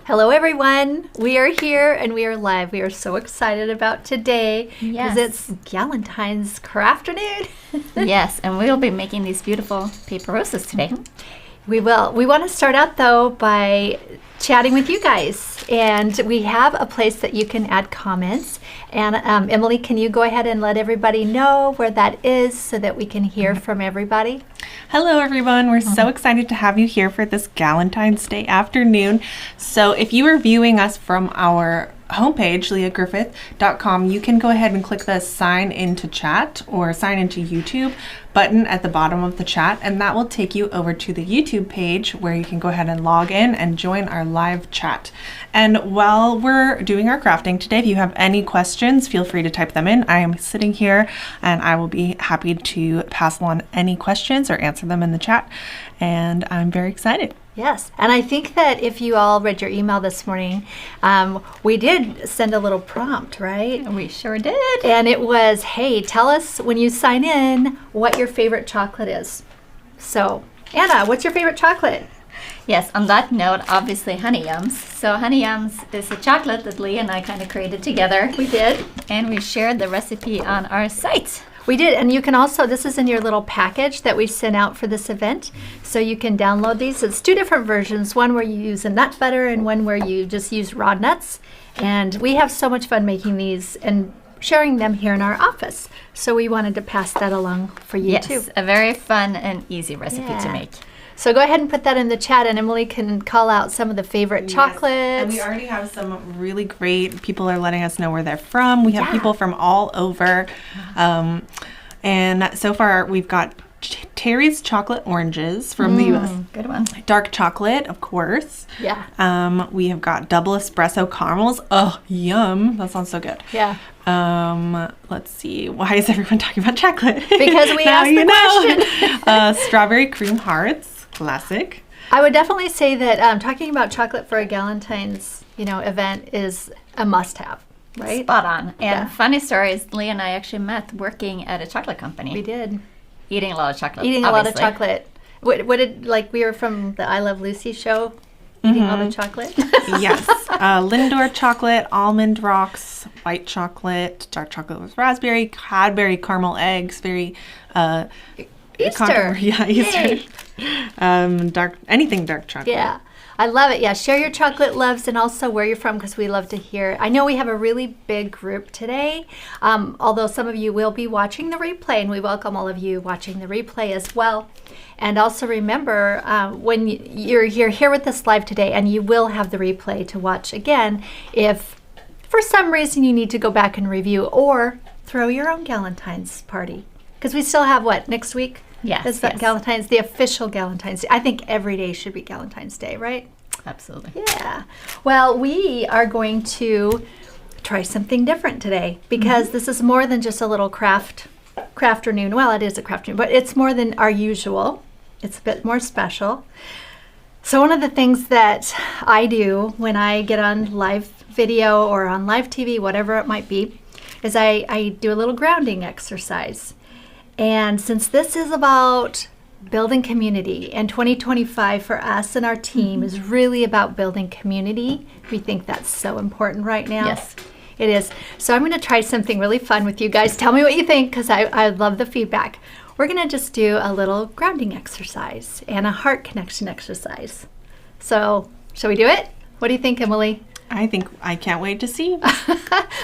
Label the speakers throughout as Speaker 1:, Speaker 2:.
Speaker 1: Hello everyone, we are here and we are live. We are so excited about today because it's Galentine's Crafternoon.
Speaker 2: Yes, and we'll be making these beautiful paper roses today.
Speaker 1: We will. We want to start out though by chatting with you guys, and we have a place that you can add comments. And Emily, can you go ahead and let everybody know where that is so that we can hear from everybody?
Speaker 3: Hello everyone, we're so excited to have you here for this Galentine's Day afternoon. So if you are viewing us from our homepage, liagriffith.com, you can go ahead and click the sign into chat or sign into YouTube button at the bottom of the chat, and that will take you over to the YouTube page where you can go ahead and log in and join our live chat. And while we're doing our crafting today, if you have any questions, feel free to type them in. I am sitting here and I will be happy to pass along any questions or answer them in the chat, and I'm very excited.
Speaker 1: Yes, and I think that if you all read your email this morning, we did send a little prompt, right?
Speaker 2: We sure did.
Speaker 1: And it was, hey, tell us when you sign in what your favorite chocolate is. So, Anna, what's your favorite chocolate?
Speaker 2: Yes, on that note, obviously Honey Yums. So Honey Yums is a chocolate that Lia and I kind of created together.
Speaker 1: We did.
Speaker 2: And we shared the recipe on our site.
Speaker 1: We did, and you can also, this is in your little package that we sent out for this event, so you can download these. It's two different versions, one where you use a nut butter and one where you just use raw nuts. And we have so much fun making these and sharing them here in our office. So we wanted to pass that along for you too.
Speaker 2: Yes, a very fun and easy recipe to make.
Speaker 1: So go ahead and put that in the chat, and Emily can call out some of the favorite chocolates.
Speaker 3: And we already have some really great, people are letting us know where they're from. We have people from all over. And so far we've got Terry's chocolate oranges from the US.
Speaker 2: Good one.
Speaker 3: Dark chocolate, of course.
Speaker 1: Yeah.
Speaker 3: We have got double espresso caramels. Oh, yum. That sounds so good.
Speaker 1: Yeah.
Speaker 3: Let's see. Why is everyone talking about chocolate?
Speaker 1: Because we asked the question.
Speaker 3: Strawberry cream hearts. Classic.
Speaker 1: I would definitely say that talking about chocolate for a Galentine's, event is a must-have, right?
Speaker 2: Spot on. And funny story is Lia and I actually met working at a chocolate company.
Speaker 1: We did.
Speaker 2: Eating a lot of chocolate.
Speaker 1: Eating a lot of chocolate. What did, we were from the I Love Lucy show, eating all the chocolate?
Speaker 3: Yes. Lindor chocolate, almond rocks, white chocolate, dark chocolate with raspberry, Cadbury caramel eggs, very...
Speaker 1: Easter.
Speaker 3: Easter. Anything dark chocolate.
Speaker 1: Yeah. I love it. Yeah, share your chocolate loves and also where you're from, because we love to hear. I know we have a really big group today, although some of you will be watching the replay, and we welcome all of you watching the replay as well. And also remember, when you're here with us live today, and you will have the replay to watch again, if for some reason you need to go back and review or throw your own Galentine's party. Because we still have, next week?
Speaker 2: Yes.
Speaker 1: Galentine's, the official Galentine's Day. I think every day should be Galentine's Day, right?
Speaker 2: Absolutely.
Speaker 1: Yeah. Well, we are going to try something different today, because this is more than just a little crafternoon. Well, it is a crafternoon, but it's more than our usual. It's a bit more special. So one of the things that I do when I get on live video or on live TV, whatever it might be, is I do a little grounding exercise. And since this is about building community, and 2025 for us and our team is really about building community, we think that's so important right now.
Speaker 2: Yes.
Speaker 1: It is. So I'm going to try something really fun with you guys. Tell me what you think, because I love the feedback. We're going to just do a little grounding exercise and a heart connection exercise. So shall we do it? What do you think, Emily?
Speaker 3: I can't wait to see.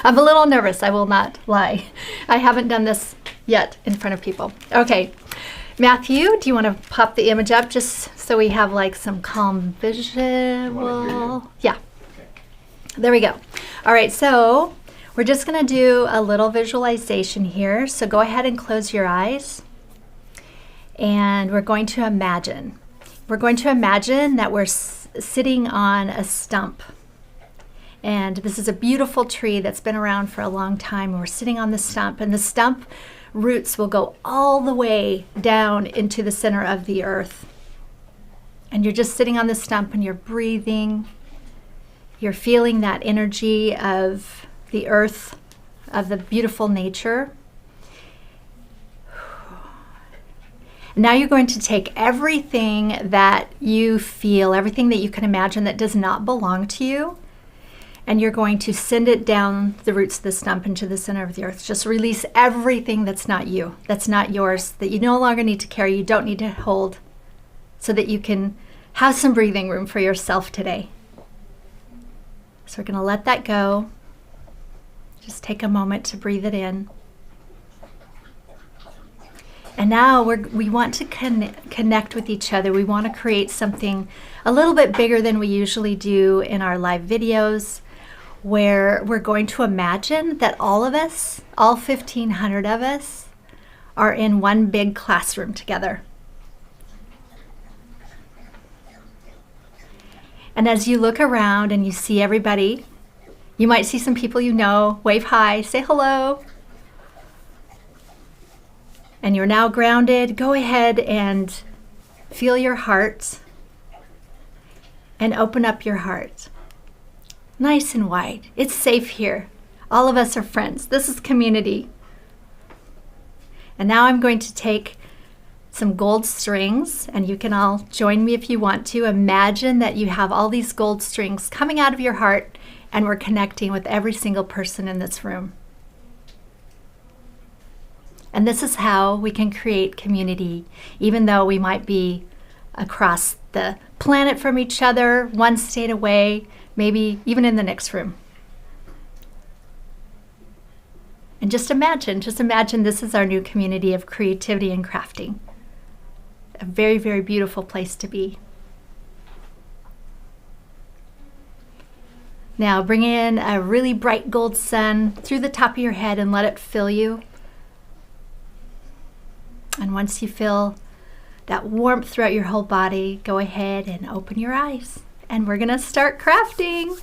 Speaker 1: I'm a little nervous, I will not lie. I haven't done this yet in front of people. Okay, Matthew, do you want to pop the image up just so we have some calm visual? Yeah, there we go. All right, so we're just gonna do a little visualization here. So go ahead and close your eyes, and we're going to imagine. We're going to imagine that we're sitting on a stump. And this is a beautiful tree that's been around for a long time. We're sitting on the stump, and the stump roots will go all the way down into the center of the earth. And you're just sitting on the stump and you're breathing. You're feeling that energy of the earth, of the beautiful nature. Now you're going to take everything that you feel, everything that you can imagine that does not belong to you, and you're going to send it down the roots of the stump into the center of the earth. Just release everything that's not you, that's not yours, that you no longer need to carry, you don't need to hold, so that you can have some breathing room for yourself today. So we're going to let that go. Just take a moment to breathe it in. And now we want to connect with each other. We want to create something a little bit bigger than we usually do in our live videos, where we're going to imagine that all of us, all 1,500 of us, are in one big classroom together. And as you look around and you see everybody, you might see some people you know, wave hi, say hello. And you're now grounded. Go ahead and feel your heart and open up your heart. Nice and wide. It's safe here. All of us are friends. This is community. And now I'm going to take some gold strings, and you can all join me if you want to. Imagine that you have all these gold strings coming out of your heart, and we're connecting with every single person in this room. And this is how we can create community, even though we might be across the planet from each other, one state away, maybe even in the next room. And just imagine this is our new community of creativity and crafting. A very, very beautiful place to be. Now bring in a really bright gold sun through the top of your head and let it fill you. And once you feel that warmth throughout your whole body, go ahead and open your eyes. And we're going to start crafting.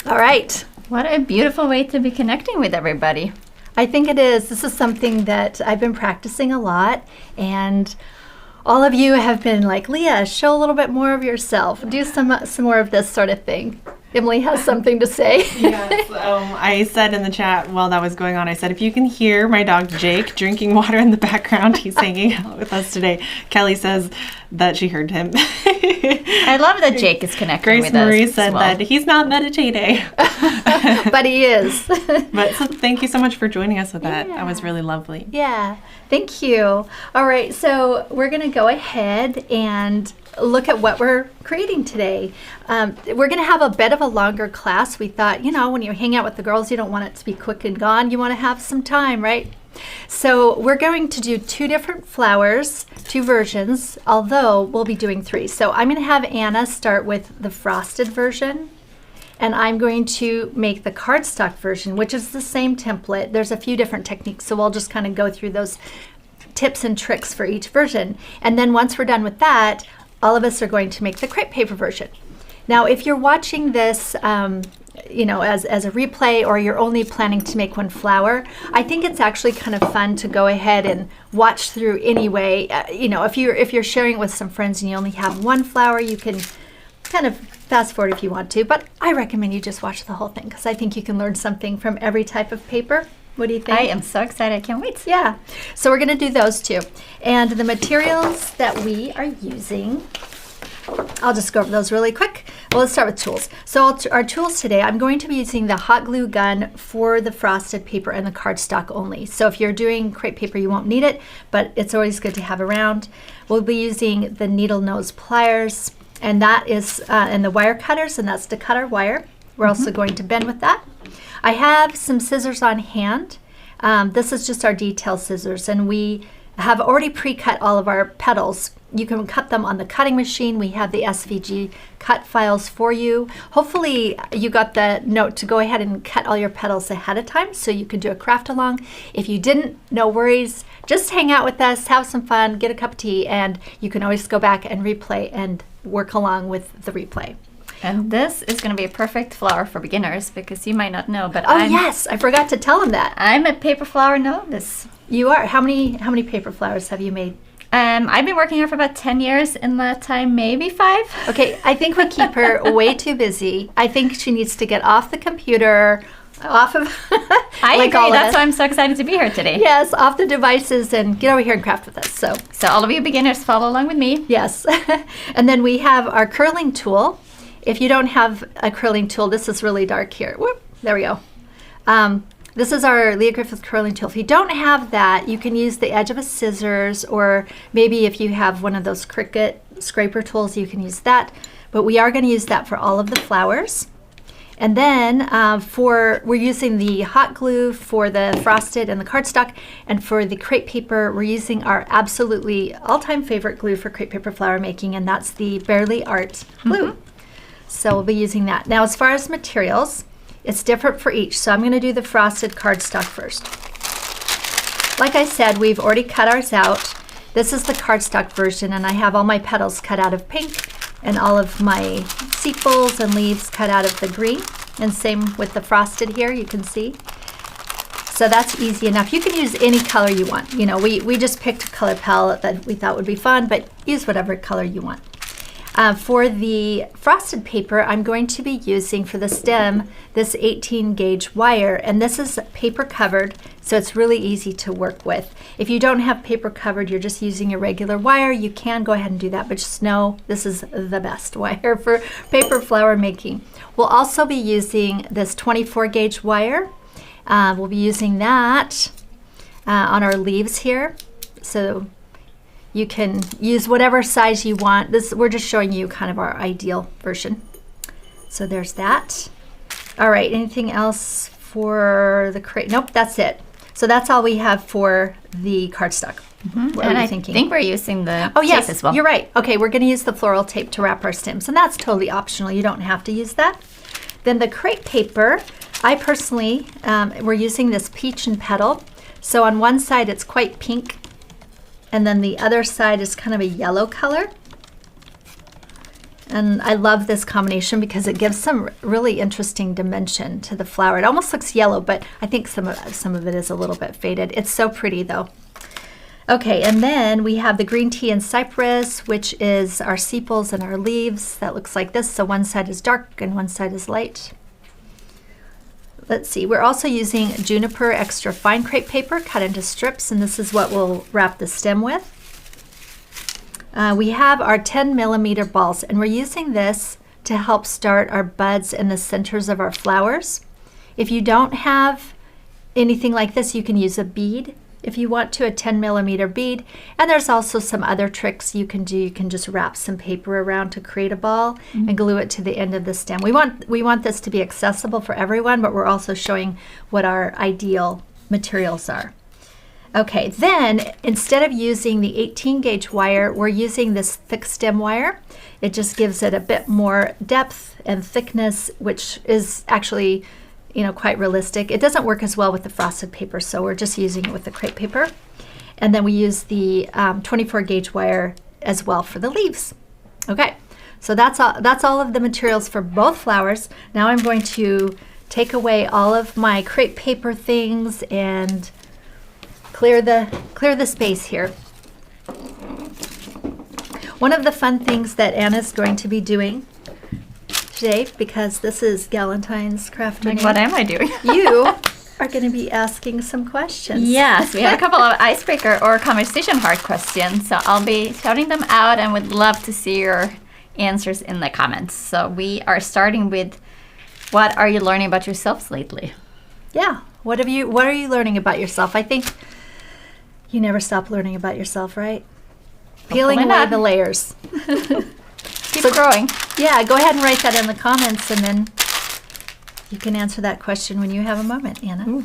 Speaker 1: All right.
Speaker 2: What a beautiful way to be connecting with everybody.
Speaker 1: I think it is. This is something that I've been practicing a lot. And all of you have been like, Lia, show a little bit more of yourself. Do some more of this sort of thing. Emily has something to say.
Speaker 3: Yes, I said in the chat while that was going on, I said, if you can hear my dog Jake drinking water in the background, he's hanging out with us today. Kelly says that she heard him.
Speaker 2: I love that Jake is connecting
Speaker 3: Grace
Speaker 2: with
Speaker 3: Marie
Speaker 2: us.
Speaker 3: said that he's not meditating.
Speaker 1: But he is.
Speaker 3: But so thank you so much for joining us with that.
Speaker 1: Yeah.
Speaker 3: That was really lovely.
Speaker 1: Yeah, thank you. All right, so we're going to go ahead and look at what we're creating today. We're going to have a bit of a longer class. We thought, when you hang out with the girls, you don't want it to be quick and gone. You want to have some time, right? So we're going to do 2 different flowers, 2 versions, although we'll be doing 3. So I'm going to have Anna start with the frosted version, and I'm going to make the cardstock version, which is the same template. There's a few different techniques, so we'll just kind of go through those tips and tricks for each version. And then once we're done with that, all of us are going to make the crepe paper version. Now, if you're watching this, as a replay, or you're only planning to make 1 flower, I think it's actually kind of fun to go ahead and watch through anyway. If you're sharing it with some friends and you only have 1 flower, you can kind of fast forward if you want to. But I recommend you just watch the whole thing, because I think you can learn something from every type of paper. What do you think?
Speaker 2: I am so excited. I can't wait.
Speaker 1: Yeah. So we're going to do those 2. And the materials that we are using, I'll just go over those really quick. Well, let's start with tools. So our tools today, I'm going to be using the hot glue gun for the frosted paper and the cardstock only. So if you're doing crepe paper, you won't need it, but it's always good to have around. We'll be using the needle nose pliers, and that is, and the wire cutters, and that's to cut our wire. We're also going to bend with that. I have some scissors on hand. This is just our detail scissors, and we have already pre-cut all of our petals. You can cut them on the cutting machine. We have the SVG cut files for you. Hopefully you got the note to go ahead and cut all your petals ahead of time so you can do a craft along. If you didn't, no worries. Just hang out with us, have some fun, get a cup of tea, and you can always go back and replay and work along with the replay.
Speaker 2: And this is going to be a perfect flower for beginners, because you might not know, but
Speaker 1: yes, I forgot to tell them that.
Speaker 2: I'm a paper flower novice.
Speaker 1: You are. How many paper flowers have you made?
Speaker 2: I've been working here for about 10 years. In that time, maybe 5.
Speaker 1: Okay, I think we keep her way too busy. I think she needs to get off the computer, off of
Speaker 2: I
Speaker 1: like
Speaker 2: agree.
Speaker 1: all of
Speaker 2: That's
Speaker 1: us.
Speaker 2: why I'm so excited to be here today.
Speaker 1: Yes, off the devices and get over here and craft with us. So
Speaker 2: all of you beginners, follow along with me.
Speaker 1: yes. And then we have our curling tool. If you don't have a curling tool, this is really dark here. Whoop, there we go. This is our Lia Griffith curling tool. If you don't have that, you can use the edge of a scissors, or maybe if you have one of those Cricut scraper tools, you can use that. But we are going to use that for all of the flowers. And then we're using the hot glue for the frosted and the cardstock, and for the crepe paper, we're using our absolutely all-time favorite glue for crepe paper flower making, and that's the Barely Art glue. So we'll be using that. Now, as far as materials, it's different for each. So I'm going to do the frosted cardstock first. Like I said, we've already cut ours out. This is the cardstock version, and I have all my petals cut out of pink and all of my sepals and leaves cut out of the green. And same with the frosted here, you can see. So that's easy enough. You can use any color you want. You know, we just picked a color palette that we thought would be fun, but use whatever color you want. For the frosted paper, I'm going to be using for the stem this 18 gauge wire, and this is paper covered, so it's really easy to work with. If you don't have paper covered, you're just using a regular wire, you can go ahead and do that, but just know this is the best wire for paper flower making. We'll also be using this 24 gauge wire. We'll be using that on our leaves here. So you can use whatever size you want. We're just showing you kind of our ideal version. So there's that. All right, anything else for the crate? Nope, that's it. So that's all we have for the cardstock. What
Speaker 2: And
Speaker 1: are you
Speaker 2: I
Speaker 1: thinking?
Speaker 2: think we're using the
Speaker 1: Oh
Speaker 2: tape
Speaker 1: yes,
Speaker 2: as well.
Speaker 1: you're right. Okay, we're gonna use the floral tape to wrap our stems, and that's totally optional. You don't have to use that. Then the crepe paper, I personally, we're using this peach and petal. So on one side it's quite pink, and then the other side is kind of a yellow color. And I love this combination because it gives some really interesting dimension to the flower. It almost looks yellow, but I think some of it is a little bit faded. It's so pretty though. Okay, and then we have the green tea and cypress, which is our sepals and our leaves. That looks like this. So one side is dark and one side is light. Let's see, we're also using juniper extra fine crepe paper cut into strips, and this is what we'll wrap the stem with. We have our 10 millimeter balls, and we're using this to help start our buds in the centers of our flowers. If you don't have anything like this, you can use a bead if you want to, a 10 millimeter bead. And there's also some other tricks you can do. You can just wrap some paper around to create a ball and glue it to the end of the stem. We want this to be accessible for everyone, but we're also showing what our ideal materials are. Okay, then instead of using the 18 gauge wire, we're using this thick stem wire. It just gives it a bit more depth and thickness, which is actually, you know, quite realistic. It doesn't work as well with the frosted paper, so we're just using it with the crepe paper. And then we use the 24 gauge wire as well for the leaves. Okay, so that's all of the materials for both flowers. Now I'm going to take away all of my crepe paper things and clear the space here. One of the fun things that Anna's going to be doing today, because this is Galentine's Crafternoon.
Speaker 2: Like, what am I doing?
Speaker 1: You are going to be asking some questions.
Speaker 2: Yes, we have a couple of icebreaker or conversation heart questions. So I'll be shouting them out and would love to see your answers in the comments. So we are starting with, what are you learning about yourselves lately?
Speaker 1: Yeah. What are you learning about yourself? I think you never stop learning about yourself, right? Peeling away
Speaker 2: not.
Speaker 1: the layers.
Speaker 2: Keep growing.
Speaker 1: Yeah, go ahead and write that in the comments, and then you can answer that question when you have a moment, Anna.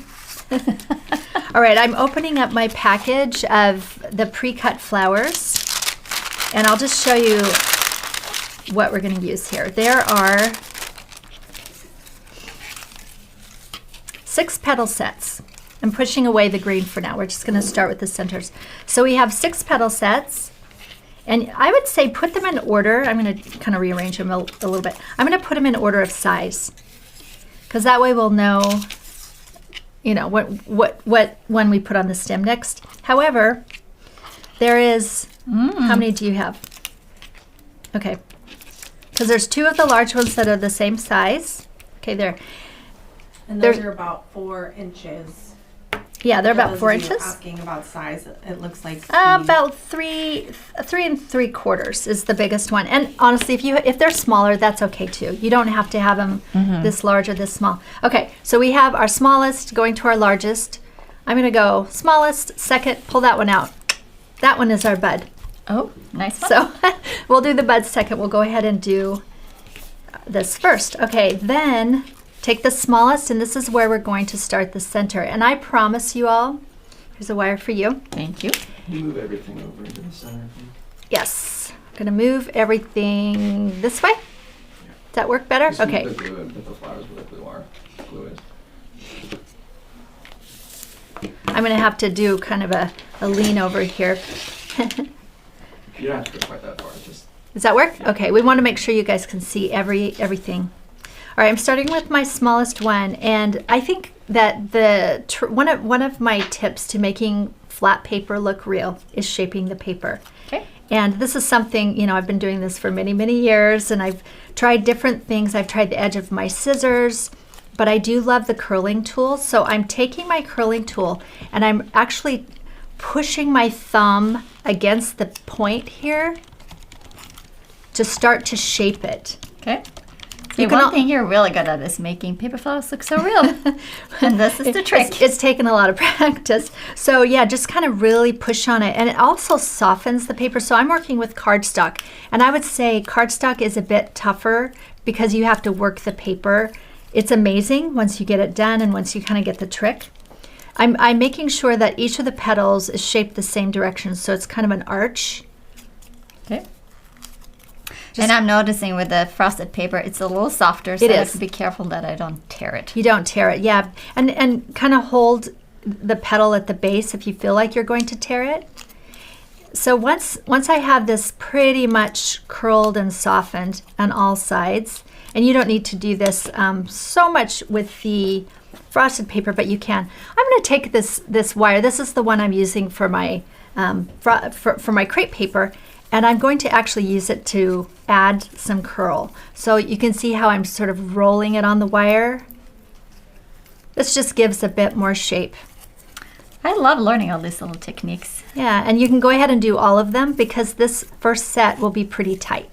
Speaker 1: All right, I'm opening up my package of the pre-cut flowers, and I'll just show you what we're going to use here. There are 6 petal sets. I'm pushing away the green for now. We're just going to start with the centers. So we have 6 petal sets, and I would say put them in order. I'm going to kind of rearrange them a little bit. I'm going to put them in order of size, because that way we'll know, you know, what one we put on the stem next. However, there is, how many do you have? Okay, because there's 2 of the large ones that are the same size. Okay, there.
Speaker 3: And
Speaker 1: There's-
Speaker 3: those are about 4 inches.
Speaker 1: Yeah, they're
Speaker 3: For
Speaker 1: about
Speaker 3: those
Speaker 1: 4
Speaker 3: of you
Speaker 1: inches.
Speaker 3: Asking about size, it looks like
Speaker 1: About three and 3/4 is the biggest one. And honestly, if they're smaller, that's okay too. You don't have to have them this large or this small. Okay, so we have our smallest going to our largest. I'm gonna go smallest, second, pull that one out. That one is our bud.
Speaker 2: Oh, nice one.
Speaker 1: So we'll do the bud second. We'll go ahead and do this first. Okay, then take the smallest, and this is where we're going to start the center. And I promise you all, here's a wire for you.
Speaker 2: Thank you.
Speaker 4: Can you move everything over into the center, please?
Speaker 1: Yes, I'm gonna move everything this way. Does that work better?
Speaker 4: Just
Speaker 1: Okay.
Speaker 4: move the glue and put the flowers where the glue is.
Speaker 1: I'm gonna have to do kind of a lean over here.
Speaker 4: You don't have to go quite that far. Just
Speaker 1: Does that work? Okay, we want to make sure you guys can see everything. All right, I'm starting with my smallest one, and I think that one of my tips to making flat paper look real is shaping the paper.
Speaker 2: Okay.
Speaker 1: And this is something, you know, I've been doing this for many, many years, and I've tried different things. I've tried the edge of my scissors, but I do love the curling tool. So I'm taking my curling tool and I'm actually pushing my thumb against the point here to start to shape it.
Speaker 2: Okay.
Speaker 1: You
Speaker 2: See,
Speaker 1: can
Speaker 2: one
Speaker 1: al-
Speaker 2: thing you're really good at is making paper flowers look so real. And this is the trick.
Speaker 1: It's taken a lot of practice. So yeah, just kind of really push on it. And it also softens the paper. So I'm working with cardstock. And I would say cardstock is a bit tougher because you have to work the paper. It's amazing once you get it done and once you kind of get the trick. I'm making sure that each of the petals is shaped the same direction. So it's kind of an arch.
Speaker 2: Okay. And I'm noticing with the frosted paper, it's a little softer, so
Speaker 1: It
Speaker 2: I have
Speaker 1: is.
Speaker 2: to be careful that I don't tear it.
Speaker 1: You don't tear it, yeah. And kind of hold the petal at the base if you feel like you're going to tear it. So once I have this pretty much curled and softened on all sides, and you don't need to do this so much with the frosted paper, but you can. I'm going to take this wire. This is the one I'm using for my for my crepe paper, and I'm going to actually use it to add some curl. So you can see how I'm sort of rolling it on the wire. This just gives a bit more shape.
Speaker 2: I love learning all these little techniques.
Speaker 1: Yeah, and you can go ahead and do all of them because this first set will be pretty tight.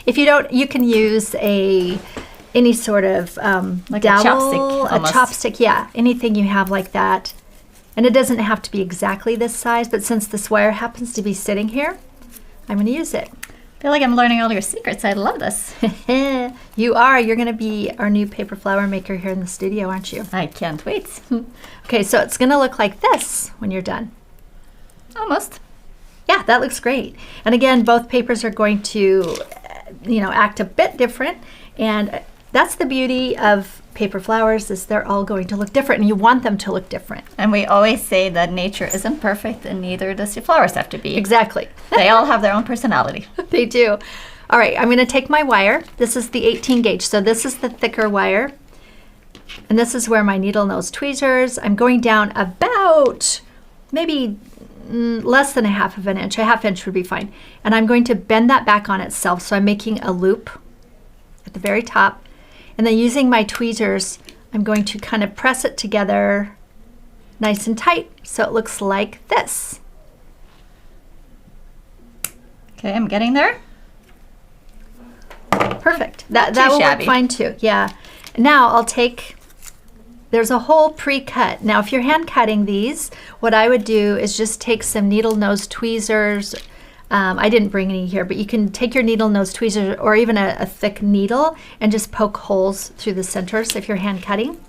Speaker 1: If you don't, you can use any sort of
Speaker 2: Like a
Speaker 1: dowel,
Speaker 2: chopstick,
Speaker 1: a
Speaker 2: almost.
Speaker 1: chopstick, yeah, anything you have like that. And it doesn't have to be exactly this size, but since this wire happens to be sitting here, I'm going to use it.
Speaker 2: I feel like I'm learning all your secrets. I love this.
Speaker 1: You are. You're going to be our new paper flower maker here in the studio, aren't you?
Speaker 2: I can't wait.
Speaker 1: Okay, so it's going to look like this when you're done.
Speaker 2: Almost.
Speaker 1: Yeah, that looks great. And again, both papers are going to, act a bit different. And that's the beauty of paper flowers is they're all going to look different, and you want them to look different.
Speaker 2: And we always say that nature isn't perfect, and neither does your flowers have to be.
Speaker 1: Exactly.
Speaker 2: They all have their own personality.
Speaker 1: They do. All right, I'm going to take my wire. This is the 18 gauge, so this is the thicker wire. And this is where my needle nose tweezers. I'm going down about maybe less than a half of an inch. A half inch would be fine. And I'm going to bend that back on itself. So I'm making a loop at the very top. And then using my tweezers, I'm going to kind of press it together nice and tight so it looks like this.
Speaker 2: Okay, I'm getting there.
Speaker 1: Perfect. That
Speaker 2: too
Speaker 1: will work
Speaker 2: shabby.
Speaker 1: fine too. Yeah. Now I'll take, there's a hole pre-cut. Now if you're hand cutting these, what I would do is just take some needle nose tweezers. I didn't bring any here, but you can take your needle nose tweezers or even a thick needle and just poke holes through the centers if you're hand cutting.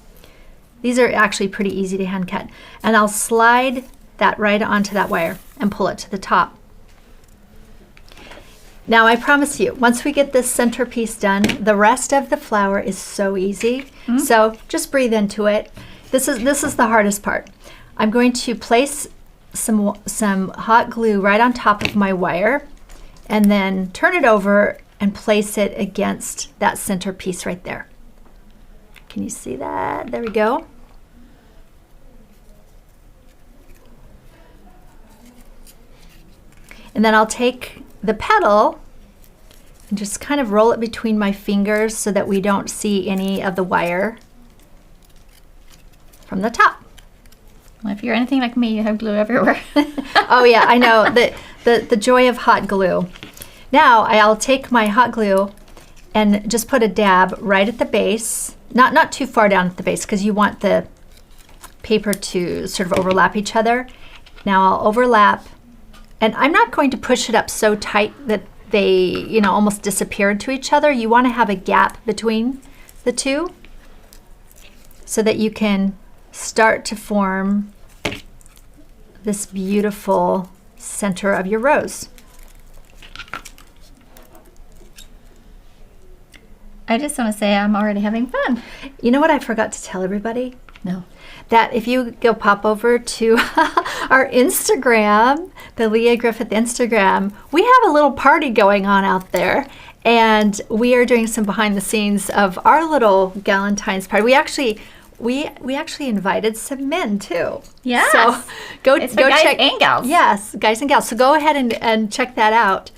Speaker 1: These are actually pretty easy to hand cut. And I'll slide that right onto that wire and pull it to the top. Now I promise you, once we get this centerpiece done, the rest of the flower is so easy. So just breathe into it. This is the hardest part. I'm going to place some hot glue right on top of my wire and then turn it over and place it against that centerpiece right there. Can you see that? There we go. And then I'll take the petal and just kind of roll it between my fingers so that we don't see any of the wire from the top.
Speaker 2: Well, if you're anything like me, you have glue everywhere.
Speaker 1: Oh yeah, I know, the joy of hot glue. Now I'll take my hot glue and just put a dab right at the base, not too far down at the base because you want the paper to sort of overlap each other. Now I'll overlap, and I'm not going to push it up so tight that they, you know, almost disappear into each other. You want to have a gap between the two so that you can start to form this beautiful center of your rose.
Speaker 2: I just want to say I'm already having fun.
Speaker 1: You know what I forgot to tell everybody?
Speaker 2: No.
Speaker 1: That if you go pop over to our Instagram, the Lia Griffith Instagram, we have a little party going on out there. And we are doing some behind the scenes of our little Galentine's party. We actually invited some men too.
Speaker 2: Yes.
Speaker 1: So go
Speaker 2: It's for guys
Speaker 1: check
Speaker 2: and gals.
Speaker 1: Yes, guys and gals. So go ahead and check that out.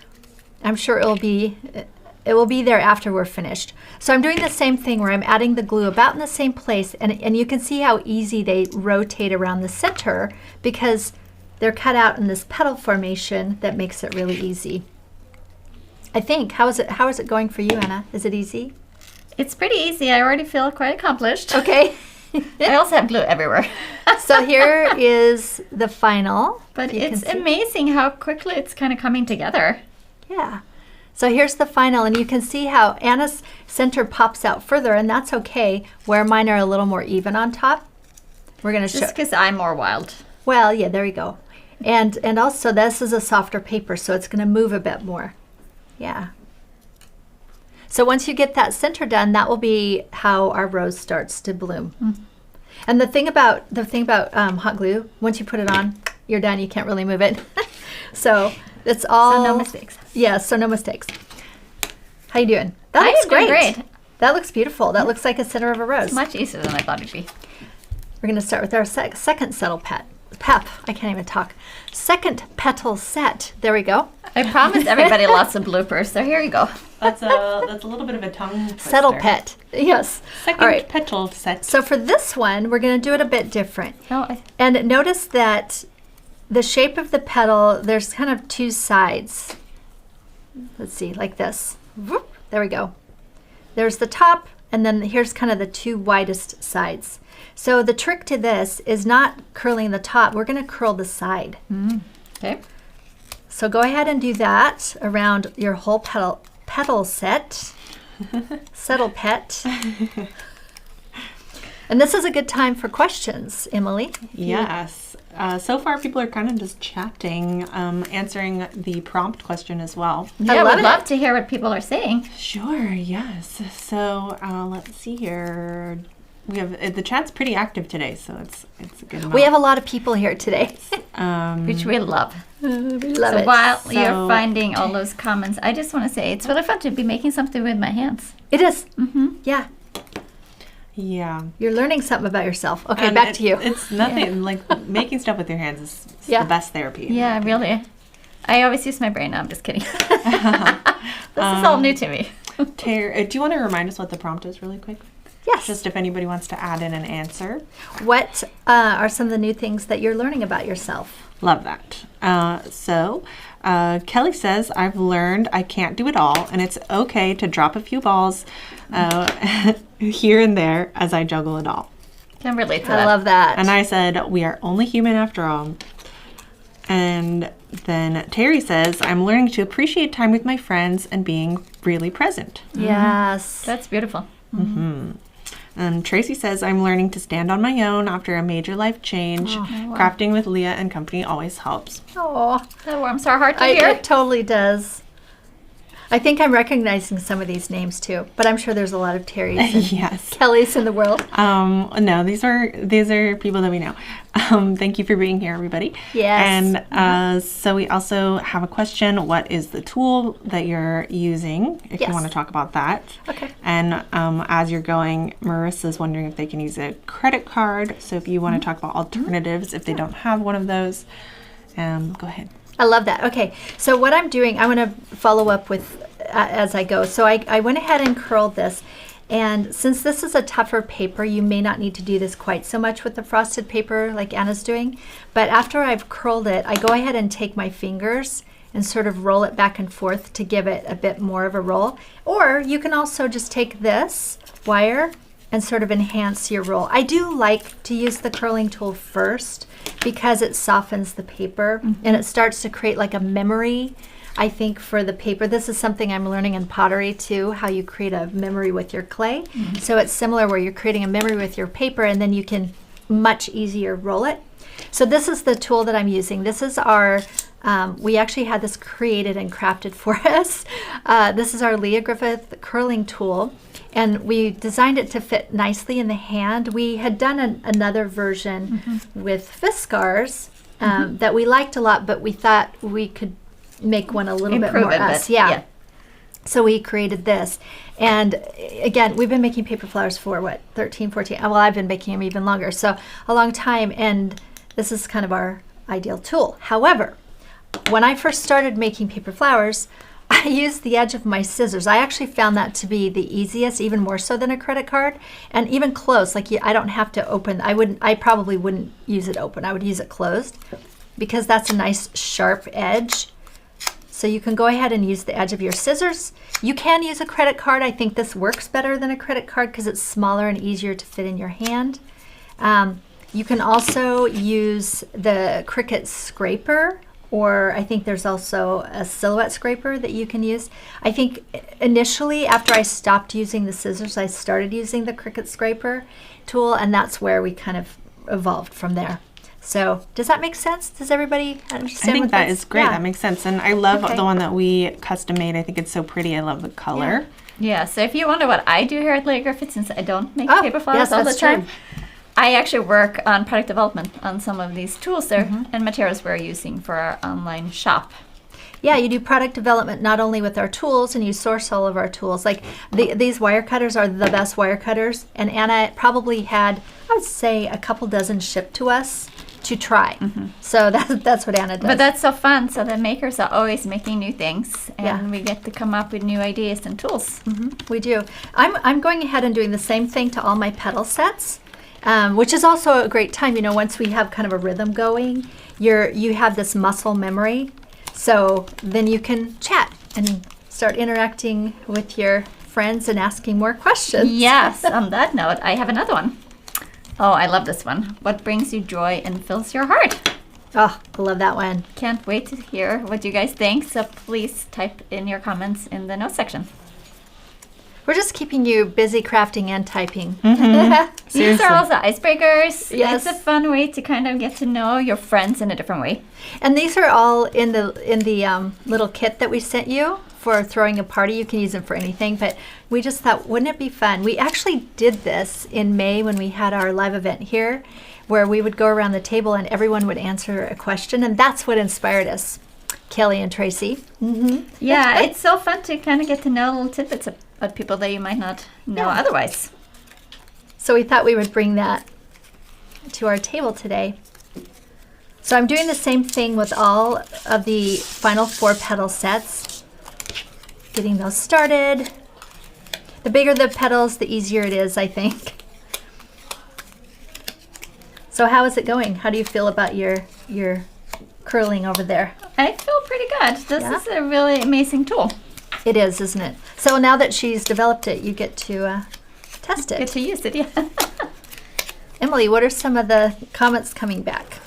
Speaker 1: I'm sure it will be there after we're finished. So I'm doing the same thing where I'm adding the glue about in the same place, and you can see how easy they rotate around the center because they're cut out in this petal formation that makes it really easy. I think. How is it going for you, Anna? Is it easy?
Speaker 2: It's pretty easy. I already feel quite accomplished.
Speaker 1: Okay.
Speaker 2: I also have glue everywhere.
Speaker 1: So here is the final.
Speaker 2: But
Speaker 1: You can
Speaker 2: it's
Speaker 1: see.
Speaker 2: amazing how quickly it's kind of coming together.
Speaker 1: Yeah. So here's the final, and you can see how Anna's center pops out further, and that's okay, where mine are a little more even on top. We're going to show.
Speaker 2: Just because I'm more wild.
Speaker 1: Well, yeah, there you go. And also this is a softer paper, so it's going to move a bit more. Yeah. So once you get that center done, that will be how our rose starts to bloom. And the thing about hot glue, once you put it on, you're done. You can't really move it. So it's all.
Speaker 2: So no mistakes.
Speaker 1: Yeah, so no mistakes. How you doing? That
Speaker 2: I
Speaker 1: looks
Speaker 2: am doing
Speaker 1: great.
Speaker 2: great.
Speaker 1: That looks beautiful. That looks like a center of a rose.
Speaker 2: It's much easier than I thought it'd be.
Speaker 1: We're going to start with our second settle pep. I can't even talk. Second petal set. There we go.
Speaker 2: I promised everybody lots of bloopers, so here you go.
Speaker 3: That's a little bit of a tongue twister.
Speaker 1: Settle pet. Yes.
Speaker 3: Second
Speaker 1: All right.
Speaker 3: petal set.
Speaker 1: So for this one, we're going to do it a bit different.
Speaker 2: Oh,
Speaker 1: And notice that the shape of the petal, there's kind of two sides. Let's see, like this. Whoop. There we go. There's the top, and then here's kind of the two widest sides. So the trick to this is not curling the top. We're going to curl the side.
Speaker 2: okay.
Speaker 1: So go ahead and do that around your whole petal set. Settle pet. And this is a good time for questions, Emily.
Speaker 3: Yes. So far, people are kind of just chatting, answering the prompt question as well.
Speaker 2: Yeah,
Speaker 1: love
Speaker 2: we'd
Speaker 1: it.
Speaker 2: love to hear what people are saying.
Speaker 3: Sure, yes. So let's see here. We have the chat's pretty active today, so it's a good amount.
Speaker 1: We have a lot of people here today.
Speaker 2: Which we love.
Speaker 1: We love
Speaker 2: So
Speaker 1: it.
Speaker 2: while
Speaker 3: So-
Speaker 2: you're finding all those comments, I just want to say it's really fun to be making something with my hands.
Speaker 1: It is.
Speaker 2: Mm-hmm.
Speaker 1: Yeah.
Speaker 3: Yeah.
Speaker 1: You're learning something about yourself. Okay,
Speaker 3: And
Speaker 1: back to you.
Speaker 3: It's nothing like making stuff with your hands is
Speaker 1: Yeah.
Speaker 3: the best therapy.
Speaker 2: Yeah, really. I always use my brain. No, I'm just kidding. This is all new to me.
Speaker 3: Do you want to remind us what the prompt is really quick?
Speaker 1: Yes.
Speaker 3: Just if anybody wants to add in an answer.
Speaker 1: What are some of the new things that you're learning about yourself?
Speaker 3: Love that. So Kelly says, I've learned I can't do it all, and it's okay to drop a few balls here and there as I juggle it all.
Speaker 2: Can relate to
Speaker 1: I
Speaker 2: that.
Speaker 1: love that.
Speaker 3: And I said, we are only human after all. And then Terry says, I'm learning to appreciate time with my friends and being really present.
Speaker 1: Yes.
Speaker 2: That's beautiful.
Speaker 3: And Tracy says, I'm learning to stand on my own after a major life change. Crafting with Lia and company always helps.
Speaker 1: Oh,
Speaker 2: That warms our heart to hear.
Speaker 1: it totally does. I think I'm recognizing some of these names too, but I'm sure there's a lot of Terrys and
Speaker 3: Yes.
Speaker 1: Kellys in the world.
Speaker 3: No, these are people that we know. Thank you for being here, everybody.
Speaker 1: Yes.
Speaker 3: And so we also have a question. What is the tool that you're using? If
Speaker 1: Yes.
Speaker 3: you want to talk about that.
Speaker 1: Okay.
Speaker 3: And as you're going, Marissa's wondering if they can use a credit card. So if you want to talk about alternatives, if they don't have one of those, go ahead.
Speaker 1: I love that. Okay, so what I'm doing, I want to follow up with as I go. So I went ahead and curled this, And since this is a tougher paper, you may not need to do this quite so much with the frosted paper like Anna's doing. But after I've curled it, I go ahead and take my fingers and sort of roll it back and forth to give it a bit more of a roll. Or you can also just take this wire and sort of enhance your roll. I do like to use the curling tool first because it softens the paper and it starts to create like a memory, I think, for the paper. This is something I'm learning in pottery too, how you create a memory with your clay. So it's similar where you're creating a memory with your paper and then you can much easier roll it. So this is the tool that I'm using. This is our, we actually had this created and crafted for us. This is our Lia Griffith curling tool. And we designed it to fit nicely in the hand. We had done another version with Fiskars that we liked a lot, but we thought we could make one a little bit more us. Yeah. So we created this. And again, we've been making paper flowers for what, 13, 14? Well, I've been making them even longer. So a long time. And this is kind of our ideal tool. However, when I first started making paper flowers, I used the edge of my scissors. I actually found that to be the easiest, even more so than a credit card, and even closed. Like I don't have to open. I probably wouldn't use it open. I would use it closed because that's a nice sharp edge. So you can go ahead and use the edge of your scissors. You can use a credit card. I think this works better than a credit card because it's smaller and easier to fit in your hand. You can also use the Cricut scraper, or I think there's also a silhouette scraper that you can use. I think initially after I stopped using the scissors, I started using the Cricut scraper tool, and that's where we kind of evolved from there. So does that make sense? Does everybody understand?
Speaker 3: I think
Speaker 1: what
Speaker 3: that is great.
Speaker 1: Yeah.
Speaker 3: That makes sense. And I love
Speaker 1: Okay.
Speaker 3: the one that we custom made. I think it's so pretty. I love the color.
Speaker 2: Yeah, so if you wonder what I do here at Lia Griffith, since I don't make
Speaker 1: Oh,
Speaker 2: paper flowers
Speaker 1: yes,
Speaker 2: all the
Speaker 1: that's true.
Speaker 2: time, I actually work on product development on some of these tools there and materials we're using for our online shop.
Speaker 1: Yeah, you do product development not only with our tools, and you source all of our tools. Like these wire cutters are the best wire cutters, and Anna probably had, I would say, a couple dozen shipped to us to try. So that's what Anna does.
Speaker 2: But that's so fun. So the makers are always making new things, and
Speaker 1: Yeah.
Speaker 2: we get to come up with new ideas and tools.
Speaker 1: We do. I'm going ahead and doing the same thing to all my petal sets, which is also a great time. You know, once we have kind of a rhythm going, you have this muscle memory. So then you can chat and start interacting with your friends and asking more questions.
Speaker 2: Yes, on that note, I have another one. Oh, I love this one. What brings you joy and fills your heart?
Speaker 1: Oh, I love that one.
Speaker 2: Can't wait to hear what you guys think, so please type in your comments in the notes section.
Speaker 1: We're just keeping you busy crafting and typing.
Speaker 2: These are also icebreakers.
Speaker 1: Yes.
Speaker 2: It's a fun way to kind of get to know your friends in a different way.
Speaker 1: And these are all in the little kit that we sent you for throwing a party. You can use them for anything, but we just thought, wouldn't it be fun? We actually did this in May when we had our live event here, where we would go around the table and everyone would answer a question, and that's what inspired us, Kelly and Tracy.
Speaker 2: Yeah, it's so fun to kind of get to know little tidbits about people that you might not know otherwise.
Speaker 1: So we thought we would bring that to our table today. So I'm doing the same thing with all of the final 4 petal sets. Getting those started. The bigger the petals, the easier it is, I think. So how is it going? How do you feel about your curling over there?
Speaker 2: I feel pretty good. This
Speaker 1: Yeah?
Speaker 2: is a really amazing tool.
Speaker 1: It is, isn't it? So now that she's developed it, you get to test
Speaker 2: Get
Speaker 1: it.
Speaker 2: to use it, yeah.
Speaker 1: Emily, what are some of the comments coming back?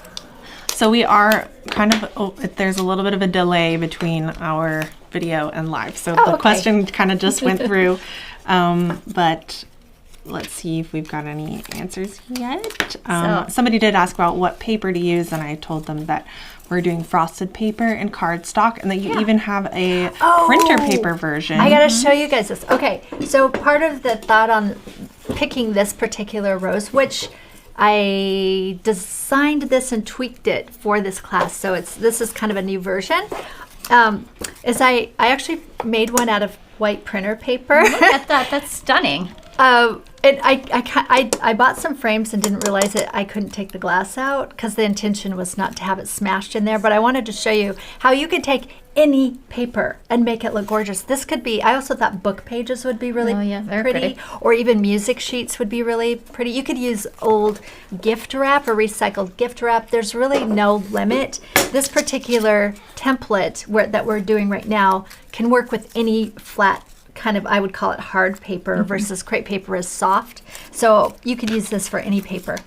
Speaker 3: So we are kind of, there's a little bit of a delay between our video and live. So the
Speaker 1: okay.
Speaker 3: question kind of just went through. But let's see if we've got any answers yet. Somebody did ask about what paper to use, and I told them that we're doing frosted paper and cardstock, and that you even have a printer paper version.
Speaker 1: I gotta show you guys this. Okay, so part of the thought on picking this particular rose, which I designed this and tweaked it for this class, so this is kind of a new version, is I actually made one out of white printer paper.
Speaker 2: Look at that. That's stunning.
Speaker 1: And I bought some frames and didn't realize that I couldn't take the glass out because the intention was not to have it smashed in there. But I wanted to show you how you can take any paper and make it look gorgeous. This could be, I also thought book pages would be really pretty, or even music sheets would be really pretty. You could use old gift wrap or recycled gift wrap. There's really no limit. This particular template that we're doing right now can work with any flat kind of, I would call it hard paper versus crepe paper is soft. So you could use this for any paper.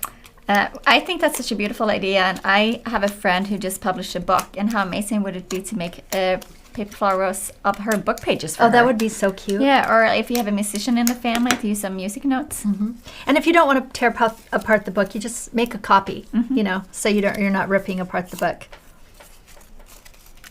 Speaker 2: I think that's such a beautiful idea, and I have a friend who just published a book, and how amazing would it be to make paper flowers of her book pages for her?
Speaker 1: That would be so cute.
Speaker 2: Yeah, or if you have a musician in the family, to use some music notes.
Speaker 1: And if you don't want to tear apart the book, you just make a copy, so you're not ripping apart the book.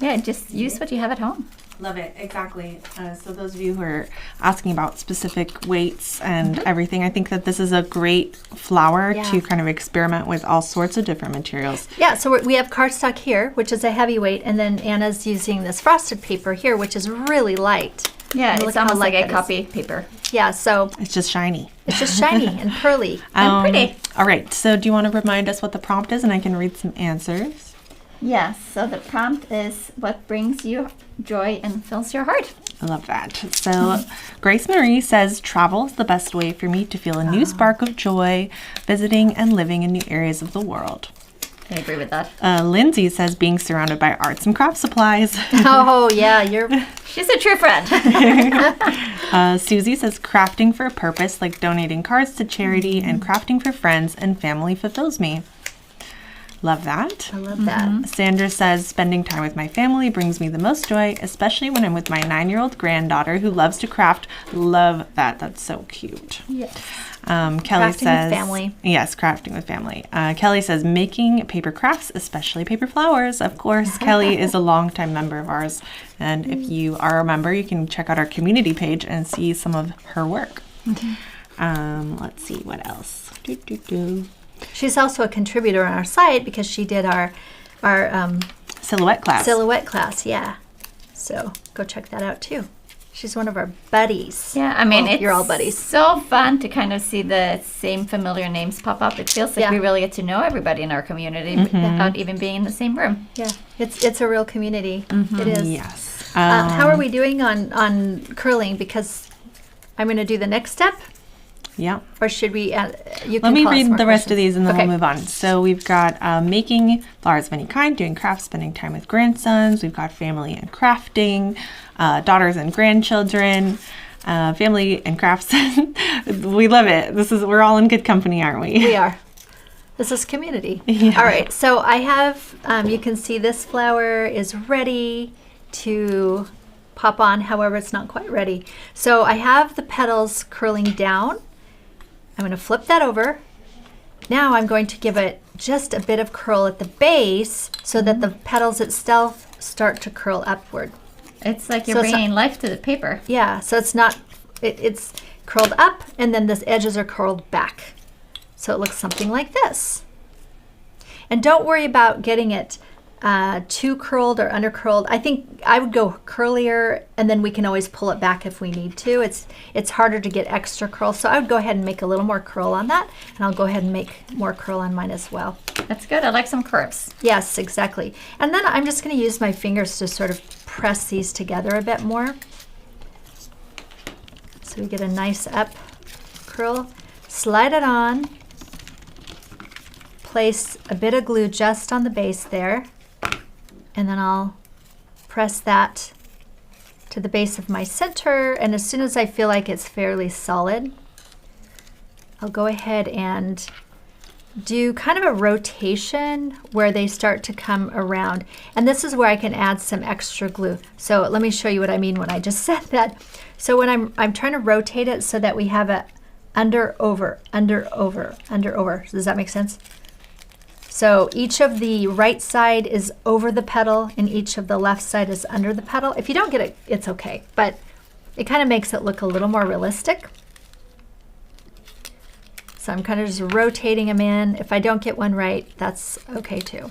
Speaker 2: Yeah, just use what you have at home.
Speaker 3: Love it, exactly. So those of you who are asking about specific weights and everything, I think that this is a great flower to kind of experiment with all sorts of different materials.
Speaker 1: Yeah, so we have cardstock here, which is a heavy weight, and then Anna's using this frosted paper here, which is really light.
Speaker 2: Yeah,
Speaker 1: And
Speaker 2: it's almost like a copy paper.
Speaker 1: Yeah, so
Speaker 3: It's just shiny.
Speaker 1: it's just shiny and pearly.
Speaker 2: And pretty.
Speaker 3: All right, so do you want to remind us what the prompt is, and I can read some answers?
Speaker 2: Yes, so the prompt is what brings you joy and fills your heart.
Speaker 3: I love that. So Grace Marie says, travel is the best way for me to feel a new spark of joy, visiting and living in new areas of the world.
Speaker 2: I agree with that.
Speaker 3: Lindsay says, being surrounded by arts and craft supplies.
Speaker 1: Oh, yeah,
Speaker 2: She's a true friend.
Speaker 3: Susie says, crafting for a purpose, like donating cards to charity, and crafting for friends and family fulfills me. Love that.
Speaker 1: I love that.
Speaker 3: Sandra says, spending time with my family brings me the most joy, especially when I'm with my 9-year-old granddaughter who loves to craft. Love that. That's so cute.
Speaker 1: Yes.
Speaker 3: Kelly
Speaker 1: Crafting
Speaker 3: says,
Speaker 1: with family.
Speaker 3: Yes, crafting with family. Kelly says, making paper crafts, especially paper flowers. Of course, Kelly is a longtime member of ours. And if you are a member, you can check out our community page and see some of her work. Let's see, what else?
Speaker 1: She's also a contributor on our site because she did our
Speaker 3: Silhouette class.
Speaker 1: silhouette class, yeah. So go check that out too. She's one of our buddies.
Speaker 2: Yeah, I mean,
Speaker 1: Well,
Speaker 2: it's
Speaker 1: you're all buddies.
Speaker 2: so fun to kind of see the same familiar names pop up. It feels like we really get to know everybody in our community without even being in the same room.
Speaker 1: Yeah, it's a real community. It is.
Speaker 3: Yes.
Speaker 1: How are we doing on curling? Because I'm going to do the next step.
Speaker 3: Yeah.
Speaker 1: Or should we? You can
Speaker 3: Let me
Speaker 1: call us
Speaker 3: read
Speaker 1: more
Speaker 3: the rest of
Speaker 1: questions.
Speaker 3: these and then
Speaker 1: Okay.
Speaker 3: we'll move on. So we've got making flowers of any kind, doing crafts, spending time with grandsons. We've got family and crafting, daughters and grandchildren, family and crafts. We love it. We're all in good company, aren't we?
Speaker 1: We are. This is community.
Speaker 3: Yeah.
Speaker 1: All right. So I have. You can see this flower is ready to pop on. However, it's not quite ready. So I have the petals curling down. I'm going to flip that over. Now I'm going to give it just a bit of curl at the base so that the petals itself start to curl upward.
Speaker 2: It's like you're
Speaker 1: So it's
Speaker 2: bringing life to the paper.
Speaker 1: Yeah, so it's not, it's curled up and then the edges are curled back. So it looks something like this. And don't worry about getting it too curled or under curled. I think I would go curlier and then we can always pull it back if we need to. It's harder to get extra curl. So I would go ahead and make a little more curl on that, and I'll go ahead and make more curl on mine as well.
Speaker 2: That's good. I like some curves.
Speaker 1: Yes, exactly. And then I'm just going to use my fingers to sort of press these together a bit more. So we get a nice up curl. Slide it on. Place a bit of glue just on the base there. And then I'll press that to the base of my center. And as soon as I feel like it's fairly solid, I'll go ahead and do kind of a rotation where they start to come around. And this is where I can add some extra glue. So let me show you what I mean when I just said that. So when I'm trying to rotate it so that we have a under, over, under, over, under, over. Does that make sense? So each of the right side is over the petal and each of the left side is under the petal. If you don't get it, it's okay, but it kind of makes it look a little more realistic. So I'm kind of just rotating them in. If I don't get one right, that's okay too.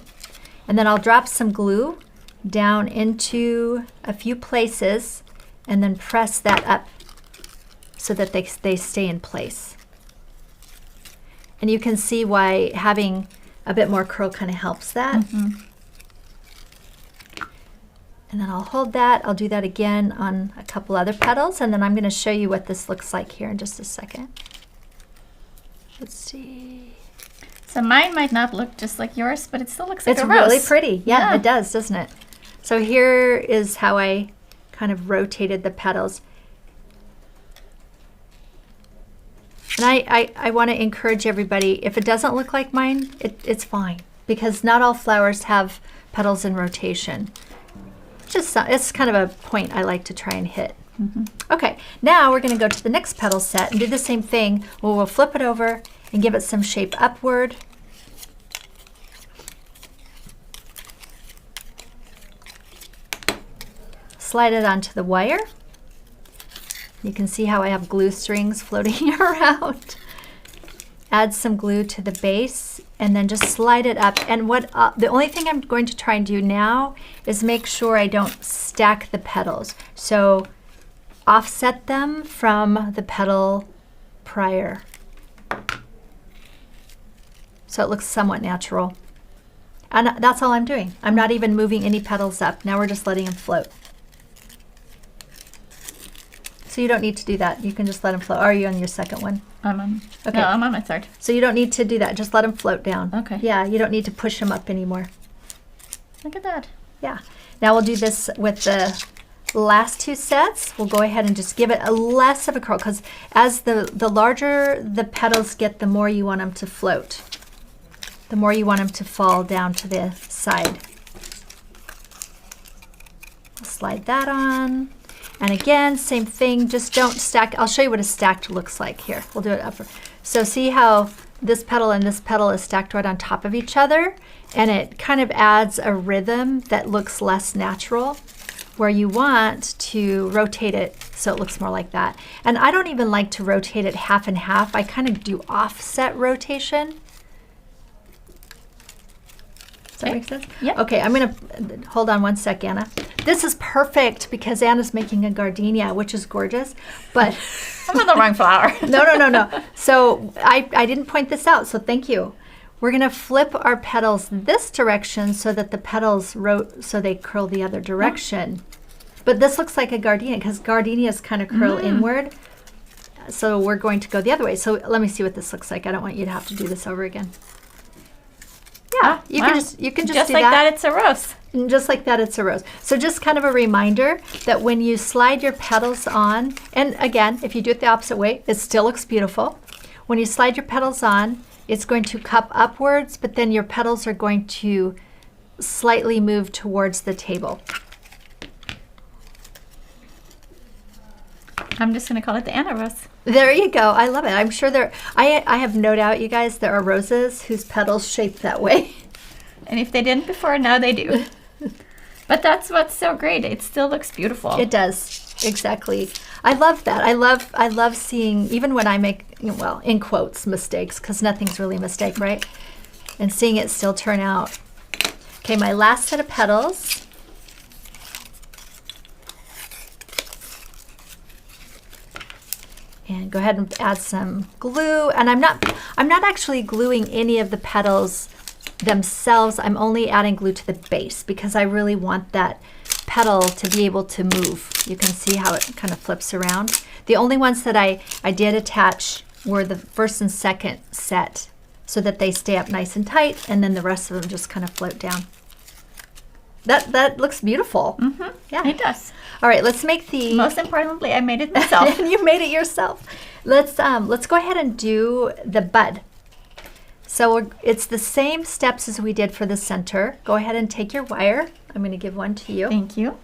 Speaker 1: And then I'll drop some glue down into a few places and then press that up so that they stay in place. And you can see why having a bit more curl kind of helps that. And then I'll hold that. I'll do that again on a couple other petals, and then I'm going to show you what this looks like here in just a second. Let's see.
Speaker 2: So mine might not look just like yours, but it still looks like
Speaker 1: It's
Speaker 2: a rose.
Speaker 1: really pretty. Yeah,
Speaker 2: Yeah.
Speaker 1: it does, doesn't it? So here is how I kind of rotated the petals. And I want to encourage everybody, if it doesn't look like mine, it's fine, because not all flowers have petals in rotation. It's kind of a point I like to try and hit. Okay, now we're going to go to the next petal set and do the same thing. We'll flip it over and give it some shape upward. Slide it onto the wire. You can see how I have glue strings floating around. Add some glue to the base and then just slide it up. And the only thing I'm going to try and do now is make sure I don't stack the petals. So offset them from the petal prior, so it looks somewhat natural. And that's all I'm doing. I'm not even moving any petals up. Now we're just letting them float. So you don't need to do that. You can just let them float. Are you on your second one? Okay.
Speaker 2: No, I'm on my third.
Speaker 1: So you don't need to do that. Just let them float down.
Speaker 2: Okay.
Speaker 1: Yeah, you don't need to push them up anymore.
Speaker 2: Look at that.
Speaker 1: Yeah. Now we'll do this with the last two sets. We'll go ahead and just give it a less of a curl, because as the larger the petals get, the more you want them to float. The more you want them to fall down to the side. Slide that on. And again, same thing, just don't stack. I'll show you what a stacked looks like here. We'll do it upper. So see how this petal and this petal is stacked right on top of each other? And it kind of adds a rhythm that looks less natural, where you want to rotate it so it looks more like that. And I don't even like to rotate it half and half. I kind of do offset rotation. Does that make sense?
Speaker 2: Yeah.
Speaker 1: Okay, I'm gonna hold on one sec, Anna. This is perfect because Anna's making a gardenia, which is gorgeous, but
Speaker 2: I'm on the wrong flower.
Speaker 1: no. So I didn't point this out, so thank you. We're gonna flip our petals this direction so that the petals so they curl the other direction. But this looks like a gardenia because gardenias kind of curl inward. So we're going to go the other way. So let me see what this looks like. I don't want you to have to do this over again. Yeah, you can just do
Speaker 2: like that. It's a rose.
Speaker 1: And just like that, it's a rose. So just kind of a reminder that when you slide your petals on, and again, if you do it the opposite way, it still looks beautiful. When you slide your petals on, it's going to cup upwards, but then your petals are going to slightly move towards the table.
Speaker 2: I'm just going to call it the Anna rose.
Speaker 1: There you go. I love it. I'm sure I have no doubt, you guys, there are roses whose petals shape that way.
Speaker 2: And if they didn't before, now they do. But that's what's so great. It still looks beautiful.
Speaker 1: It does. Exactly. I love that. I love seeing, even when I make, well, in quotes, mistakes, because nothing's really a mistake, right? And seeing it still turn out. Okay, my last set of petals. And go ahead and add some glue. And I'm not actually gluing any of the petals themselves. I'm only adding glue to the base because I really want that petal to be able to move. You can see how it kind of flips around. The only ones that I did attach were the first and second set so that they stay up nice and tight, and then the rest of them just kind of float down. That looks beautiful.
Speaker 2: Mm-hmm.
Speaker 1: Yeah,
Speaker 2: it does.
Speaker 1: All right, let's make the...
Speaker 2: Most importantly, I made it myself.
Speaker 1: You made it yourself. Let's go ahead and do the bud. So it's the same steps as we did for the center. Go ahead and take your wire. I'm going to give one to you.
Speaker 2: Thank you.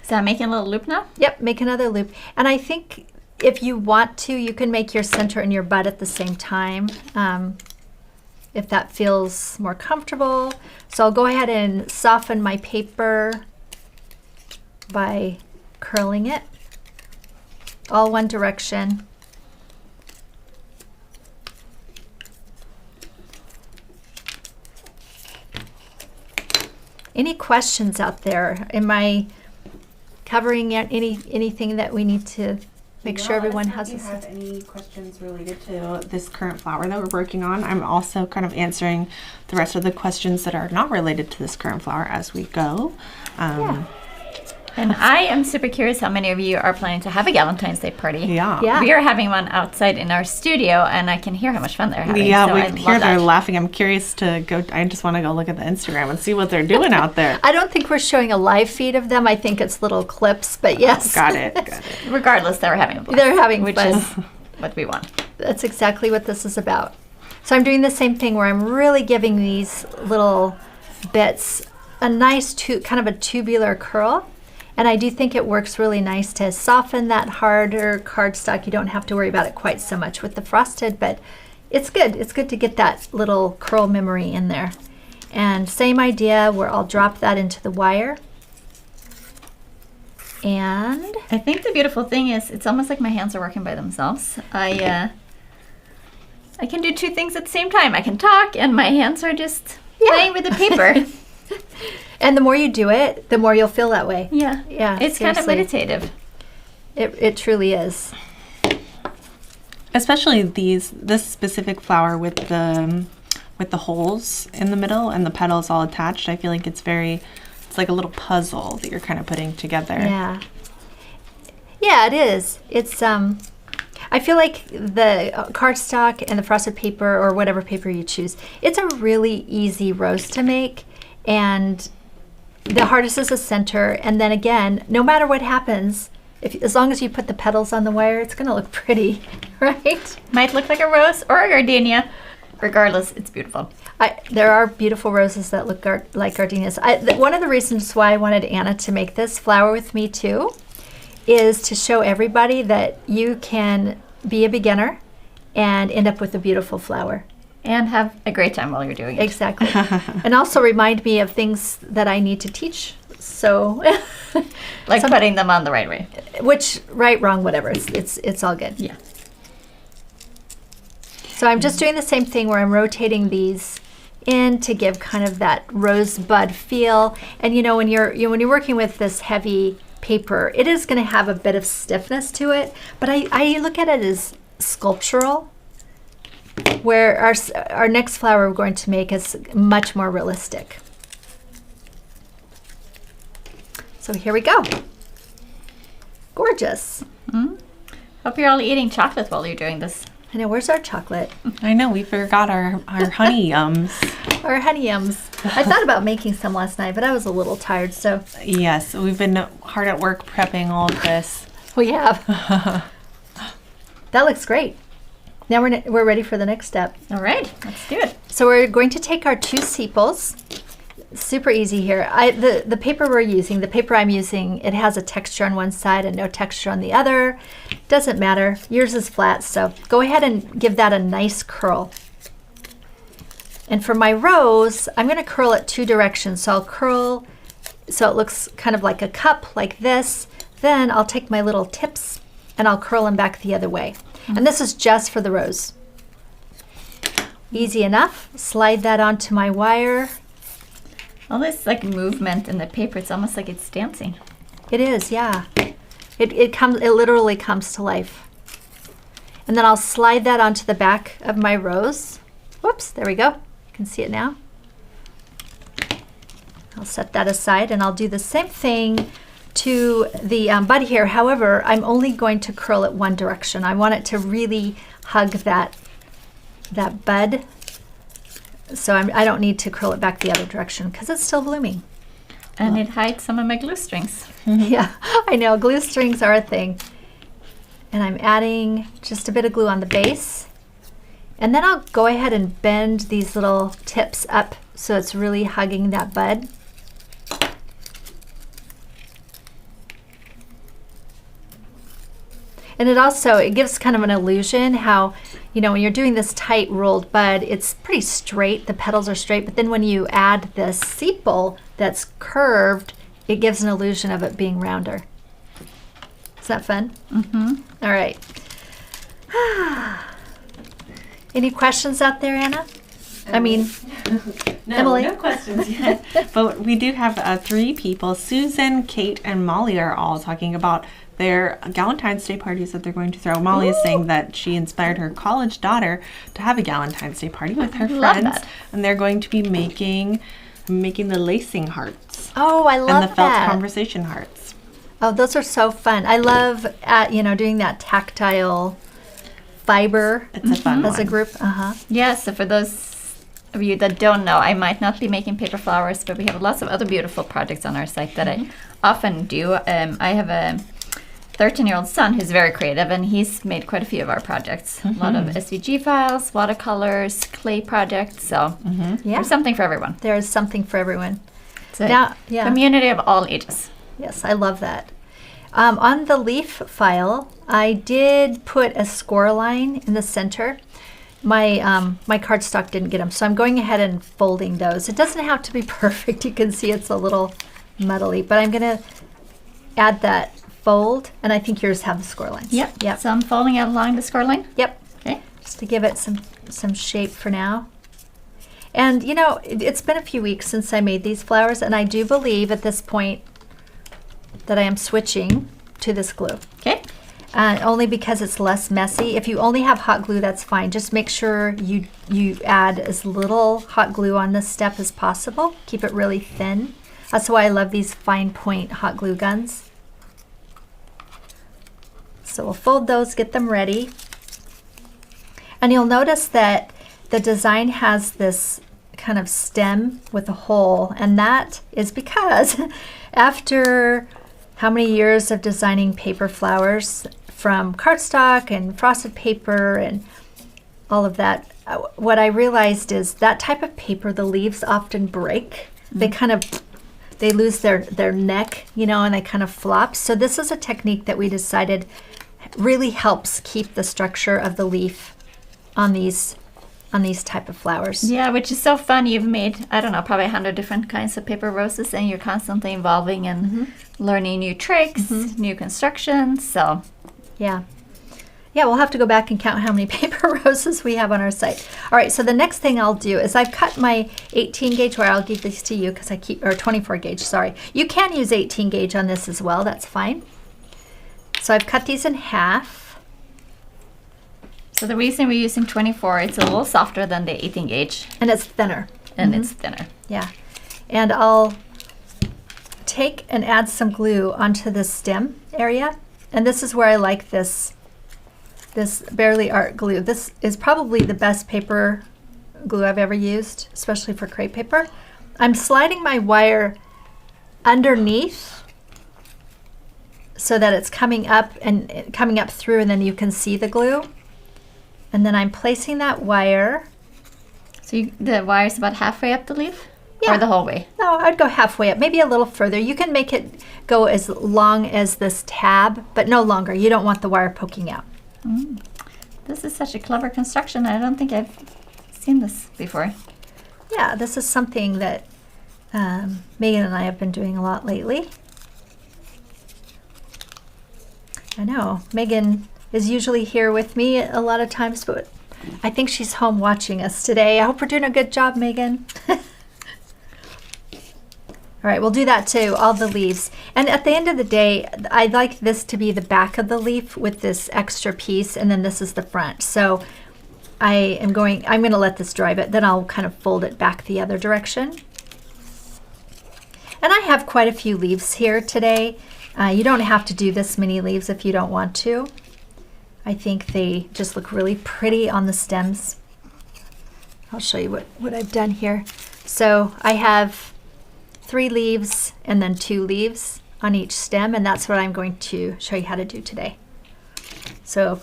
Speaker 2: So I'm making a little loop now?
Speaker 1: Yep, make another loop. And I think if you want to, you can make your center and your bud at the same time, if that feels more comfortable. So I'll go ahead and soften my paper by curling it all one direction. Any questions out there? Am I covering anything that we need to make sure everyone has
Speaker 3: If
Speaker 1: a
Speaker 3: you have any questions related to this current flower that we're working on, I'm also kind of answering the rest of the questions that are not related to this current flower as we go.
Speaker 2: And I am super curious how many of you are planning to have a Galentine's Day party.
Speaker 3: Yeah.
Speaker 1: Yeah.
Speaker 2: We are having one outside in our studio, and I can hear how much fun they're having.
Speaker 3: Yeah,
Speaker 2: so
Speaker 3: we
Speaker 2: I
Speaker 3: hear
Speaker 2: love
Speaker 3: they're
Speaker 2: that.
Speaker 3: laughing. I'm curious to go. I just want to go look at the Instagram and see what they're doing out there.
Speaker 1: I don't think we're showing a live feed of them. I think it's little clips, but yes.
Speaker 3: Got it. Got it.
Speaker 2: Regardless, they're having a blast.
Speaker 1: They're having
Speaker 2: which
Speaker 1: fun.
Speaker 2: is what we want.
Speaker 1: That's exactly what this is about. So I'm doing the same thing where I'm really giving these little bits a nice kind of a tubular curl. And I do think it works really nice to soften that harder cardstock. You don't have to worry about it quite so much with the frosted, but it's good. It's good to get that little curl memory in there. And same idea where I'll drop that into the wire. And
Speaker 2: I think the beautiful thing is it's almost like my hands are working by themselves. I can do two things at the same time. I can talk, and my hands are just playing with the paper.
Speaker 1: and the more you do it, the more you'll feel that way.
Speaker 2: Yeah.
Speaker 1: Yeah,
Speaker 2: It's kind of
Speaker 1: seriously.
Speaker 2: meditative.
Speaker 1: It truly is.
Speaker 3: Especially this specific flower with the holes in the middle and the petals all attached. I feel like it's like a little puzzle that you're kind of putting together.
Speaker 1: Yeah. Yeah, it is. It's I feel like the cardstock and the frosted paper or whatever paper you choose, it's a really easy rose to make, and the hardest is the center, and then again, no matter what happens, as long as you put the petals on the wire, it's going to look pretty, right?
Speaker 2: Might look like a rose or a gardenia. Regardless, it's beautiful.
Speaker 1: There are beautiful roses that look like gardenias. One of the reasons why I wanted Anna to make this flower with me too is to show everybody that you can be a beginner and end up with a beautiful flower.
Speaker 2: And have a great time while you're doing it.
Speaker 1: Exactly. And also remind me of things that I need to teach. So,
Speaker 2: Like putting them on the right way.
Speaker 1: which right, wrong, whatever. It's all good.
Speaker 2: Yeah.
Speaker 1: So I'm just doing the same thing where I'm rotating these in to give kind of that rosebud feel. And when you're working with this heavy paper, it is going to have a bit of stiffness to it, but I look at it as sculptural, where our next flower we're going to make is much more realistic. So here we go. Gorgeous.
Speaker 2: Hope you're all eating chocolate while you're doing this.
Speaker 1: I know, where's our chocolate?
Speaker 3: I know, we forgot our honey yums.
Speaker 1: Our honey yums. I thought about making some last night, but I was a little tired, so
Speaker 3: Yes, we've been hard at work prepping all of this.
Speaker 1: we have. That looks great. Now we're ready for the next step.
Speaker 2: All right, let's do it.
Speaker 1: So we're going to take our 2 sepals. Super easy here. The paper the paper I'm using, it has a texture on one side and no texture on the other. Doesn't matter. Yours is flat, so go ahead and give that a nice curl. And for my rose, I'm going to curl it 2 directions. So I'll curl so it looks kind of like a cup, like this. Then I'll take my little tips and I'll curl them back the other way. And this is just for the rose. Easy enough. Slide that onto my wire.
Speaker 2: All this like movement in the paper, it's almost like it's dancing.
Speaker 1: It is, yeah. It literally comes to life. And then I'll slide that onto the back of my rose. Whoops, there we go. You can see it now. I'll set that aside and I'll do the same thing to the bud here. However, I'm only going to curl it one direction. I want it to really hug that bud. So I don't need to curl it back the other direction because it's still blooming.
Speaker 2: And it hides some of my glue strings.
Speaker 1: Yeah, I know, glue strings are a thing. And I'm adding just a bit of glue on the base. And then I'll go ahead and bend these little tips up so it's really hugging that bud. And it gives kind of an illusion how, when you're doing this tight rolled bud, it's pretty straight, the petals are straight, but then when you add this sepal that's curved, it gives an illusion of it being rounder. Is that fun?
Speaker 2: Mm-hmm.
Speaker 1: All right. Any questions out there, Anna? Emily?
Speaker 3: No questions yet. But we do have 3 people. Susan, Kate, and Molly are all talking about their Galentine's Day parties that they're going to throw. Molly is saying that she inspired her college daughter to have a Galentine's Day party with her
Speaker 2: Love
Speaker 3: friends,
Speaker 2: that.
Speaker 3: and they're going to be making the lacing hearts
Speaker 1: Oh, I love
Speaker 3: and the felt
Speaker 1: that.
Speaker 3: conversation hearts.
Speaker 1: Oh, those are so fun. I love doing that tactile fiber
Speaker 3: It's a fun
Speaker 1: as a
Speaker 3: one.
Speaker 1: group. Uh-huh.
Speaker 2: Yeah, so for those of you that don't know, I might not be making paper flowers, but we have lots of other beautiful projects on our site that I often do. I have a 13-year-old son who's very creative, and he's made quite a few of our projects. A lot of SVG files, watercolors, clay projects, so
Speaker 1: Yeah.
Speaker 2: there's something for everyone.
Speaker 1: There is something for everyone.
Speaker 2: It's a
Speaker 1: Now, yeah.
Speaker 2: community of all ages.
Speaker 1: Yes, I love that. On the leaf file, I did put a score line in the center. My cardstock didn't get them, so I'm going ahead and folding those. It doesn't have to be perfect. You can see it's a little muddly, but I'm going to add that fold, and I think yours have the score lines. Yep.
Speaker 2: So I'm folding it along the score line.
Speaker 1: Yep.
Speaker 2: Okay.
Speaker 1: Just to give it some shape for now. And it's been a few weeks since I made these flowers, and I do believe at this point that I am switching to this glue.
Speaker 2: Okay.
Speaker 1: Only because it's less messy. If you only have hot glue, that's fine. Just make sure you add as little hot glue on this step as possible. Keep it really thin. That's why I love these fine point hot glue guns. So we'll fold those, get them ready. And you'll notice that the design has this kind of stem with a hole, and that is because after how many years of designing paper flowers from cardstock and frosted paper and all of that, what I realized is that type of paper, the leaves often break. They lose their neck, and they kind of flop. So this is a technique that we decided really helps keep the structure of the leaf on these type of flowers.
Speaker 2: Yeah, which is so fun. You've made, I don't know, probably 100 different kinds of paper roses, and you're constantly evolving and learning new tricks, new constructions. So
Speaker 1: Yeah, we'll have to go back and count how many paper roses we have on our site. All right, so the next thing I'll do is I've cut my 18 gauge wire. I'll give these to you because or 24 gauge, sorry. You can use 18 gauge on this as well, that's fine. So I've cut these in half.
Speaker 2: So the reason we're using 24, it's a little softer than the 18 gauge,
Speaker 1: And it's thinner.
Speaker 2: and it's thinner.
Speaker 1: Yeah. And I'll take and add some glue onto the stem area. And this is where I like this Barely Art glue. This is probably the best paper glue I've ever used, especially for crepe paper. I'm sliding my wire underneath so that it's coming up through, and then you can see the glue. And then I'm placing that wire.
Speaker 2: So the wire's about halfway up the leaf?
Speaker 1: Yeah.
Speaker 2: Or the whole way?
Speaker 1: No, I'd go halfway up, maybe a little further. You can make it go as long as this tab, but no longer. You don't want the wire poking out.
Speaker 2: This is such a clever construction. I don't think I've seen this before.
Speaker 1: Yeah, this is something that Megan and I have been doing a lot lately. I know, Megan is usually here with me a lot of times, but I think she's home watching us today. I hope we're doing a good job, Megan. All right, we'll do that too, all the leaves. And at the end of the day, I'd like this to be the back of the leaf with this extra piece, and then this is the front. So I'm going to let this dry, but then I'll kind of fold it back the other direction. And I have quite a few leaves here today. You don't have to do this many leaves if you don't want to. I think they just look really pretty on the stems. I'll show you what I've done here. So I have 3 leaves and then 2 leaves on each stem, and that's what I'm going to show you how to do today. So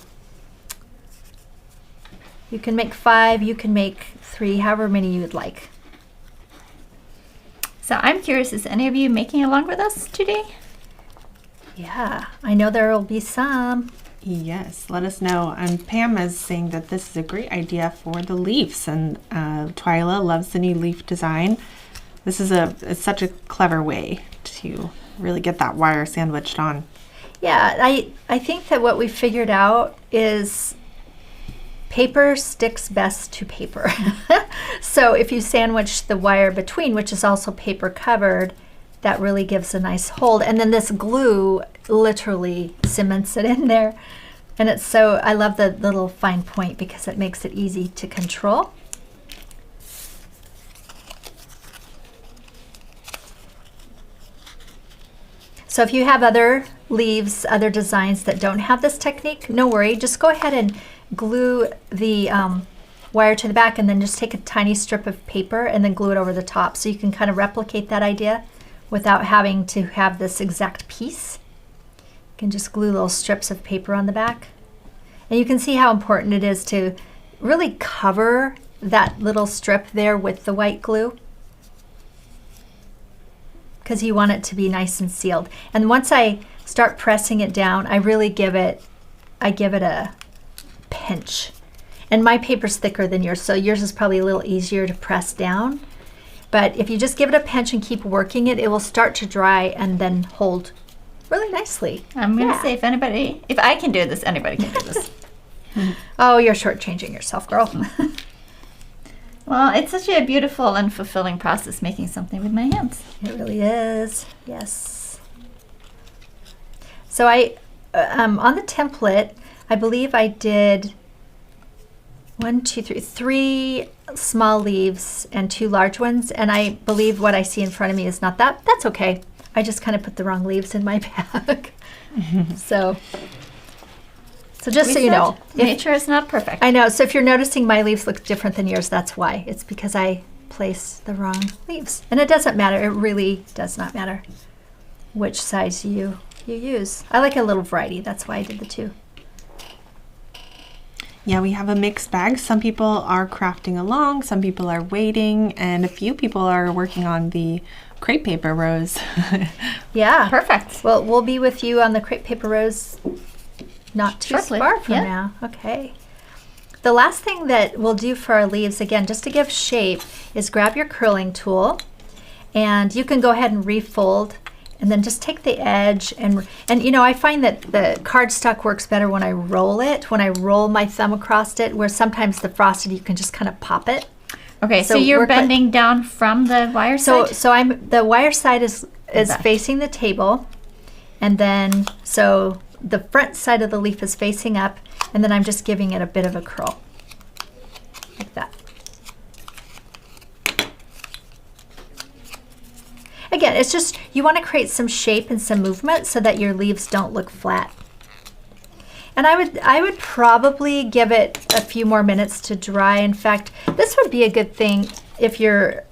Speaker 1: you can make 5, you can make 3, however many you would like.
Speaker 2: So I'm curious, is any of you making along with us today?
Speaker 1: Yeah, I know there will be some.
Speaker 3: Yes, let us know. And Pam is saying that this is a great idea for the leaves, and Twyla loves the new leaf design. This is it's such a clever way to really get that wire sandwiched on.
Speaker 1: Yeah, I think that what we figured out is paper sticks best to paper. So if you sandwich the wire between, which is also paper covered, that really gives a nice hold. And then this glue literally cements it in there. And it's so, I love the little fine point because it makes it easy to control. So if you have other leaves, other designs that don't have this technique, no worry, just go ahead and glue the wire to the back and then just take a tiny strip of paper and then glue it over the top. So you can kind of replicate that idea without having to have this exact piece. You can just glue little strips of paper on the back. And you can see how important it is to really cover that little strip there with the white glue, because you want it to be nice and sealed. And once I start pressing it down, I really give it a pinch. And my paper's thicker than yours, so yours is probably a little easier to press down. But if you just give it a pinch and keep working it, it will start to dry and then hold really nicely.
Speaker 2: I'm going to say if I can do this, anybody can do this.
Speaker 1: Oh, you're shortchanging yourself, girl.
Speaker 2: Well, it's such a beautiful and fulfilling process making something with my hands.
Speaker 1: It really is, yes. So I, on the template, I believe I did 3 small leaves and 2 large ones, and I believe what I see in front of me is not that. That's okay. I just kind of put the wrong leaves in my bag. So just so you know,
Speaker 2: nature is not perfect.
Speaker 1: I know. So if you're noticing my leaves look different than yours, that's why. It's because I placed the wrong leaves. And it doesn't matter. It really does not matter which size you use. I like a little variety. That's why I did the 2.
Speaker 3: Yeah, we have a mixed bag. Some people are crafting along, some people are waiting, and a few people are working on the crepe paper rose.
Speaker 1: Yeah.
Speaker 2: Perfect.
Speaker 1: Well, we'll be with you on the crepe paper rose not too
Speaker 2: Shortly.
Speaker 1: far from
Speaker 2: Yeah.
Speaker 1: now. Okay. The last thing that we'll do for our leaves, again, just to give shape, is grab your curling tool, and you can go ahead and refold, and then just take the edge and you know, I find that the cardstock works better when I roll it, when I roll my thumb across it, where sometimes the frosted you can just kind of pop it.
Speaker 2: Okay, so
Speaker 1: So
Speaker 2: you're
Speaker 1: we're
Speaker 2: bending down from the wire side?
Speaker 1: So the wire side is
Speaker 2: That.
Speaker 1: facing the table, and then so the front side of the leaf is facing up, and then I'm just giving it a bit of a curl like that. Again, it's just, you want to create some shape and some movement so that your leaves don't look flat. And I would probably give it a few more minutes to dry. In fact, this would be a good thing if you're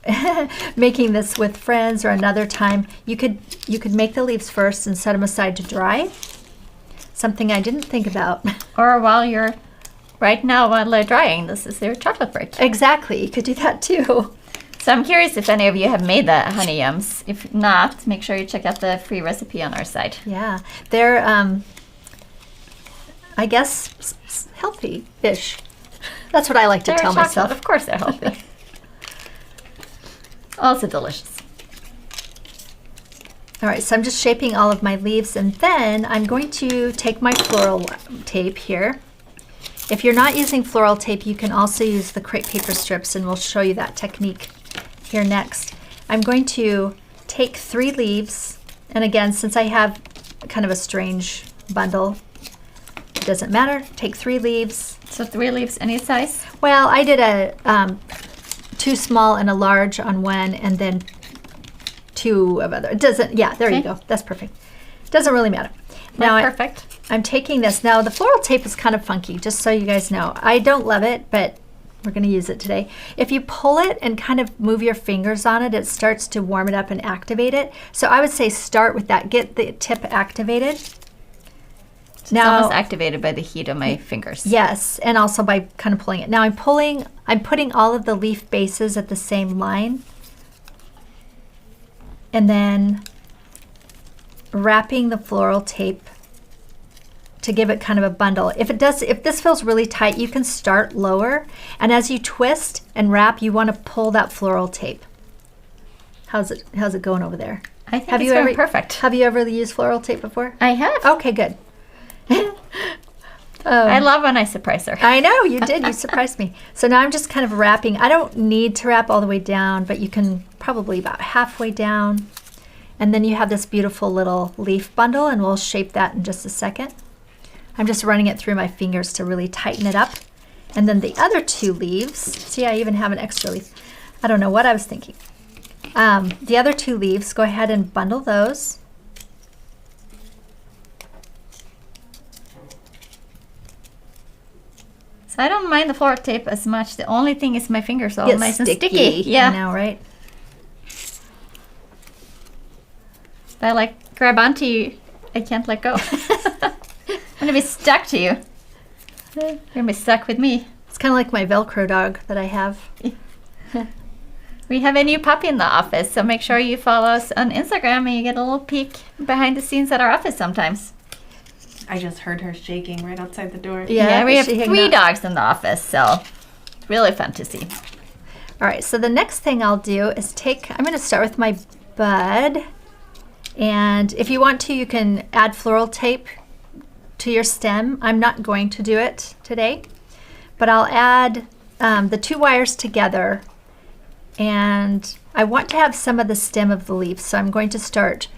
Speaker 1: making this with friends or another time. You could make the leaves first and set them aside to dry. Something I didn't think about.
Speaker 2: Or while they're drying, this is their chocolate break.
Speaker 1: Exactly, you could do that too.
Speaker 2: So I'm curious if any of you have made the honey yums. If not, make sure you check out the free recipe on our site.
Speaker 1: Yeah, they're I guess healthy-ish. That's what I like to
Speaker 2: They're
Speaker 1: tell
Speaker 2: chocolate.
Speaker 1: myself.
Speaker 2: Of course they're healthy. Also delicious.
Speaker 1: All right, so I'm just shaping all of my leaves, and then I'm going to take my floral tape here. If you're not using floral tape, you can also use the crepe paper strips, and we'll show you that technique here next. I'm going to take 3 leaves, and again, since I have kind of a strange bundle, it doesn't matter. Take 3 leaves.
Speaker 2: So 3 leaves, any size?
Speaker 1: Well, I did a 2 small and a large on one, and then 2 of other. It doesn't. Yeah, there you
Speaker 2: Okay.
Speaker 1: go. That's perfect. Doesn't really matter. Now
Speaker 2: Perfect.
Speaker 1: I'm taking this. Now the floral tape is kind of funky, just so you guys know. I don't love it, but we're going to use it today. If you pull it and kind of move your fingers on it, it starts to warm it up and activate it. So I would say start with that. Get the tip activated.
Speaker 2: It's almost activated by the heat of my fingers.
Speaker 1: Yes, and also by kind of pulling it. Now I'm putting all of the leaf bases at the same line, and then wrapping the floral tape to give it kind of a bundle. If this feels really tight, you can start lower, and as you twist and wrap, you want to pull that floral tape. How's it going over there?
Speaker 2: I think it's going perfect.
Speaker 1: Have you ever used floral tape before?
Speaker 2: I have.
Speaker 1: Okay, good.
Speaker 2: I love when I surprise her.
Speaker 1: I know, you did. You surprised me. So now I'm just kind of wrapping. I don't need to wrap all the way down, but you can probably about halfway down. And then you have this beautiful little leaf bundle, and we'll shape that in just a second. I'm just running it through my fingers to really tighten it up. And then the other 2 leaves, see, I even have an extra leaf. I don't know what I was thinking. The other 2 leaves, go ahead and bundle those.
Speaker 2: So I don't mind the floral tape as much. The only thing is my fingers all
Speaker 1: Get
Speaker 2: nice and sticky.
Speaker 1: I
Speaker 2: Yeah.
Speaker 1: know, right?
Speaker 2: But I like grab onto you. I can't let go. I'm gonna be stuck to you. You're gonna be stuck with me.
Speaker 1: It's kind of like my Velcro dog that I have.
Speaker 2: We have a new puppy in the office, so make sure you follow us on Instagram and you get a little peek behind the scenes at our office sometimes.
Speaker 3: I just heard her shaking right outside the door.
Speaker 2: Yeah, we have
Speaker 1: she hanging
Speaker 2: 3
Speaker 1: out?
Speaker 2: dogs in the office, so it's really fun to see.
Speaker 1: All right, so the next thing I'll do is I'm going to start with my bud. And if you want to, you can add floral tape to your stem. I'm not going to do it today, but I'll add the 2 wires together. And I want to have some of the stem of the leaf, so I'm going to start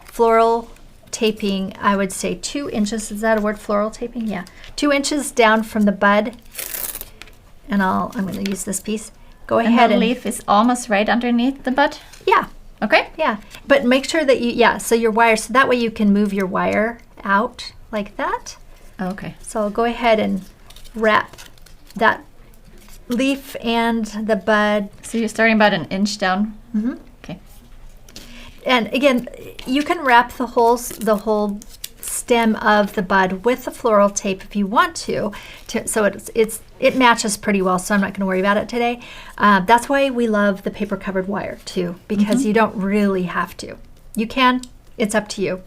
Speaker 1: floral taping, I would say 2 inches. Is that a word, floral taping? Yeah. 2 inches down from the bud. And I'm going to use this piece. Go ahead
Speaker 2: And the
Speaker 1: and
Speaker 2: leaf is almost right underneath the bud.
Speaker 1: yeah.
Speaker 2: Okay.
Speaker 1: Yeah, but make sure that so your wire, so that way you can move your wire out like that.
Speaker 2: Okay.
Speaker 1: So I'll go ahead and wrap that leaf and the bud.
Speaker 2: So you're starting about 1 inch down.
Speaker 1: Mm-hmm.
Speaker 2: Okay.
Speaker 1: And again, you can wrap the whole stem of the bud with the floral tape if you want to so it matches pretty well, so I'm not going to worry about it today. That's why we love the paper covered wire too, because you don't really have to. You can, it's up to you.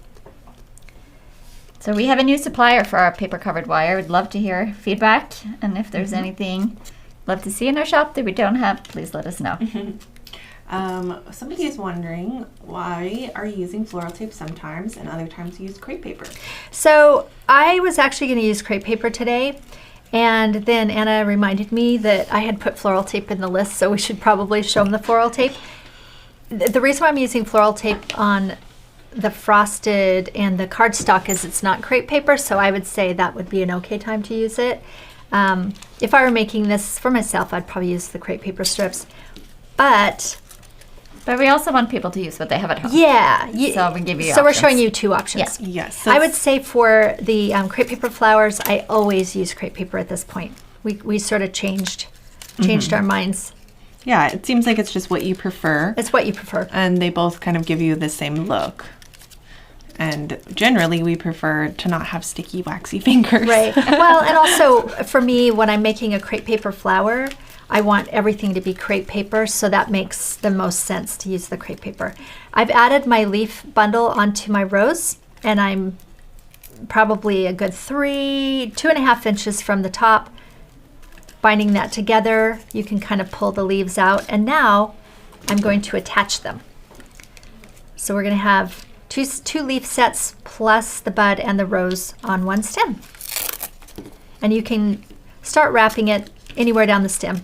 Speaker 2: So we have a new supplier for our paper covered wire. We'd love to hear feedback, and if there's anything love to see in our shop that we don't have, please let us know.
Speaker 3: Somebody is wondering, why are you using floral tape sometimes and other times you use crepe paper?
Speaker 1: So I was actually going to use crepe paper today, and then Anna reminded me that I had put floral tape in the list, so we should probably show them the floral tape. The reason why I'm using floral tape on the frosted and the cardstock is it's not crepe paper, so I would say that would be an okay time to use it. If I were making this for myself, I'd probably use the crepe paper strips. But
Speaker 2: we also want people to use what they have at home.
Speaker 1: yeah,
Speaker 2: So we give you
Speaker 1: So we're
Speaker 2: options.
Speaker 1: showing you 2 options.
Speaker 3: Yes.
Speaker 1: I would say for the crepe paper flowers, I always use crepe paper at this point. We sort of changed our minds.
Speaker 3: Yeah, it seems like it's just what you prefer.
Speaker 1: It's what you prefer.
Speaker 3: And they both kind of give you the same look. And generally, we prefer to not have sticky, waxy fingers.
Speaker 1: Right. Well, and also for me, when I'm making a crepe paper flower, I want everything to be crepe paper, so that makes the most sense to use the crepe paper. I've added my leaf bundle onto my rose, and I'm probably a good 2.5 inches from the top, binding that together. You can kind of pull the leaves out, and now I'm going to attach them. So we're going to have two leaf sets plus the bud and the rose on one stem. And you can start wrapping it anywhere down the stem.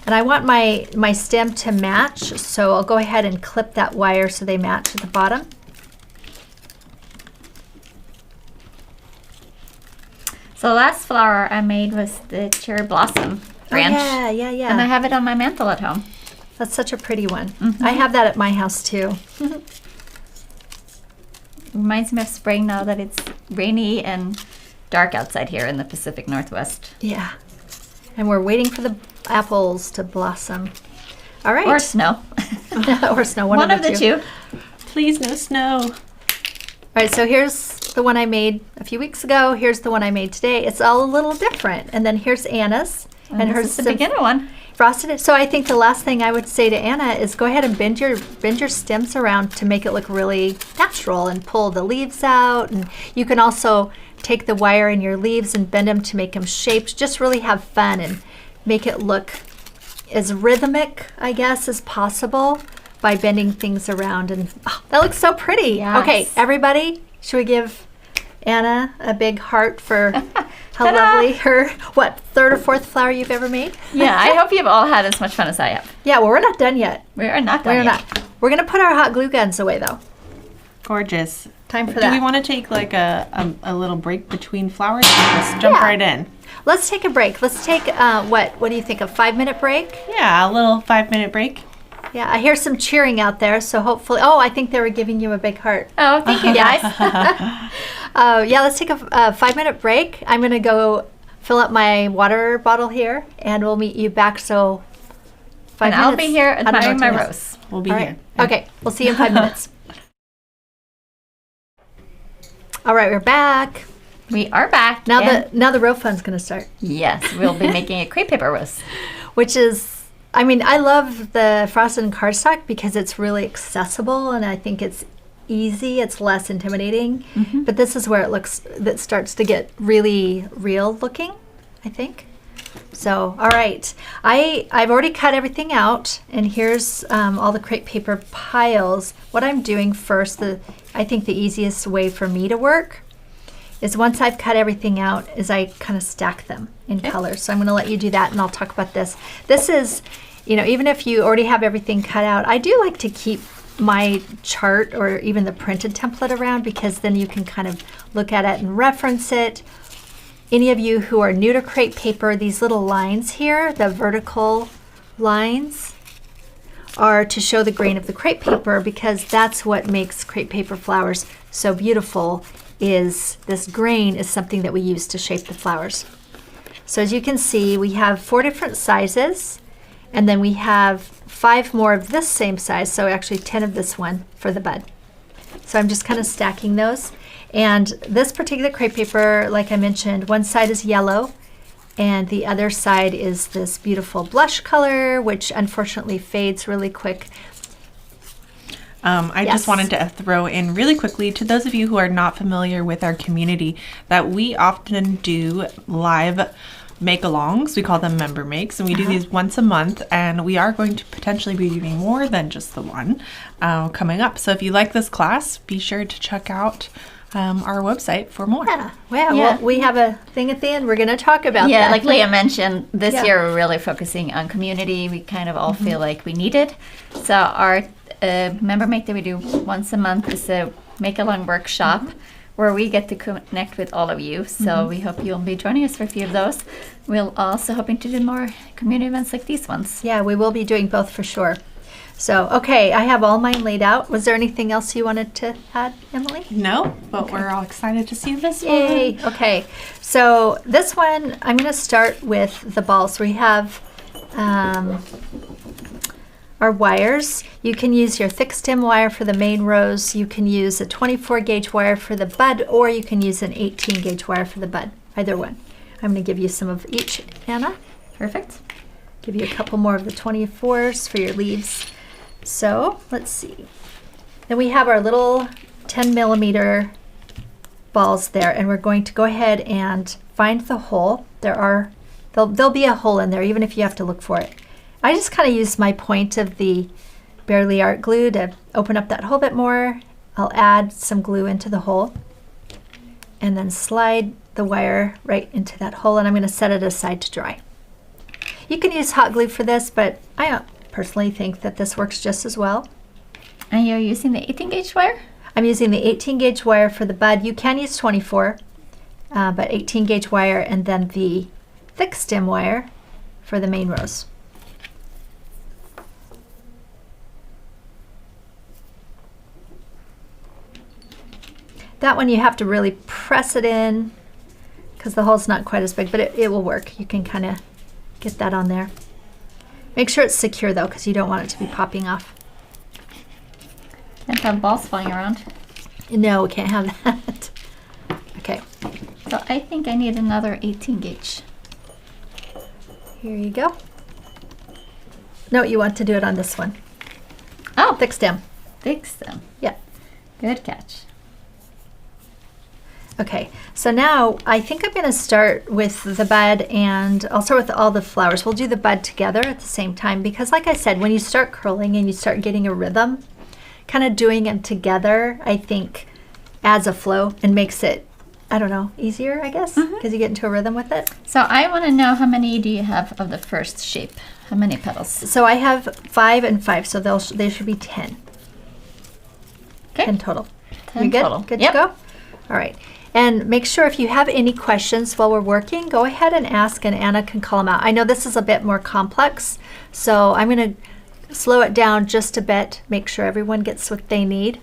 Speaker 1: And I want my stem to match, so I'll go ahead and clip that wire so they match at the bottom.
Speaker 2: So the last flower I made was the cherry blossom branch.
Speaker 1: Oh, yeah.
Speaker 2: And I have it on my mantle at home.
Speaker 1: That's such a pretty one. I have that at my house too.
Speaker 2: Reminds me of spring now that it's rainy and dark outside here in the Pacific Northwest.
Speaker 1: Yeah. And we're waiting for the apples to blossom. All right.
Speaker 2: Or snow.
Speaker 1: Or snow. One
Speaker 2: of the two.
Speaker 3: Please, no snow.
Speaker 1: All right, so here's the one I made a few weeks ago. Here's the one I made today. It's all a little different. And then here's Anna's.
Speaker 2: And
Speaker 1: hers
Speaker 2: this is the beginner one.
Speaker 1: Frosted. So I think the last thing I would say to Anna is go ahead and bend your stems around to make it look really natural and pull the leaves out. And you can also take the wire in your leaves and bend them to make them shaped. Just really have fun and make it look as rhythmic, I guess, as possible by bending things around. And that looks so pretty.
Speaker 2: Yes.
Speaker 1: Okay, everybody, should we give Anna a big heart for how lovely her, what, third or fourth flower you've ever made?
Speaker 2: Yeah, I hope you've all had as much fun as I have.
Speaker 1: Yeah, well, we're not done yet.
Speaker 2: We are not done
Speaker 1: We're
Speaker 2: yet.
Speaker 1: not. We're going to put our hot glue guns away, though.
Speaker 3: Gorgeous.
Speaker 1: Time for
Speaker 3: Do
Speaker 1: that.
Speaker 3: we want to take like a little break between flowers? Or just jump
Speaker 1: Yeah.
Speaker 3: right in.
Speaker 1: Let's take a break. Let's take, what do you think, a 5-minute break?
Speaker 3: Yeah, a little 5-minute break.
Speaker 1: Yeah, I hear some cheering out there, so hopefully, I think they were giving you a big heart.
Speaker 2: Oh, thank you guys.
Speaker 1: Yeah, let's take a 5-minute break. I'm going to go fill up my water bottle here, and we'll meet you back, so 5
Speaker 2: And
Speaker 1: minutes.
Speaker 2: I'll be here
Speaker 1: I don't know
Speaker 2: admiring
Speaker 1: what
Speaker 2: my
Speaker 1: time it is.
Speaker 2: rose.
Speaker 3: We'll be
Speaker 1: All
Speaker 3: here.
Speaker 1: right. Okay, we'll see you in 5 minutes. All right, we're back.
Speaker 2: We are back.
Speaker 1: Now
Speaker 2: and
Speaker 1: the real fun's going to start,
Speaker 2: yes, we'll be making a crepe paper rose.
Speaker 1: which is, I mean, I love the frosted cardstock because it's really accessible, and I think it's easy. It's less intimidating. But this is where that starts to get really real looking, I think. So, all right. I've already cut everything out, and here's all the crepe paper piles. What I'm doing first, I think the easiest way for me to work is once I've cut everything out is I kind of stack them in colors. So I'm going to let you do that, and I'll talk about this. This is, even if you already have everything cut out, I do like to keep my chart or even the printed template around, because then you can kind of look at it and reference it. Any of you who are new to crepe paper, these little lines here, the vertical lines, are to show the grain of the crepe paper, because that's what makes crepe paper flowers so beautiful. Is this grain is something that we use to shape the flowers. So as you can see, we have 4 different sizes, and then we have 5 more of this same size, so actually 10 of this one for the bud. So I'm just kind of stacking those. And this particular crepe paper, like I mentioned, one side is yellow, and the other side is this beautiful blush color, which unfortunately fades really quick.
Speaker 3: I
Speaker 1: Yes.
Speaker 3: just wanted to throw in really quickly to those of you who are not familiar with our community that we often do live make-alongs. We call them member makes, and we do these once a month, and we are going to potentially be doing more than just the one coming up. So if you like this class, be sure to check out our website for more.
Speaker 1: Yeah.
Speaker 2: Yeah.
Speaker 1: Well, we have a thing at the end. We're going to talk about
Speaker 2: Yeah,
Speaker 1: that.
Speaker 2: like Leah mentioned, this
Speaker 1: Yeah.
Speaker 2: year we're really focusing on community. We kind of all feel like we need it. So our member make that we do once a month is a make-along workshop where we get to connect with all of you. So we hope you'll be joining us for a few of those. We're also hoping to do more community events like these ones.
Speaker 1: Yeah, we will be doing both for sure. So, okay, I have all mine laid out. Was there anything else you wanted to add, Emily?
Speaker 3: No, but we're all excited to see this
Speaker 1: Yay!
Speaker 3: one.
Speaker 1: Okay, so this one, I'm going to start with the balls. We have our wires. You can use your thick stem wire for the main rows. You can use a 24 gauge wire for the bud, or you can use an 18 gauge wire for the bud. Either one. I'm going to give you some of each, Anna.
Speaker 2: Perfect.
Speaker 1: Give you a couple more of the 24s for your leaves. So let's see. Then we have our little 10 millimeter balls there, and we're going to go ahead and find the hole. There'll be a hole in there, even if you have to look for it. I just kind of use my point of the Barely Art glue to open up that hole a bit more. I'll add some glue into the hole, and then slide the wire right into that hole, and I'm going to set it aside to dry. You can use hot glue for this, but I personally think that this works just as well.
Speaker 2: And you're using the 18 gauge wire?
Speaker 1: I'm using the 18 gauge wire for the bud. You can use 24, but 18 gauge wire, and then the thick stem wire for the main rows. That one you have to really press it in because the hole's not quite as big, but it will work. You can kind of get that on there. Make sure it's secure though, because you don't want it to be popping off.
Speaker 2: Can't have balls flying around.
Speaker 1: No, we can't have that. Okay,
Speaker 2: So I think I need another 18 gauge.
Speaker 1: here you go. No, you want to do it on this one.
Speaker 2: Oh,
Speaker 1: Thick stem.
Speaker 2: fix them.
Speaker 1: Yeah.
Speaker 2: Good catch.
Speaker 1: Okay, so now I think I'm going to start with the bud, and I'll start with all the flowers. We'll do the bud together at the same time because, like I said, when you start curling and you start getting a rhythm, kind of doing them together, I think adds a flow and makes it I don't know, easier, I guess, because you get into a rhythm with it.
Speaker 2: So I want to know, how many do you have of the first shape? How many petals?
Speaker 1: So I have 5 and 5, so they should be 10.
Speaker 2: Okay.
Speaker 1: 10 total.
Speaker 2: 10
Speaker 1: You good?
Speaker 2: total.
Speaker 1: Good
Speaker 2: Yep.
Speaker 1: to go? All right. And make sure if you have any questions while we're working, go ahead and ask, and Anna can call them out. I know this is a bit more complex, so I'm going to slow it down just a bit, make sure everyone gets what they need.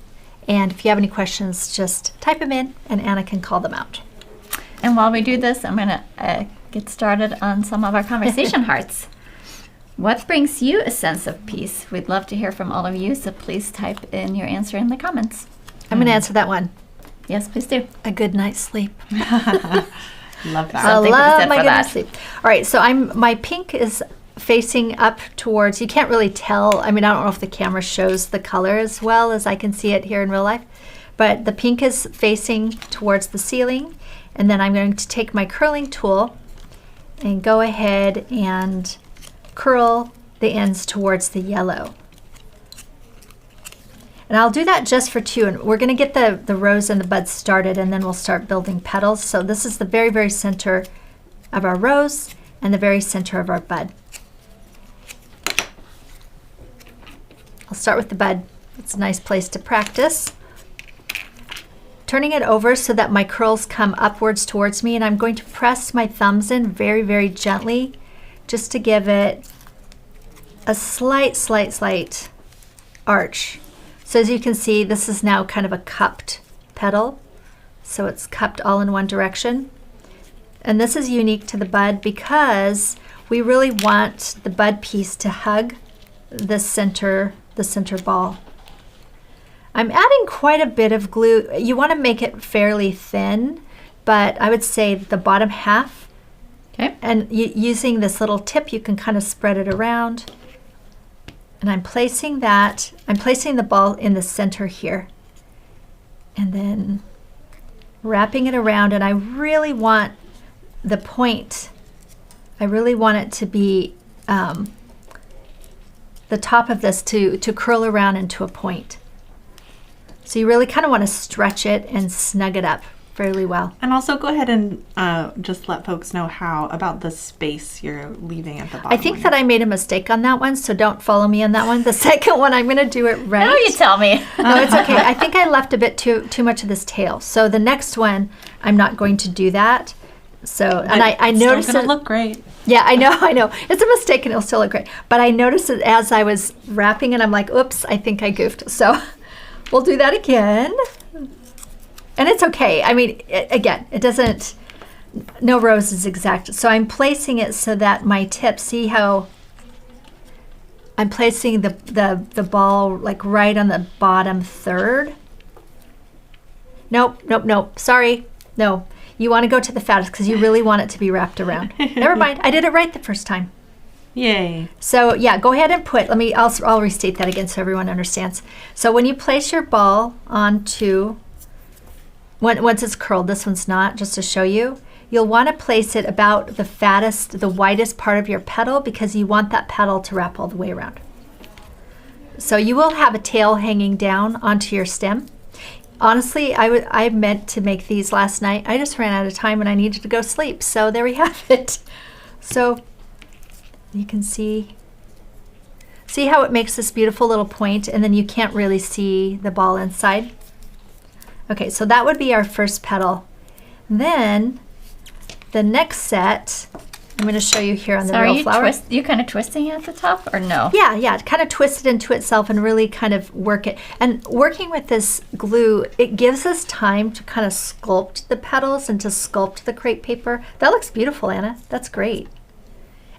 Speaker 1: And if you have any questions, just type them in, and Anna can call them out.
Speaker 2: And while we do this, I'm going to get started on some of our conversation hearts. What brings you a sense of peace? We'd love to hear from all of you, so please type in your answer in the comments.
Speaker 1: I'm going to answer that one.
Speaker 2: Yes, please do.
Speaker 1: A good night's sleep.
Speaker 3: Love that.
Speaker 1: I
Speaker 2: Something to be
Speaker 1: love
Speaker 2: said
Speaker 1: my
Speaker 2: for
Speaker 1: good
Speaker 2: that.
Speaker 1: night's sleep. All right, so my pink is facing up towards, you can't really tell. I mean, I don't know if the camera shows the color as well as I can see it here in real life, but the pink is facing towards the ceiling. And then I'm going to take my curling tool and go ahead and curl the ends towards the yellow. And I'll do that just for 2. And we're going to get the rose and the buds started, and then we'll start building petals. So this is the very, very center of our rose and the very center of our bud. I'll start with the bud. It's a nice place to practice. Turning it over so that my curls come upwards towards me, and I'm going to press my thumbs in very, very gently just to give it a slight arch. So as you can see, this is now kind of a cupped petal. So it's cupped all in one direction. And this is unique to the bud because we really want the bud piece to hug the center ball. I'm adding quite a bit of glue. You want to make it fairly thin, but I would say the bottom half.
Speaker 2: Okay.
Speaker 1: And using this little tip, you can kind of spread it around. And I'm placing the ball in the center here. And then wrapping it around, and I really want the point, I really want it to be the top of this to curl around into a point. So you really kind of want to stretch it and snug it up fairly well.
Speaker 3: And also go ahead and just let folks know about the space you're leaving at the bottom.
Speaker 1: I think that I made a mistake on that one, so don't follow me on that one. The second one, I'm going to do it right.
Speaker 2: Now you tell me.
Speaker 1: No, it's okay. I think I left a bit too much of this tail. So the next one, I'm not going to do that. So, and I noticed
Speaker 3: it's going to look great.
Speaker 1: Yeah, I know. It's a mistake and it'll still look great. But I noticed it as I was wrapping it. I'm like, oops, I think I goofed. So we'll do that again. And it's okay. I mean, again, it doesn't, no rose is exact. So I'm placing it so that my tip, see how I'm placing the ball like right on the bottom third? Nope. Sorry. No. You want to go to the fattest because you really want it to be wrapped around. Never mind. I did it right the first time.
Speaker 3: Yay.
Speaker 1: So yeah, go ahead and I'll restate that again so everyone understands. So when you place your ball onto, once it's curled, this one's not, just to show you, you'll want to place it about the widest part of your petal because you want that petal to wrap all the way around. So you will have a tail hanging down onto your stem. Honestly, I meant to make these last night. I just ran out of time and I needed to go sleep. So there we have it. So you can see how it makes this beautiful little point, and then you can't really see the ball inside. Okay, so that would be our first petal. Then the next set, I'm going to show you here on the real flower.
Speaker 2: Are you kind of twisting it at the top or no?
Speaker 1: Yeah, kind of twist it into itself and really kind of work it. And working with this glue, it gives us time to kind of sculpt the petals and to sculpt the crepe paper. That looks beautiful, Anna. That's great.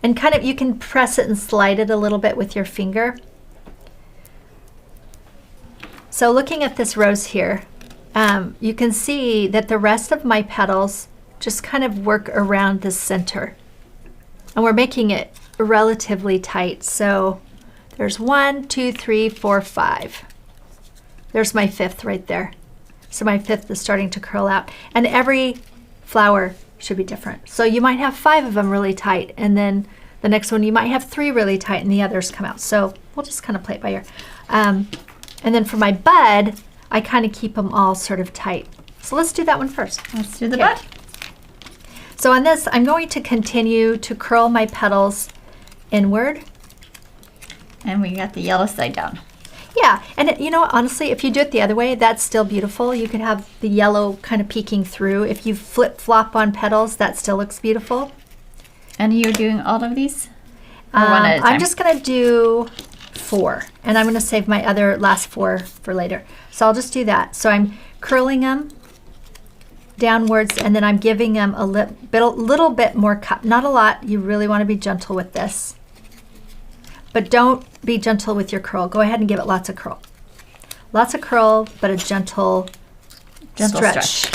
Speaker 1: And kind of, you can press it and slide it a little bit with your finger. So looking at this rose here, you can see that the rest of my petals just kind of work around the center. And we're making it relatively tight. So there's 1, 2, 3, 4, 5. There's my 5th right there. So my 5th is starting to curl out. And every flower should be different. So you might have 5 of them really tight, and then the next one you might have 3 really tight and the others come out. So we'll just kind of play it by ear. And then for my bud, I kind of keep them all sort of tight. So let's do that one first.
Speaker 2: Let's do the
Speaker 1: Okay.
Speaker 2: bud.
Speaker 1: So on this, I'm going to continue to curl my petals inward.
Speaker 2: And we got the yellow side down.
Speaker 1: Yeah, and you know, honestly, if you do it the other way, that's still beautiful. You could have the yellow kind of peeking through. If you flip-flop on petals, that still looks beautiful.
Speaker 2: And you're doing all of these? Or one at a time?
Speaker 1: I'm just going to do 4, and I'm going to save my other last 4 for later. So I'll just do that. So I'm curling them downwards, and then I'm giving them a little bit more cut. Not a lot. You really want to be gentle with this. But don't be gentle with your curl. Go ahead and give it lots of curl. Lots of curl, but a gentle stretch.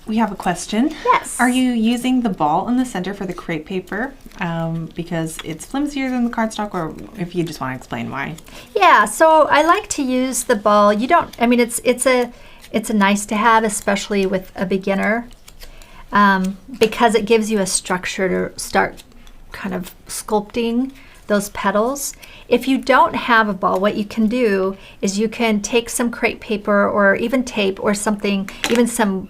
Speaker 3: We have a question.
Speaker 1: Yes.
Speaker 3: Are you using the ball in the center for the crepe paper because it's flimsier than the cardstock, or if you just want to explain why?
Speaker 1: Yeah, so I like to use the ball. You don't, I mean, it's a nice to have, especially with a beginner, because it gives you a structure to start kind of sculpting those petals. If you don't have a ball, what you can do is you can take some crepe paper or even tape or something, even some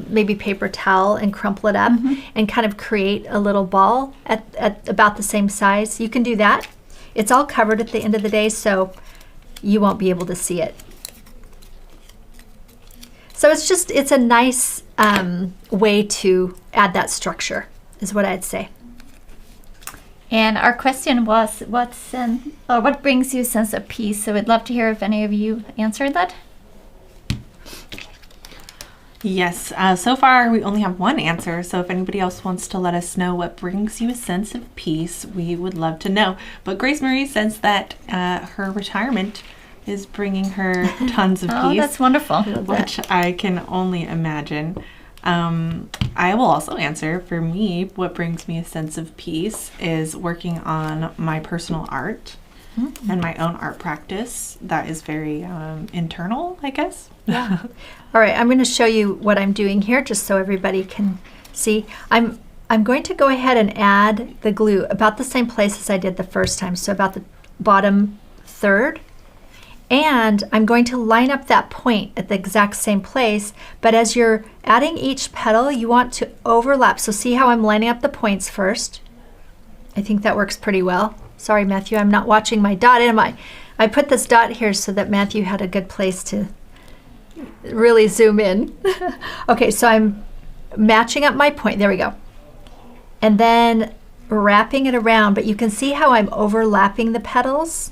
Speaker 1: maybe paper towel, and crumple it up and kind of create a little ball at about the same size. You can do that. It's all covered at the end of the day, so you won't be able to see it. So it's a nice way to add that structure, is what I'd say.
Speaker 2: And our question was, what brings you a sense of peace? So we'd love to hear if any of you answered that.
Speaker 3: Yes, so far we only have one answer, so if anybody else wants to let us know what brings you a sense of peace, we would love to know. But Grace Marie says that her retirement is bringing her tons of
Speaker 2: Oh,
Speaker 3: peace,
Speaker 2: that's wonderful.
Speaker 3: which I can only imagine. I will also answer, for me, what brings me a sense of peace is working on my personal art and my own art practice. That is very internal, I guess.
Speaker 1: Yeah. All right, I'm going to show you what I'm doing here just so everybody can see. I'm going to go ahead and add the glue about the same place as I did the first time, so about the bottom third. And I'm going to line up that point at the exact same place, but as you're adding each petal, you want to overlap. So see how I'm lining up the points first? I think that works pretty well. Sorry, Matthew, I'm not watching my dot, am I? I put this dot here so that Matthew had a good place to really zoom in. Okay, so I'm matching up my point. There we go. And then wrapping it around, but you can see how I'm overlapping the petals.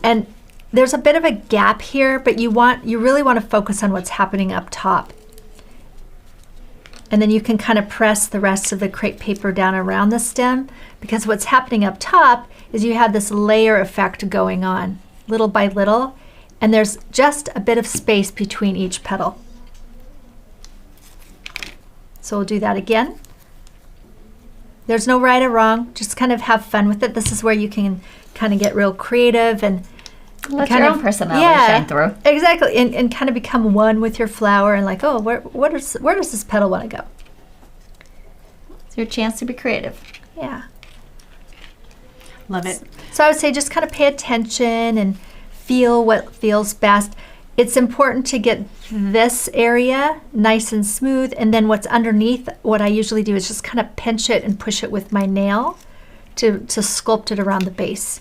Speaker 1: And there's a bit of a gap here, but you really want to focus on what's happening up top. And then you can kind of press the rest of the crepe paper down around the stem, because what's happening up top is you have this layer effect going on little by little, and there's just a bit of space between each petal. So we'll do that again. There's no right or wrong, just kind of have fun with it. This is where you can kind of get real creative and
Speaker 2: Let
Speaker 1: kind
Speaker 2: your
Speaker 1: of-
Speaker 2: own personality
Speaker 1: yeah,
Speaker 2: shine through.
Speaker 1: Exactly, and kind of become one with your flower, and like, oh, where does this petal want to go?
Speaker 2: It's your chance to be creative.
Speaker 1: Yeah.
Speaker 3: Love it.
Speaker 1: So I would say just kind of pay attention and feel what feels best. It's important to get this area nice and smooth, and then what's underneath, what I usually do is just kind of pinch it and push it with my nail to sculpt it around the base.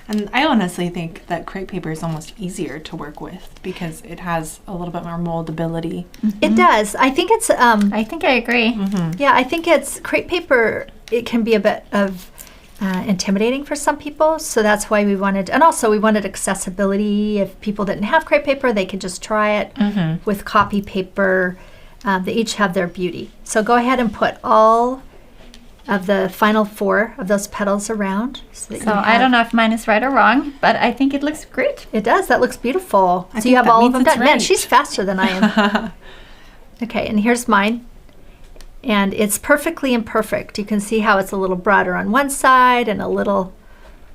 Speaker 3: And I honestly think that crepe paper is almost easier to work with because it has a little bit more moldability.
Speaker 1: It does. I think it's
Speaker 2: I think I agree.
Speaker 1: yeah, I think it's crepe paper. It can be a bit of intimidating for some people, so that's why we wanted, and also we wanted accessibility. If people didn't have crepe paper, they could just try it with copy paper. They each have their beauty. So go ahead and put all of the final 4 of those petals around. So, that
Speaker 2: So
Speaker 1: you
Speaker 2: I
Speaker 1: have-
Speaker 2: don't know if mine is right or wrong, but I think it looks great.
Speaker 1: It does. That looks beautiful.
Speaker 3: I
Speaker 1: So
Speaker 3: think
Speaker 1: you have
Speaker 3: that
Speaker 1: all of
Speaker 3: means
Speaker 1: them
Speaker 3: it's
Speaker 1: done. Man,
Speaker 3: right.
Speaker 1: she's faster than I am. Okay, and here's mine. And it's perfectly imperfect. You can see how it's a little broader on one side and a little,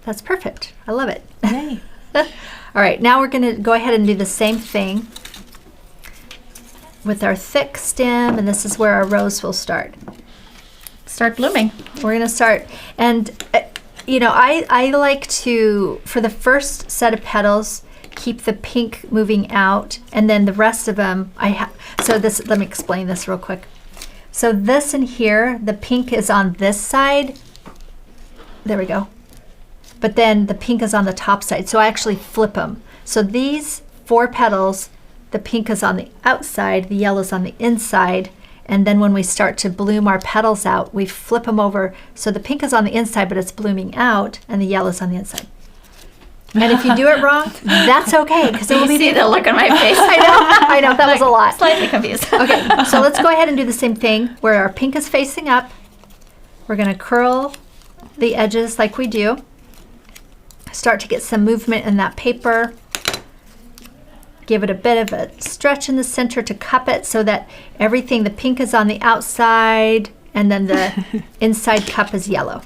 Speaker 1: that's perfect. I love it.
Speaker 3: Yay.
Speaker 1: All right, now we're gonna go ahead and do the same thing with our thick stem, and this is where our rose will start.
Speaker 2: Start blooming.
Speaker 1: We're gonna start, and you know, I like to, for the first set of petals, keep the pink moving out, and then the rest of them let me explain this real quick. So this in here, the pink is on this side. There we go. But then the pink is on the top side, so I actually flip them. So these 4 petals, the pink is on the outside, the yellow's on the inside, and then when we start to bloom our petals out, we flip them over. So the pink is on the inside, but it's blooming out, and the yellow's on the inside. And if you do it wrong, that's okay, because it will be
Speaker 2: See the look on my face.
Speaker 1: I know, that was a lot.
Speaker 2: Slightly confused.
Speaker 1: Okay, so let's go ahead and do the same thing where our pink is facing up. We're going to curl the edges like we do. Start to get some movement in that paper. Give it a bit of a stretch in the center to cup it so that everything, the pink is on the outside and then the inside cup is yellow.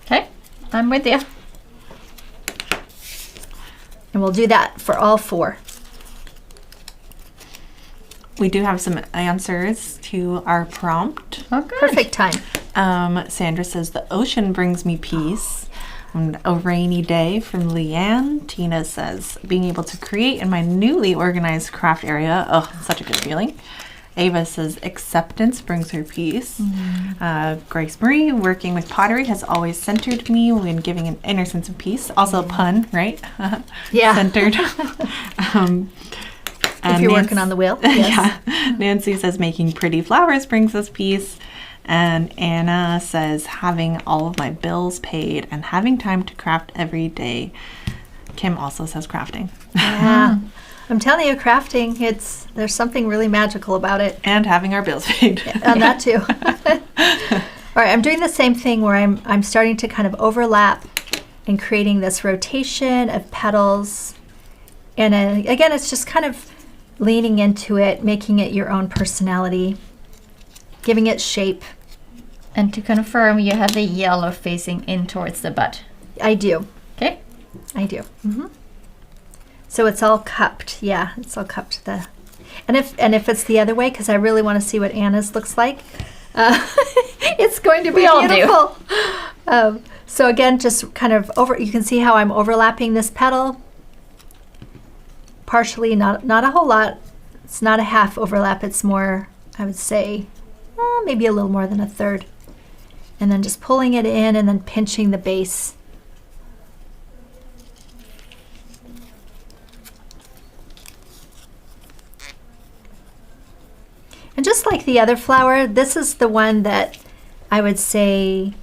Speaker 2: Okay, I'm with you.
Speaker 1: And we'll do that for all 4.
Speaker 3: We do have some answers to our prompt.
Speaker 2: Oh, good.
Speaker 1: Perfect time.
Speaker 3: Sandra says, the ocean brings me peace. And a rainy day from Leanne. Tina says, being able to create in my newly organized craft area. Oh, such a good feeling. Ava says, acceptance brings her peace. Grace Marie, working with pottery has always centered me when giving an inner sense of peace. Also a pun, right?
Speaker 1: Yeah.
Speaker 3: Centered.
Speaker 1: If you're working on the wheel. Yes.
Speaker 3: Yeah. Nancy says, making pretty flowers brings us peace. And Anna says, having all of my bills paid and having time to craft every day. Kim also says crafting.
Speaker 1: Yeah. I'm telling you, crafting, there's something really magical about it.
Speaker 3: And having our bills paid.
Speaker 1: And that too. All right, I'm doing the same thing where I'm starting to kind of overlap and creating this rotation of petals. And again, it's just kind of leaning into it, making it your own personality, giving it shape.
Speaker 2: And to confirm, you have the yellow facing in towards the butt.
Speaker 1: I do.
Speaker 2: Okay.
Speaker 1: I do. So it's all cupped. Yeah, it's all cupped. And if it's the other way, because I really want to see what Anna's looks like, it's going to be beautiful. So again, just kind of you can see how I'm overlapping this petal. Partially, not a whole lot. It's not a half overlap. It's more, I would say, maybe a little more than a third. And then just pulling it in and then pinching the base. And just like the other flower, this is the one that I would say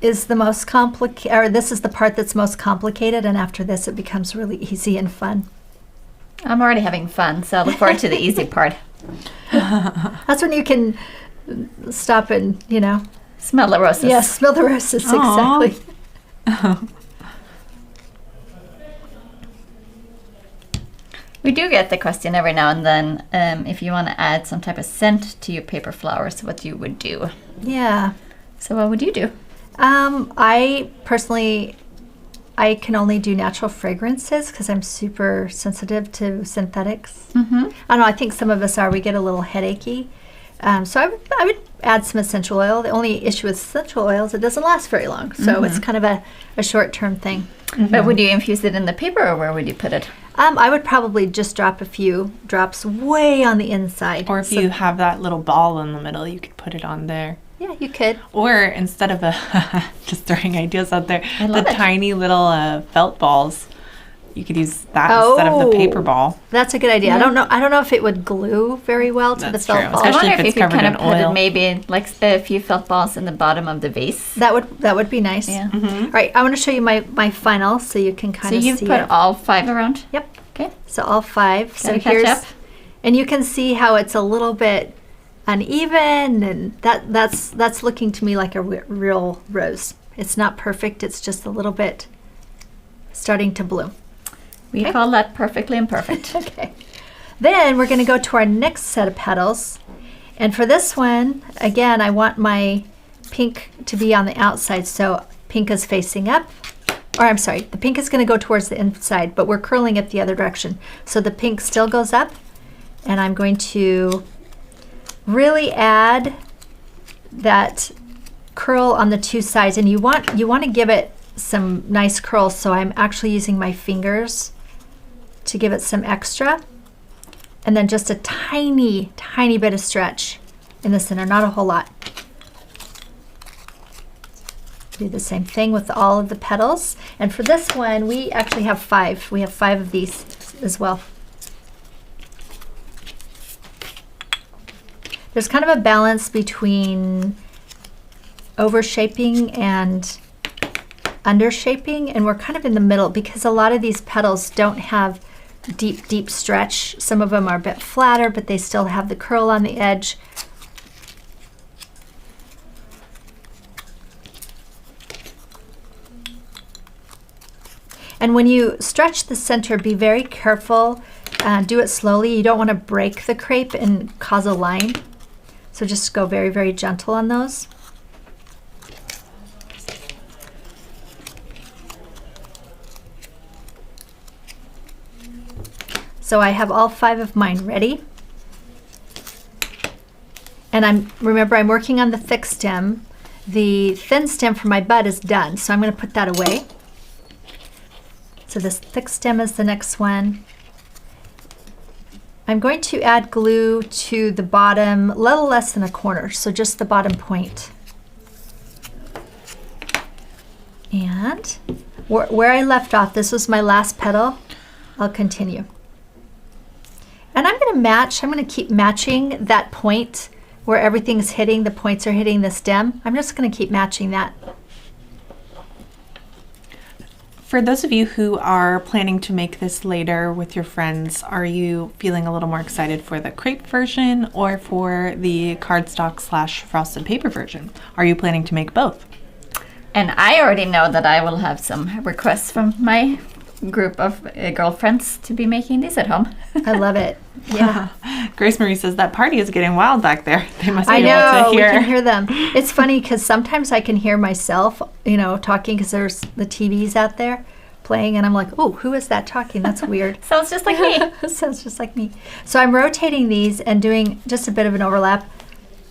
Speaker 1: is the most complicated, or this is the part that's most complicated, and after this it becomes really easy and fun.
Speaker 2: I'm already having fun, so I look forward to the easy part.
Speaker 1: That's when you can stop and,
Speaker 2: Smell the roses.
Speaker 1: yeah, smell the roses.
Speaker 3: Aw.
Speaker 1: Exactly.
Speaker 2: We do get the question every now and then, if you want to add some type of scent to your paper flowers, what you would do.
Speaker 1: Yeah.
Speaker 2: So what would you do?
Speaker 1: I personally, I can only do natural fragrances because I'm super sensitive to synthetics. I don't know, I think some of us are. We get a little headachy. So I would add some essential oil. The only issue with essential oil is it doesn't last very long. So it's kind of a short-term thing.
Speaker 2: But would you infuse it in the paper, or where would you put it?
Speaker 1: I would probably just drop a few drops way on the inside.
Speaker 3: Or if you have that little ball in the middle, you could put it on there.
Speaker 1: Yeah, you could.
Speaker 3: Or instead of just throwing ideas out there, the
Speaker 2: love it.
Speaker 3: tiny little felt balls, you could use that instead of the paper ball.
Speaker 1: That's a good idea. I don't know if it would glue very well to
Speaker 3: That's
Speaker 1: the felt
Speaker 3: true.
Speaker 1: ball.
Speaker 3: Especially
Speaker 2: I
Speaker 3: if
Speaker 2: wonder
Speaker 3: it's
Speaker 2: if you could
Speaker 3: covered
Speaker 2: kind
Speaker 3: in
Speaker 2: of put
Speaker 3: oil.
Speaker 2: it maybe like a few felt balls in the bottom of the vase.
Speaker 1: That would be nice.
Speaker 2: Yeah.
Speaker 1: All right, I want to show you my final so you can kind
Speaker 2: So
Speaker 1: of
Speaker 2: you
Speaker 1: see
Speaker 2: put
Speaker 1: it.
Speaker 2: all 5 around?
Speaker 1: Yep.
Speaker 2: Okay.
Speaker 1: So all 5. So
Speaker 2: Gotta catch up.
Speaker 1: and you can see how it's a little bit uneven, and that's looking to me like a real rose. It's not perfect. It's just a little bit starting to bloom.
Speaker 2: We call that perfectly imperfect.
Speaker 1: Okay. Then we're going to go to our next set of petals. And for this one, again, I want my pink to be on the outside. So pink is facing up. Or I'm sorry, the pink is going to go towards the inside, but we're curling it the other direction. So the pink still goes up. And I'm going to really add that curl on the 2 sides. And you want to give it some nice curls, so I'm actually using my fingers to give it some extra. And then just a tiny, tiny bit of stretch in the center, not a whole lot. Do the same thing with all of the petals. And for this one, we actually have 5. We have 5 of these as well. There's kind of a balance between overshaping and undershaping, and we're kind of in the middle because a lot of these petals don't have deep, deep stretch. Some of them are a bit flatter, but they still have the curl on the edge. And when you stretch the center, be very careful. Do it slowly. You don't want to break the crepe and cause a line. So just go very, very gentle on those. So I have all 5 of mine ready. And remember I'm working on the thick stem. The thin stem for my bud is done, so I'm going to put that away. So this thick stem is the next one. I'm going to add glue to the bottom, a little less than a corner, so just the bottom point. And where I left off, this was my last petal, I'll continue. And I'm going to match, I'm going to keep matching that point where everything's hitting, the points are hitting the stem. I'm just going to keep matching that.
Speaker 3: For those of you who are planning to make this later with your friends, are you feeling a little more excited for the crepe version or for the cardstock / frosted paper version? Are you planning to make both?
Speaker 2: And I already know that I will have some requests from my group of girlfriends to be making these at home.
Speaker 1: I love it. Yeah.
Speaker 3: Grace Marie says that party is getting wild back there. They must be
Speaker 1: I
Speaker 3: able
Speaker 1: know,
Speaker 3: to
Speaker 1: we
Speaker 3: hear.
Speaker 1: can hear them. It's funny because sometimes I can hear myself, talking because there's the TVs out there playing and I'm like, oh, who is that talking? That's weird.
Speaker 2: Sounds just like me.
Speaker 1: Sounds just like me. So I'm rotating these and doing just a bit of an overlap.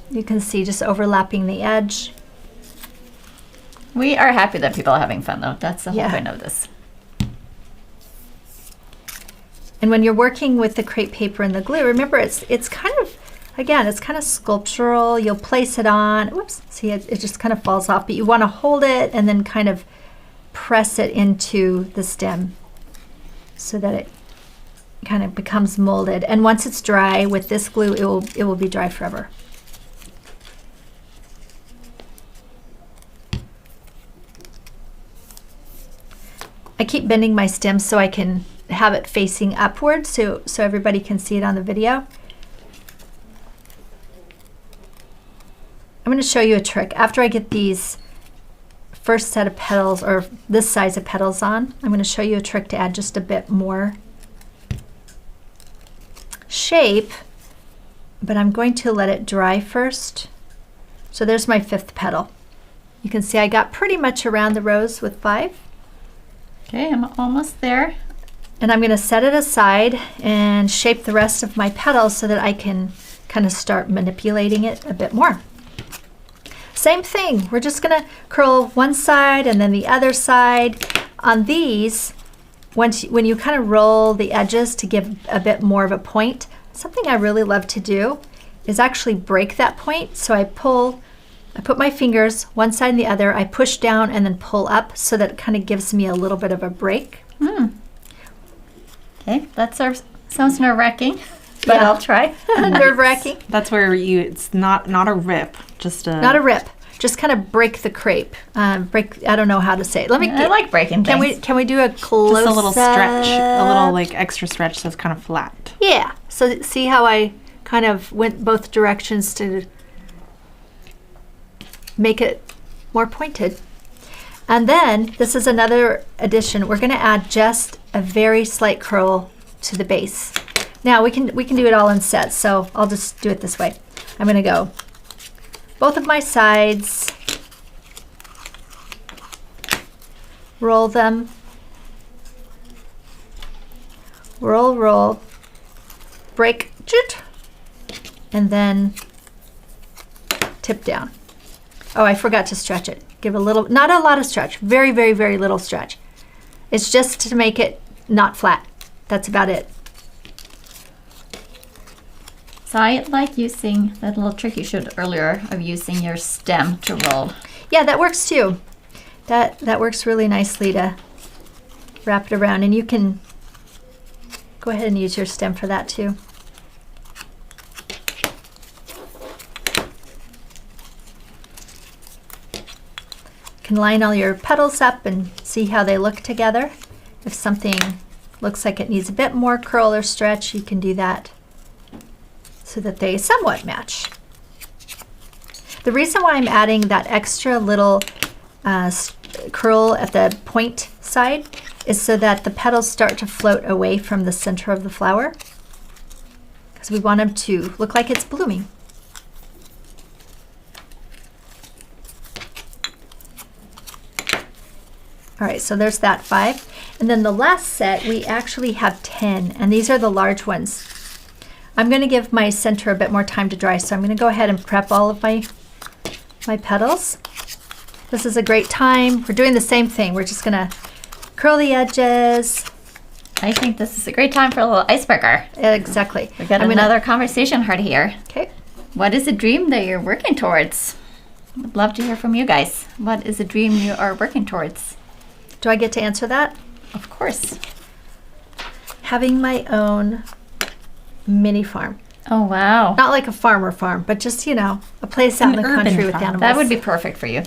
Speaker 1: You can see just overlapping the edge.
Speaker 2: We are happy that people are having fun though. That's the whole
Speaker 1: Yeah.
Speaker 2: point of this.
Speaker 1: And when you're working with the crepe paper and the glue, remember it's kind of, again, it's kind of sculptural. You'll place it on, whoops, see it just kind of falls off, but you want to hold it and then kind of press it into the stem so that it kind of becomes molded. And once it's dry with this glue, it will be dry forever. I keep bending my stem so I can have it facing upward so everybody can see it on the video. I'm going to show you a trick. After I get these first set of petals, or this size of petals on, I'm going to show you a trick to add just a bit more shape, but I'm going to let it dry first. So there's my 5th petal. You can see I got pretty much around the rose with 5.
Speaker 2: Okay, I'm almost there.
Speaker 1: And I'm going to set it aside and shape the rest of my petals so that I can kind of start manipulating it a bit more. Same thing, we're just going to curl one side and then the other side. On these, when you kind of roll the edges to give a bit more of a point, something I really love to do is actually break that point. So I put my fingers one side and the other, I push down and then pull up so that it kind of gives me a little bit of a break.
Speaker 2: Okay, that sounds nerve-wracking, but
Speaker 1: Yeah.
Speaker 2: I'll try.
Speaker 1: Nerve-wracking.
Speaker 3: That's where it's not a rip, just a...
Speaker 1: Not a rip. Just kind of break the crepe. I don't know how to say it. Let me
Speaker 2: I like breaking things.
Speaker 1: Can we do a close
Speaker 3: Just a little stretch, a little
Speaker 1: up?
Speaker 3: like extra stretch so it's kind of flat.
Speaker 1: Yeah. So see how I kind of went both directions to make it more pointed. And then this is another addition. We're going to add just a very slight curl to the base. Now we can do it all in sets, so I'll just do it this way. I'm going to go both of my sides, roll them, roll, break, and then tip down. Oh, I forgot to stretch it. Give a little, not a lot of stretch, very, very, very little stretch. It's just to make it not flat. That's about it.
Speaker 2: So I like using that little trick you showed earlier of using your stem to roll.
Speaker 1: Yeah, that works too. That works really nicely to wrap it around, and you can go ahead and use your stem for that too. You can line all your petals up and see how they look together. If something looks like it needs a bit more curl or stretch, you can do that so that they somewhat match. The reason why I'm adding that extra little curl at the point side is so that the petals start to float away from the center of the flower, because we want them to look like it's blooming. All right, so there's that 5. And then the last set, we actually have 10, and these are the large ones. I'm going to give my center a bit more time to dry, so I'm going to go ahead and prep all of my petals. This is a great time. We're doing the same thing. We're just going to curl the edges.
Speaker 2: I think this is a great time for a little icebreaker.
Speaker 1: Exactly.
Speaker 2: We got another conversation heart here.
Speaker 1: Okay.
Speaker 2: What is a dream that you're working towards? I'd love to hear from you guys. What is a dream you are working towards?
Speaker 1: Do I get to answer that?
Speaker 2: Of course.
Speaker 1: Having my own mini farm.
Speaker 2: Oh, wow.
Speaker 1: Not like a farmer farm, but just, you know, a place out in the
Speaker 3: urban
Speaker 1: country with
Speaker 3: farm.
Speaker 1: animals.
Speaker 2: That would be perfect for you.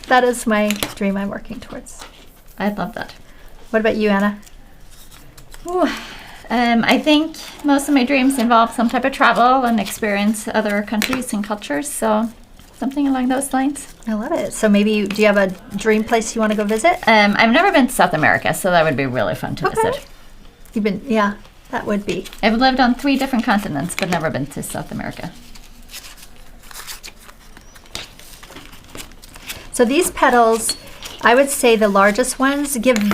Speaker 1: That is my dream I'm working towards.
Speaker 2: I'd love that.
Speaker 1: What about you, Anna?
Speaker 2: Ooh. I think most of my dreams involve some type of travel and experience other countries and cultures, so something along those lines.
Speaker 1: I love it. So maybe, do you have a dream place you want to go visit?
Speaker 2: I've never been to South America, so that would be really fun to visit.
Speaker 1: You've been, yeah, that would be.
Speaker 2: I've lived on 3 different continents, but never been to South America.
Speaker 1: So these petals, I would say the largest ones give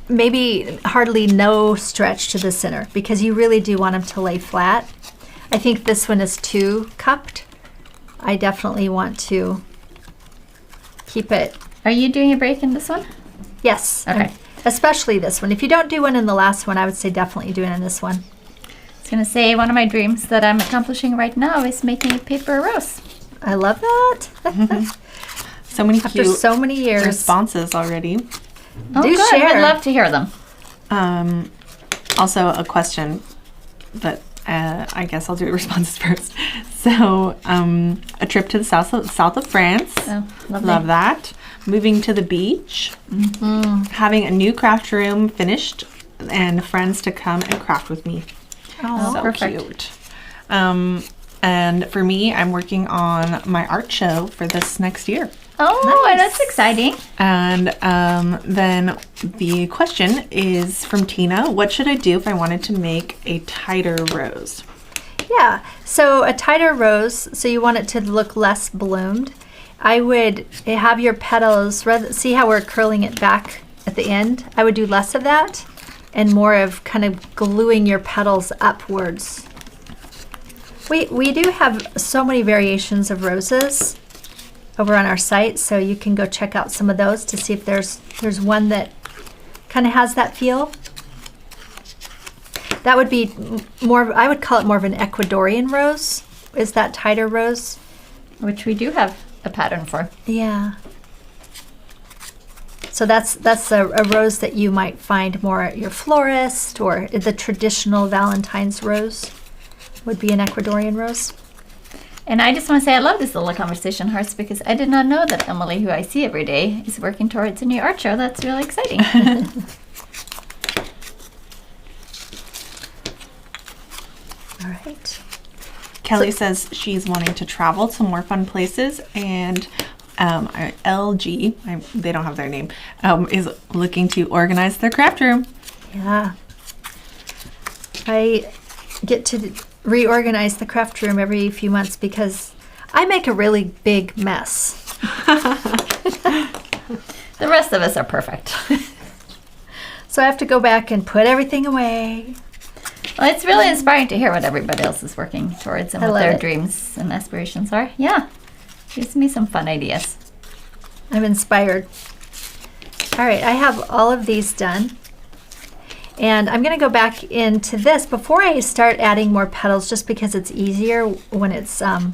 Speaker 1: maybe hardly no stretch to the center, because you really do want them to lay flat. I think this one is too cupped. I definitely want to keep it.
Speaker 2: Are you doing a break in this one?
Speaker 1: Yes.
Speaker 2: Okay.
Speaker 1: Especially this one. If you don't do one in the last one, I would say definitely do it in this one.
Speaker 2: I was going to say one of my dreams that I'm accomplishing right now is making a paper rose.
Speaker 1: I love that.
Speaker 3: So many
Speaker 1: After
Speaker 3: cute
Speaker 1: so many years.
Speaker 3: responses already.
Speaker 2: Oh,
Speaker 1: Do
Speaker 2: good.
Speaker 1: share.
Speaker 2: I'd love to hear them.
Speaker 3: Also, a question that I guess I'll do responses first. So, a trip to the south of France.
Speaker 2: Oh, lovely.
Speaker 3: Love that. Moving to the beach. Having a new craft room finished, and friends to come and craft with me.
Speaker 1: Oh,
Speaker 3: So
Speaker 2: perfect.
Speaker 3: cute. And for me, I'm working on my art show for this next year.
Speaker 2: Oh,
Speaker 1: Nice.
Speaker 2: that's exciting.
Speaker 3: And then the question is from Tina. What should I do if I wanted to make a tighter rose?
Speaker 1: Yeah, so a tighter rose, so you want it to look less bloomed. I would have your petals, see how we're curling it back at the end? I would do less of that and more of kind of gluing your petals upwards. We do have so many variations of roses over on our site, so you can go check out some of those to see if there's one that kind of has that feel. That would be more, I would call it more of an Ecuadorian rose, is that tighter rose.
Speaker 2: Which we do have a pattern for.
Speaker 1: Yeah. So that's a rose that you might find more at your florist, or the traditional Valentine's rose would be an Ecuadorian rose.
Speaker 2: And I just want to say I love this little conversation hearts because I did not know that Emily, who I see every day, is working towards a new art show. That's really exciting.
Speaker 1: All right.
Speaker 3: Kelly says she's wanting to travel to more fun places, and LG, they don't have their name, is looking to organize their craft room.
Speaker 1: Yeah. I get to reorganize the craft room every few months because I make a really big mess.
Speaker 2: The rest of us are perfect.
Speaker 1: So I have to go back and put everything away.
Speaker 2: Well, it's really inspiring to hear what everybody else is working towards and
Speaker 1: I
Speaker 2: what
Speaker 1: love
Speaker 2: their
Speaker 1: it.
Speaker 2: dreams and aspirations are. Yeah. Gives me some fun ideas.
Speaker 1: I'm inspired. All right, I have all of these done. And I'm gonna go back into this before I start adding more petals, just because it's easier when it's, I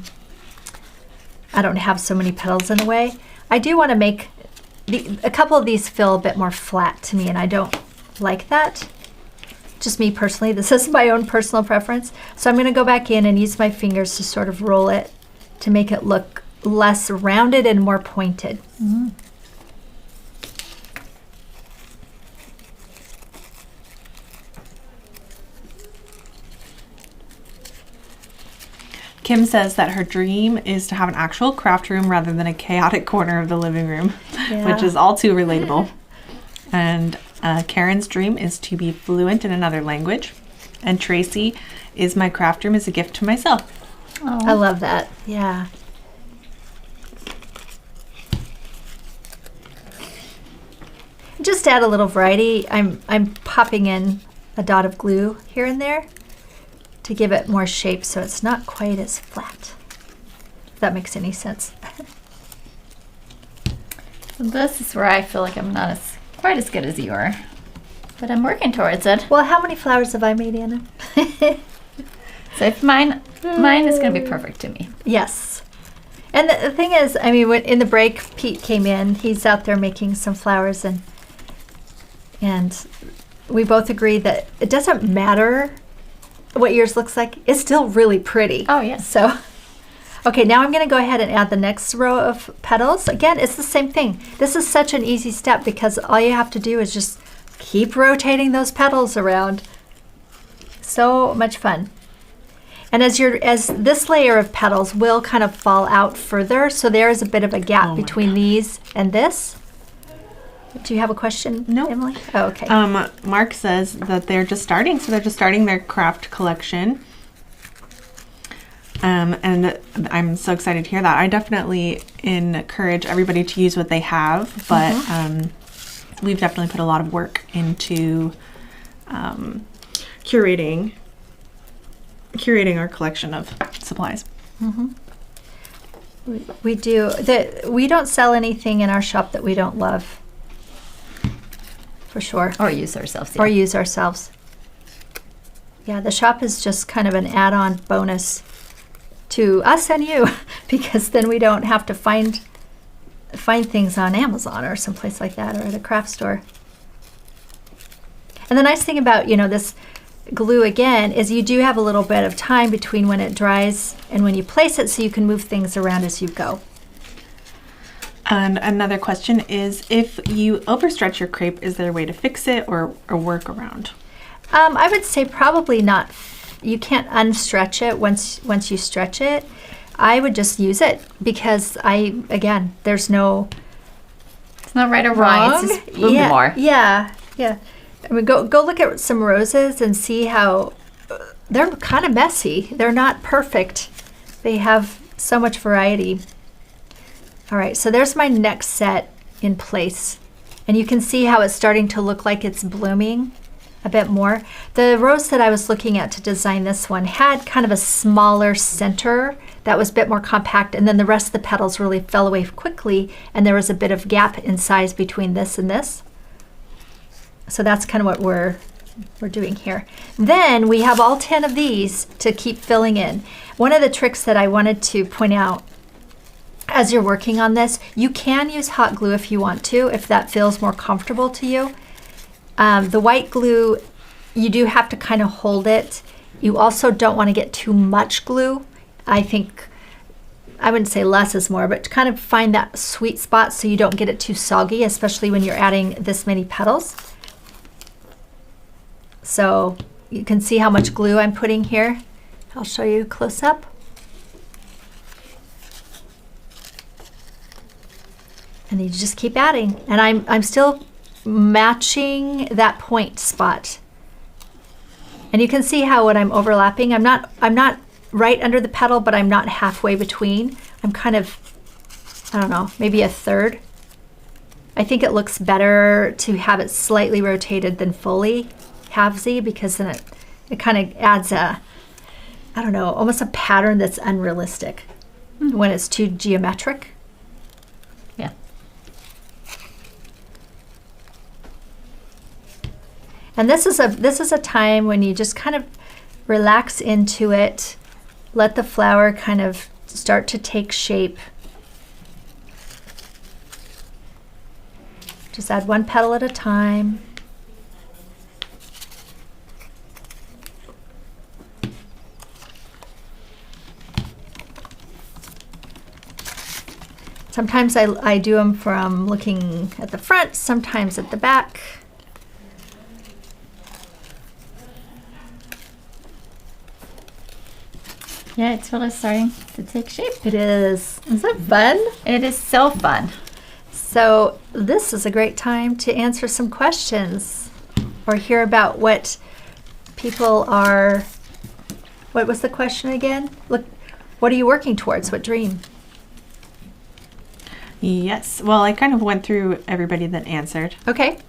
Speaker 1: don't have so many petals in the way. I do wanna make a couple of these feel a bit more flat to me, and I don't like that. Just me personally, this is my own personal preference. So I'm gonna go back in and use my fingers to sort of roll it to make it look less rounded and more pointed.
Speaker 2: Mm.
Speaker 3: Kim says that her dream is to have an actual craft room rather than a chaotic corner of the living room, which is all too relatable. And Karen's dream is to be fluent in another language. And Tracy is my craft room is a gift to myself.
Speaker 2: Oh.
Speaker 1: I love that, yeah. Just to add a little variety, I'm popping in a dot of glue here and there to give it more shape so it's not quite as flat. If that makes any sense.
Speaker 2: So this is where I feel like I'm not quite as good as you are, but I'm working towards it.
Speaker 1: Well, how many flowers have I made, Anna?
Speaker 2: So if mine is gonna be perfect to me.
Speaker 1: Yes. And the thing is, I mean, when, in the break, Pete came in. He's out there making some flowers, and we both agreed that it doesn't matter what yours looks like. It's still really pretty.
Speaker 2: Oh, yes.
Speaker 1: So, okay, now I'm going to go ahead and add the next row of petals. Again, it's the same thing. This is such an easy step because all you have to do is just keep rotating those petals around. So much fun. And as this layer of petals will kind of fall out further, so there is a bit of a gap between these and this. Do you have a question,
Speaker 3: No.
Speaker 1: Emily? Oh, okay.
Speaker 3: Mark says that they're just starting, so they're just starting their craft collection. And I'm so excited to hear that. I definitely encourage everybody to use what they have, but we've definitely put a lot of work into curating our collection of supplies.
Speaker 1: We do. We don't sell anything in our shop that we don't love. For sure.
Speaker 2: Or use ourselves. Yeah.
Speaker 1: Or use ourselves. Yeah, the shop is just kind of an add-on bonus to us and you, because then we don't have to find things on Amazon or someplace like that, or at a craft store. And the nice thing about, this glue again is you do have a little bit of time between when it dries and when you place it, so you can move things around as you go.
Speaker 3: And another question is, if you overstretch your crepe, is there a way to fix it or a workaround?
Speaker 1: I would say probably not. You can't unstretch it once you stretch it. I would just use it because there's no
Speaker 2: It's not right or wrong. It's just bloom more.
Speaker 1: Yeah. I mean, go look at some roses and see how they're kind of messy. They're not perfect. They have so much variety. All right, so there's my next set in place. And you can see how it's starting to look like it's blooming a bit more. The rose that I was looking at to design this one had kind of a smaller center that was a bit more compact, and then the rest of the petals really fell away quickly, and there was a bit of gap in size between this and this. So that's kind of what we're doing here. Then we have all 10 of these to keep filling in. One of the tricks that I wanted to point out as you're working on this, you can use hot glue if you want to, if that feels more comfortable to you. The white glue, you do have to kind of hold it. You also don't want to get too much glue. I wouldn't say less is more, but to kind of find that sweet spot so you don't get it too soggy, especially when you're adding this many petals. So you can see how much glue I'm putting here. I'll show you close up. And you just keep adding. And I'm still matching that point spot. And you can see how when I'm overlapping, I'm not right under the petal, but I'm not halfway between. I'm kind of, I don't know, maybe a third. I think it looks better to have it slightly rotated than fully halvesy, because then it kind of adds a, I don't know, almost a pattern that's unrealistic. when it's too geometric.
Speaker 2: Yeah.
Speaker 1: And this is a time when you just kind of relax into it, let the flower kind of start to take shape. Just add one petal at a time. Sometimes I do them from looking at the front, sometimes at the back.
Speaker 2: Yeah, it's really starting to take shape.
Speaker 1: It is. Is it fun?
Speaker 2: It is so fun.
Speaker 1: So this is a great time to answer some questions or hear about what people are. What was the question again? Look, what are you working towards? What dream?
Speaker 3: Yes. Well, I kind of went through everybody that answered.
Speaker 1: Okay.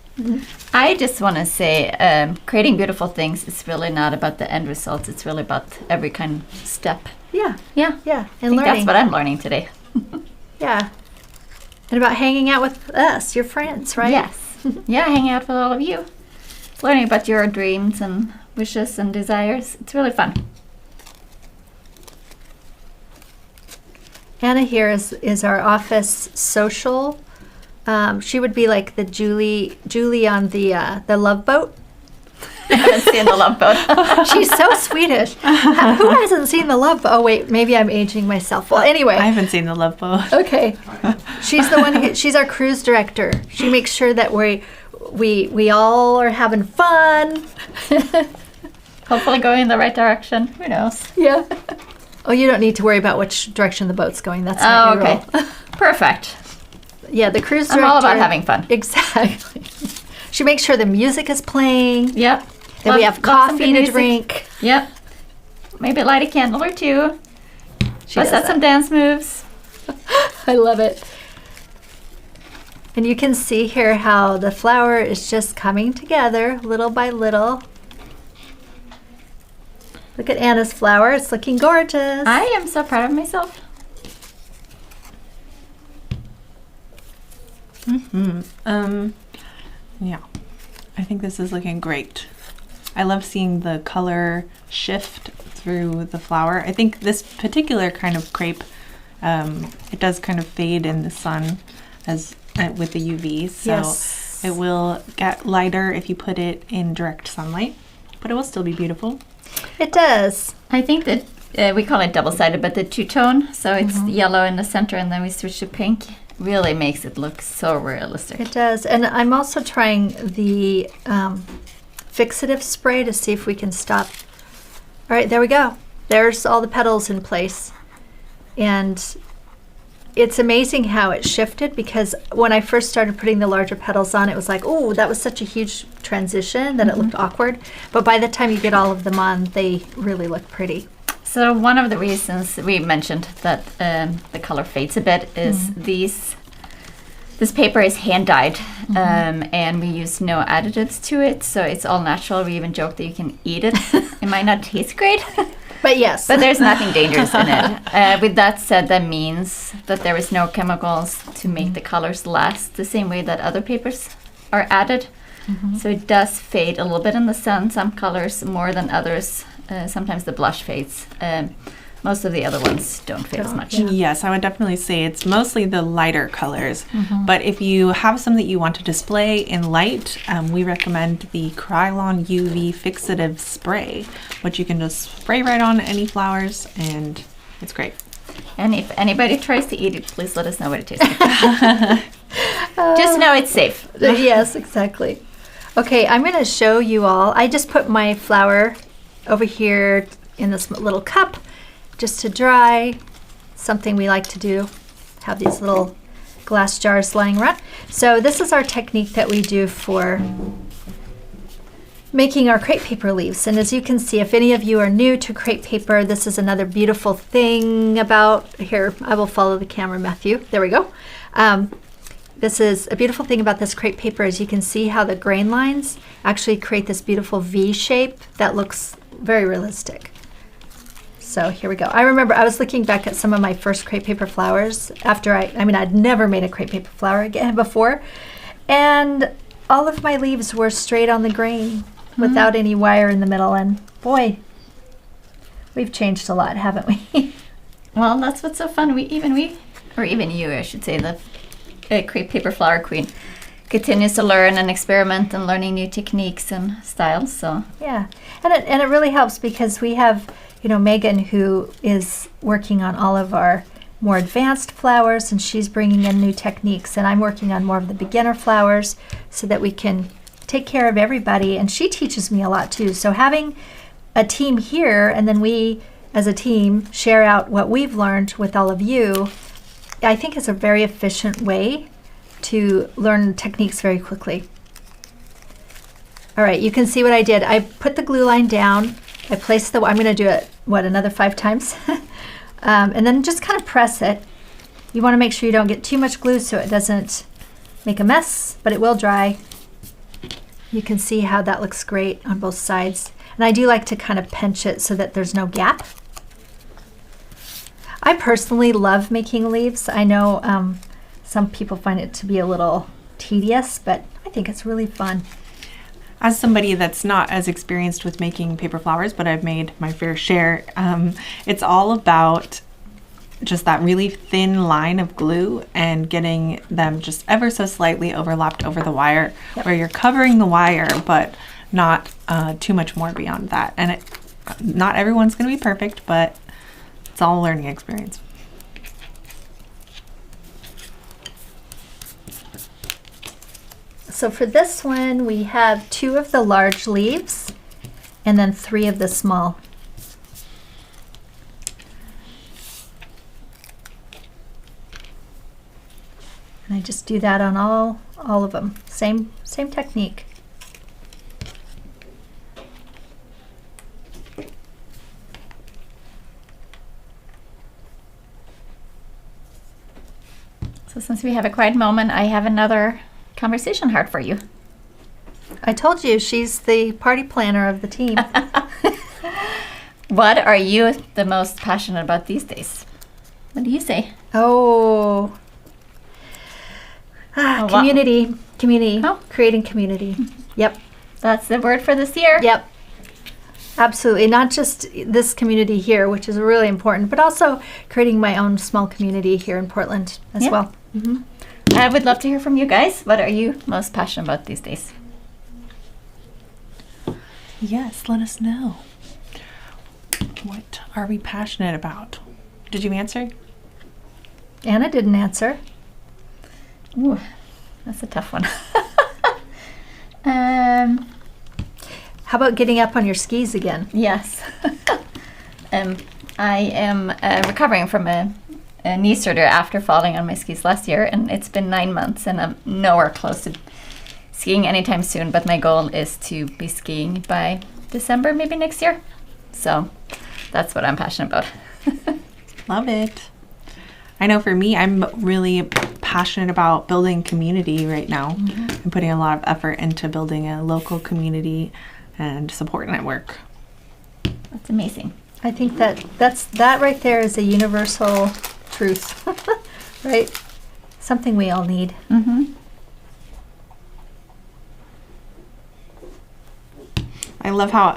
Speaker 2: I just want to say creating beautiful things is really not about the end results. It's really about every kind of step.
Speaker 1: Yeah.
Speaker 2: Yeah.
Speaker 1: Yeah.
Speaker 2: I
Speaker 1: And
Speaker 2: think
Speaker 1: learning.
Speaker 2: that's what I'm learning today.
Speaker 1: Yeah. And about hanging out with us, your friends, right?
Speaker 2: Yes. Yeah, hanging out with all of you. Learning about your dreams and wishes and desires. It's really fun.
Speaker 1: Anna here is our office social. She would be like the Julie on the Love Boat.
Speaker 2: I haven't seen the Love Boat.
Speaker 1: She's so Swedish. Who hasn't seen the Love Boat? Oh wait, maybe I'm aging myself. Well, anyway.
Speaker 3: I haven't seen the Love Boat.
Speaker 1: Okay. She's the one. She's our cruise director. She makes sure that we all are having fun.
Speaker 2: Hopefully going in the right direction. Who knows?
Speaker 1: Yeah. Oh, you don't need to worry about which direction the boat's going. That's
Speaker 2: Oh,
Speaker 1: not your
Speaker 2: okay.
Speaker 1: role.
Speaker 2: Perfect.
Speaker 1: Yeah, the cruise
Speaker 2: I'm
Speaker 1: director.
Speaker 2: all about having fun.
Speaker 1: Exactly. She makes sure the music is playing.
Speaker 2: Yep.
Speaker 1: That we have
Speaker 2: some
Speaker 1: coffee
Speaker 2: good
Speaker 1: to
Speaker 2: music.
Speaker 1: drink.
Speaker 2: Yep. Maybe light a candle or two.
Speaker 1: She
Speaker 2: Let's
Speaker 1: does
Speaker 2: add some
Speaker 1: that.
Speaker 2: dance moves.
Speaker 1: I love it. And you can see here how the flower is just coming together little by little. Look at Anna's flower. It's looking gorgeous.
Speaker 2: I am so proud of myself.
Speaker 3: Yeah. I think this is looking great. I love seeing the color shift through the flower. I think this particular kind of crepe, it does kind of fade in the sun as with the UV. So
Speaker 1: Yes.
Speaker 3: it will get lighter if you put it in direct sunlight, but it will still be beautiful.
Speaker 1: It does.
Speaker 2: I think that we call it double-sided, but the two-tone, so it's yellow in the center and then we switch to pink, really makes it look so realistic.
Speaker 1: It does. And I'm also trying the fixative spray to see if we can stop. All right, there we go. There's all the petals in place. And it's amazing how it shifted, because when I first started putting the larger petals on, it was like, oh, that was such a huge transition that it looked awkward. But by the time you get all of them on, they really look pretty.
Speaker 2: So one of the reasons we mentioned that the color fades a bit is this paper is hand dyed, and we use no additives to it, so it's all natural. We even joke that you can eat it. It might not taste great,
Speaker 1: But yes.
Speaker 2: but there's nothing dangerous in it. With that said, that means that there is no chemicals to make the colors last the same way that other papers are added. So it does fade a little bit in the sun, some colors more than others. Sometimes the blush fades. Most of the other ones don't fade as much.
Speaker 3: Yes, I would definitely say it's mostly the lighter colors. But if you have some that you want to display in light, we recommend the Krylon UV Fixative Spray, which you can just spray right on any flowers, and it's great.
Speaker 2: And if anybody tries to eat it, please let us know what it tastes like. Just know it's safe.
Speaker 1: Yes, exactly. Okay, I'm going to show you all. I just put my flower over here in this little cup just to dry. Something we like to do, have these little glass jars lying around. So this is our technique that we do for making our crepe paper leaves. And as you can see, if any of you are new to crepe paper, this is another beautiful thing about, here, I will follow the camera, Matthew. There we go. This is a beautiful thing about this crepe paper, is you can see how the grain lines actually create this beautiful V shape that looks very realistic. So here we go. I remember I was looking back at some of my first crepe paper flowers after I'd never made a crepe paper flower again before. And all of my leaves were straight on the grain without any wire in the middle. And boy, we've changed a lot, haven't we?
Speaker 2: Well, that's what's so fun. Even you, I should say, the crepe paper flower queen, continues to learn and experiment and learning new techniques and styles. So
Speaker 1: Yeah, and it really helps because we have, Megan, who is working on all of our more advanced flowers, and she's bringing in new techniques, and I'm working on more of the beginner flowers so that we can take care of everybody. And she teaches me a lot too. So having a team here, and then we as a team share out what we've learned with all of you, I think is a very efficient way to learn techniques very quickly. All right, you can see what I did. I put the glue line down. I placed I'm going to do it, another 5 times? And then just kind of press it. You want to make sure you don't get too much glue so it doesn't make a mess, but it will dry. You can see how that looks great on both sides. And I do like to kind of pinch it so that there's no gap. I personally love making leaves. I know some people find it to be a little tedious, but I think it's really fun.
Speaker 3: As somebody that's not as experienced with making paper flowers, but I've made my fair share, it's all about just that really thin line of glue and getting them just ever so slightly overlapped over the wire, where you're covering the wire, but not too much more beyond that. And not everyone's going to be perfect, but it's all a learning experience.
Speaker 1: So for this one, we have 2 of the large leaves and then 3 of the small. And I just do that on all of them. Same technique.
Speaker 2: So since we have a quiet moment, I have another conversation heart for you.
Speaker 1: I told you, she's the party planner of the team.
Speaker 2: What are you the most passionate about these days? What do you say?
Speaker 1: Oh.
Speaker 2: wow.
Speaker 1: Community.
Speaker 2: Oh.
Speaker 1: Creating community. Yep.
Speaker 2: That's the word for this year.
Speaker 1: Yep. Absolutely. Not just this community here, which is really important, but also creating my own small community here in Portland as
Speaker 2: Yeah.
Speaker 1: well.
Speaker 2: Mm-hmm. I would love to hear from you guys. What are you most passionate about these days?
Speaker 3: Yes, let us know. What are we passionate about? Did you answer?
Speaker 1: Anna didn't answer.
Speaker 2: Ooh, that's a tough one.
Speaker 1: How about getting up on your skis again?
Speaker 2: Yes. I am recovering from a knee surgery after falling on my skis last year, and it's been 9 months, and I'm nowhere close to skiing anytime soon, but my goal is to be skiing by December, maybe next year. So that's what I'm passionate about.
Speaker 3: Love it. I know for me, I'm really passionate about building community right now. I'm putting a lot of effort into building a local community and support network.
Speaker 2: That's amazing.
Speaker 1: I think that right there is a universal truth, right? Something we all need.
Speaker 2: Mm-hmm.
Speaker 3: I love how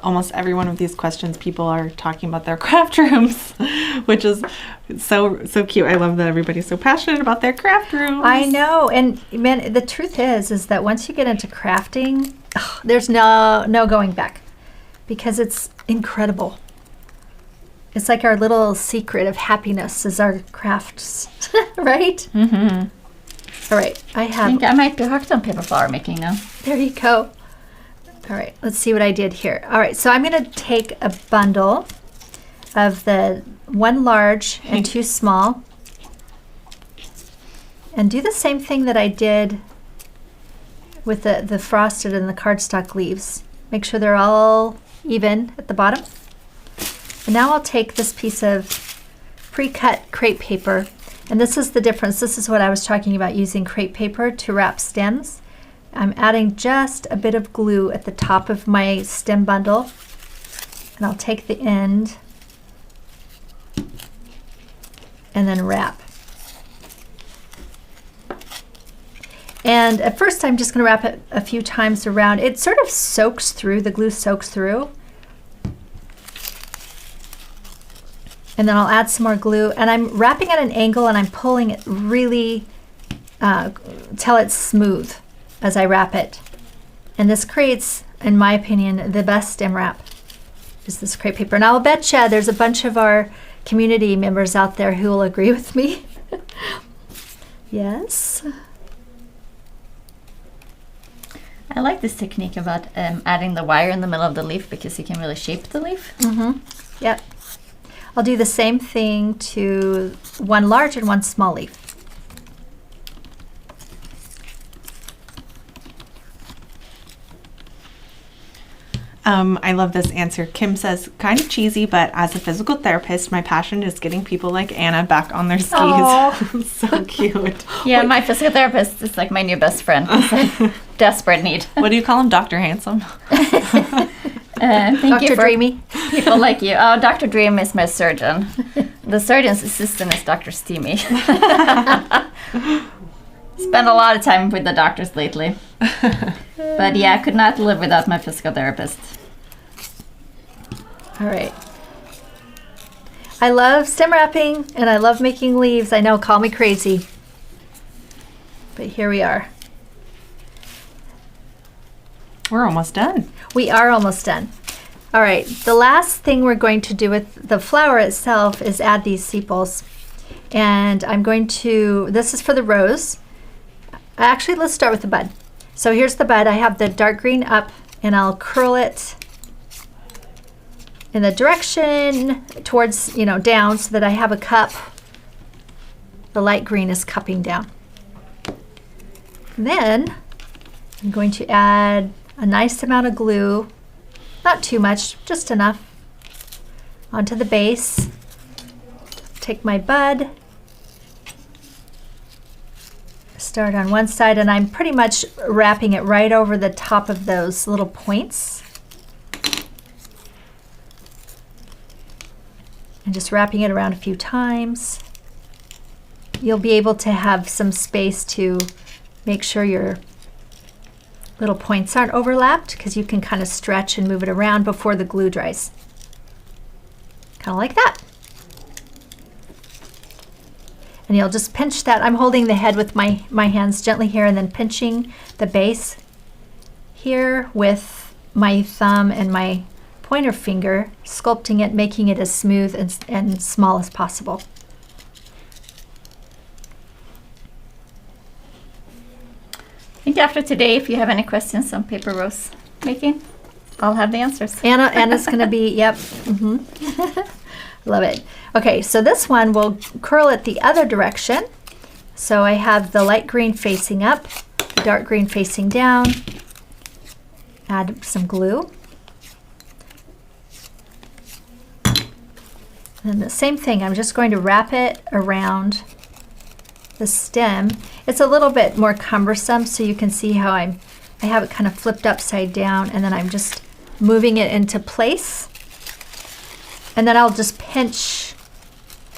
Speaker 3: almost every one of these questions, people are talking about their craft rooms, which is so cute. I love that everybody's so passionate about their craft rooms.
Speaker 1: I know, and man, the truth is that once you get into crafting, there's no going back, because it's incredible. It's like our little secret of happiness is our crafts, right?
Speaker 2: Mm-hmm.
Speaker 1: All right, I
Speaker 2: think I might be hooked on paper flower making now.
Speaker 1: There you go. All right, let's see what I did here. All right, so I'm going to take a bundle of the 1 large and 2 small and do the same thing that I did with the frosted and the cardstock leaves. Make sure they're all even at the bottom. And now I'll take this piece of pre-cut crepe paper, and this is the difference. This is what I was talking about, using crepe paper to wrap stems. I'm adding just a bit of glue at the top of my stem bundle, and I'll take the end and then wrap. And at first I'm just going to wrap it a few times around. It sort of soaks through, the glue soaks through. And then I'll add some more glue, and I'm wrapping at an angle and I'm pulling it really till it's smooth as I wrap it. And this creates, in my opinion, the best stem wrap is this crepe paper. And I'll betcha there's a bunch of our community members out there who will agree with me. Yes.
Speaker 2: I like this technique about adding the wire in the middle of the leaf because you can really shape the leaf.
Speaker 1: Yep. I'll do the same thing to one large and one small leaf.
Speaker 3: I love this answer. Kim says, kind of cheesy, but as a physical therapist, my passion is getting people like Anna back on their skis. So cute.
Speaker 2: Yeah, my physical therapist is like my new best friend. It's a desperate need.
Speaker 3: What do you call him? Dr. Handsome?
Speaker 2: Thank you
Speaker 1: Dr.
Speaker 2: for
Speaker 1: Dreamy.
Speaker 2: people like you. Oh, Dr. Dream is my surgeon. The surgeon's assistant is Dr. Steamy. Spent a lot of time with the doctors lately. But yeah, I could not live without my physical therapist.
Speaker 1: All right. I love stem wrapping and I love making leaves. I know, call me crazy. But here we are.
Speaker 3: We're almost done.
Speaker 1: We are almost done. All right, the last thing we're going to do with the flower itself is add these sepals. And I'm going to, this is for the rose. Actually, let's start with the bud. So here's the bud. I have the dark green up and I'll curl it in the direction towards, down so that I have a cup. The light green is cupping down. And then I'm going to add a nice amount of glue, not too much, just enough, onto the base. Take my bud, start on one side, and I'm pretty much wrapping it right over the top of those little points. And just wrapping it around a few times. You'll be able to have some space to make sure your little points aren't overlapped because you can kind of stretch and move it around before the glue dries. Kind of like that. And you'll just pinch that. I'm holding the head with my hands gently here and then pinching the base here with my thumb and my pointer finger, sculpting it, making it as smooth and small as possible.
Speaker 2: I think after today, if you have any questions on paper rose making, I'll have the answers.
Speaker 1: Anna's going to be, yep. Love it. Okay, so this one will curl it the other direction. So I have the light green facing up, the dark green facing down. Add some glue. And then the same thing, I'm just going to wrap it around the stem. It's a little bit more cumbersome, so you can see how I have it kind of flipped upside down, and then I'm just moving it into place. And then I'll just pinch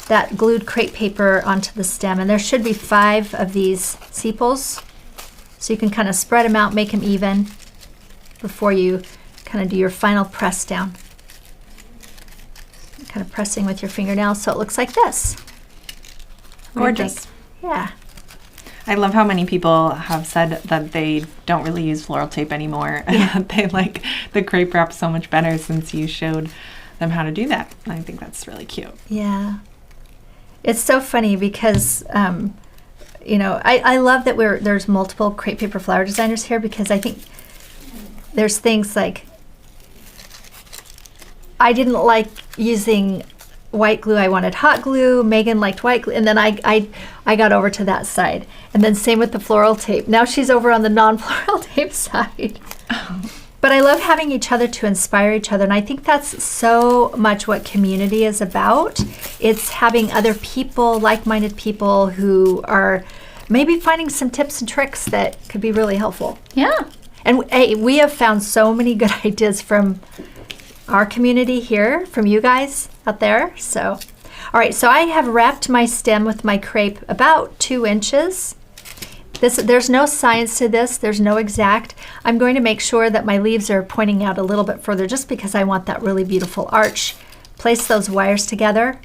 Speaker 1: that glued crepe paper onto the stem, and there should be 5 of these sepals. So you can kind of spread them out, make them even before you kind of do your final press down. Kind of pressing with your fingernails so it looks like this.
Speaker 3: Gorgeous.
Speaker 1: Yeah.
Speaker 3: I love how many people have said that they don't really use floral tape anymore.
Speaker 1: Yeah.
Speaker 3: They like the crepe wrap so much better since you showed them how to do that. I think that's really cute.
Speaker 1: Yeah. It's so funny because, I love that there's multiple crepe paper flower designers here because I think there's things like I didn't like using white glue. I wanted hot glue. Megan liked white glue. And then I got over to that side. And then same with the floral tape. Now she's over on the non-floral tape side. But I love having each other to inspire each other. And I think that's so much what community is about. It's having other people, like-minded people who are maybe finding some tips and tricks that could be really helpful.
Speaker 2: Yeah.
Speaker 1: And hey, we have found so many good ideas from our community here, from you guys out there. So, All right, so I have wrapped my stem with my crepe about 2 inches. There's no science to this. There's no exact. I'm going to make sure that my leaves are pointing out a little bit further just because I want that really beautiful arch. Place those wires together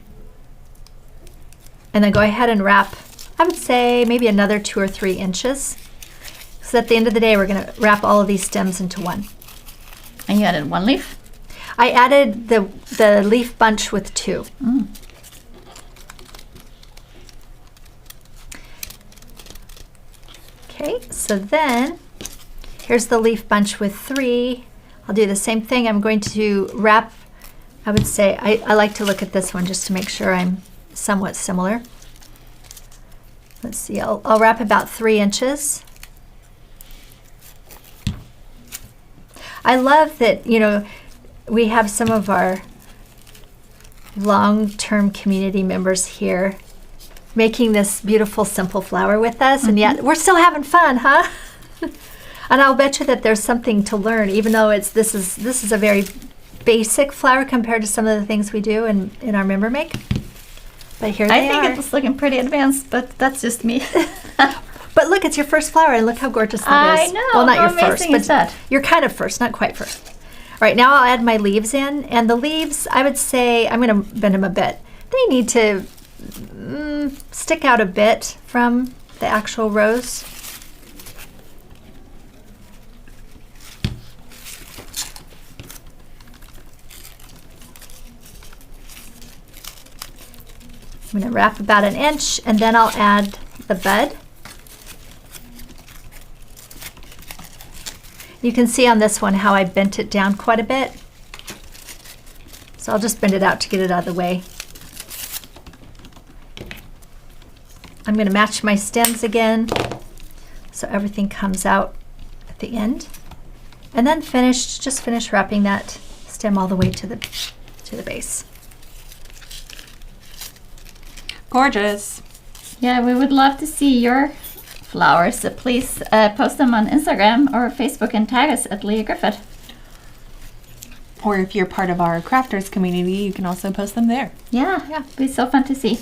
Speaker 1: and then go ahead and wrap, I would say maybe another 2 or 3 inches. So at the end of the day, we're going to wrap all of these stems into one.
Speaker 2: And you added 1 leaf?
Speaker 1: I added the leaf bunch with 2.
Speaker 2: Mm.
Speaker 1: Okay, so then here's the leaf bunch with 3. I'll do the same thing. I'm going to wrap, I would say, I like to look at this one just to make sure I'm somewhat similar. Let's see, I'll wrap about 3 inches. I love that, you know, we have some of our long-term community members here making this beautiful, simple flower with us, and yet we're still having fun, huh? And I'll bet you that there's something to learn, even though this is a very basic flower compared to some of the things we do in our member make. But here they are.
Speaker 2: I think it was looking pretty advanced, but that's just me.
Speaker 1: But look, it's your first flower, and look how gorgeous that is.
Speaker 2: I know.
Speaker 1: Well, not
Speaker 2: How
Speaker 1: your first,
Speaker 2: amazing is
Speaker 1: but
Speaker 2: that?
Speaker 1: you're kind of first, not quite first. All right, now I'll add my leaves in, and the leaves, I would say, I'm going to bend them a bit. They need to stick out a bit from the actual rose. I'm going to wrap about 1 inch, and then I'll add the bud. You can see on this one how I bent it down quite a bit. So I'll just bend it out to get it out of the way. I'm going to match my stems again so everything comes out at the end. And then just finish wrapping that stem all the way to the base.
Speaker 3: Gorgeous.
Speaker 2: Yeah, we would love to see your flowers, so please post them on Instagram or Facebook and tag us at Lia Griffith.
Speaker 3: Or if you're part of our crafters community, you can also post them there.
Speaker 2: Yeah, it'd be so fun to see.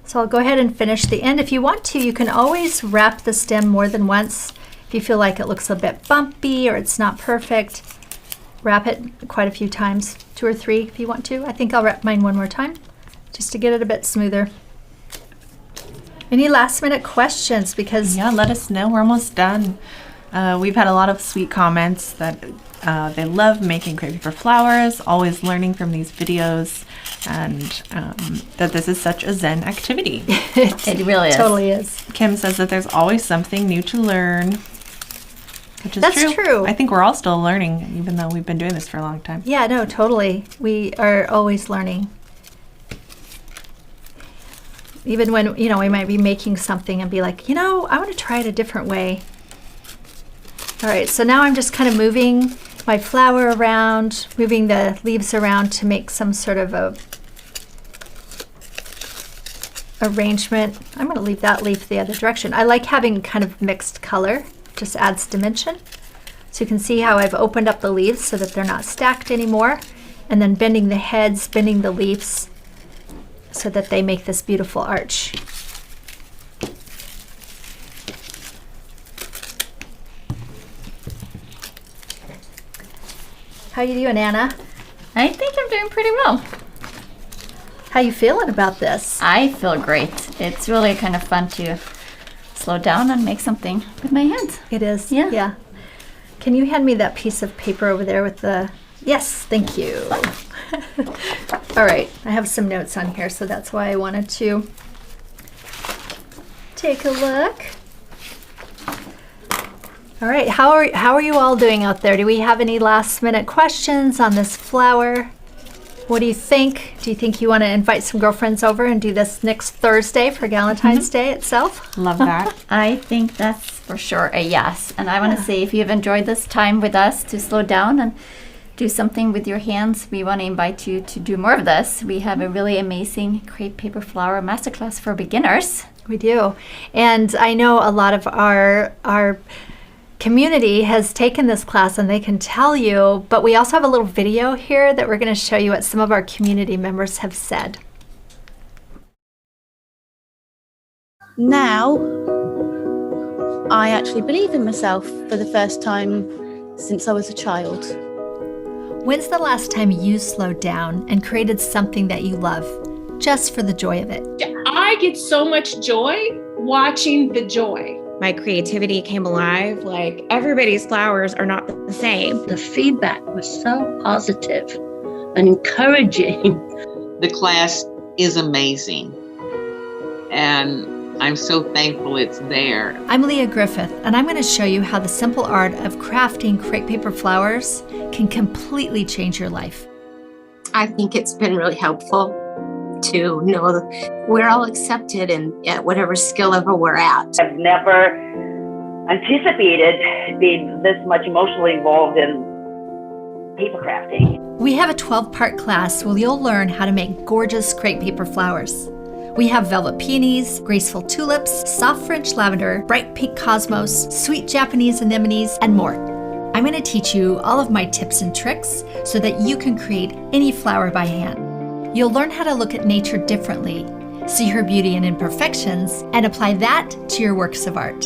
Speaker 1: So I'll go ahead and finish the end. If you want to, you can always wrap the stem more than once. If you feel like it looks a bit bumpy or it's not perfect, wrap it quite a few times, 2 or 3 if you want to. I think I'll wrap mine one more time just to get it a bit smoother. Any last minute questions? Because
Speaker 3: Yeah, let us know. We're almost done. We've had a lot of sweet comments that they love making crepe paper flowers, always learning from these videos, and that this is such a zen activity.
Speaker 2: It really is.
Speaker 1: totally is.
Speaker 3: Kim says that there's always something new to learn, which is
Speaker 1: That's true.
Speaker 3: I think we're all still learning, even though we've been doing this for a long time.
Speaker 1: Yeah, no, totally. We are always learning. Even when, you know, we might be making something and be like, you know, I want to try it a different way. All right, so now I'm just kind of moving my flower around, moving the leaves around to make some sort of a arrangement. I'm going to leave that leaf the other direction. I like having kind of mixed color, just adds dimension. So you can see how I've opened up the leaves so that they're not stacked anymore, and then bending the heads, bending the leaves so that they make this beautiful arch. How you doing, Anna?
Speaker 2: I think I'm doing pretty well.
Speaker 1: How you feeling about this?
Speaker 2: I feel great. It's really kind of fun to slow down and make something with my hands.
Speaker 1: It is.
Speaker 2: Yeah.
Speaker 1: Yeah. Can you hand me that piece of paper over there with the... Yes, thank you. All right, I have some notes on here, so that's why I wanted to take a look. All right, how are you all doing out there? Do we have any last minute questions on this flower? What do you think? Do you think you want to invite some girlfriends over and do this next Thursday for Galentine's Day itself?
Speaker 3: Love that.
Speaker 2: I think that's for sure a yes. And I want to say, if you've enjoyed this time with us to slow down and do something with your hands, we want to invite you to do more of this. We have a really amazing crepe paper flower masterclass for beginners.
Speaker 1: We do. And I know a lot of our community has taken this class and they can tell you, but we also have a little video here that we're going to show you what some of our community members have said.
Speaker 5: Now, I actually believe in myself for the first time since I was a child.
Speaker 1: When's the last time you slowed down and created something that you love, just for the joy of it?
Speaker 6: I get so much joy watching the joy.
Speaker 7: My creativity came alive. Like, everybody's flowers are not the same.
Speaker 8: The feedback was so positive and encouraging.
Speaker 9: The class is amazing, and I'm so thankful it's there.
Speaker 1: I'm Lia Griffith, and I'm going to show you how the simple art of crafting crepe paper flowers can completely change your life.
Speaker 10: I think it's been really helpful to know that we're all accepted in at whatever skill level we're at.
Speaker 11: I've never anticipated being this much emotionally involved in paper crafting.
Speaker 1: We have a 12-part class where you'll learn how to make gorgeous crepe paper flowers. We have velvet peonies, graceful tulips, soft French lavender, bright pink cosmos, sweet Japanese anemones, and more. I'm going to teach you all of my tips and tricks so that you can create any flower by hand. You'll learn how to look at nature differently, see her beauty and imperfections, and apply that to your works of art.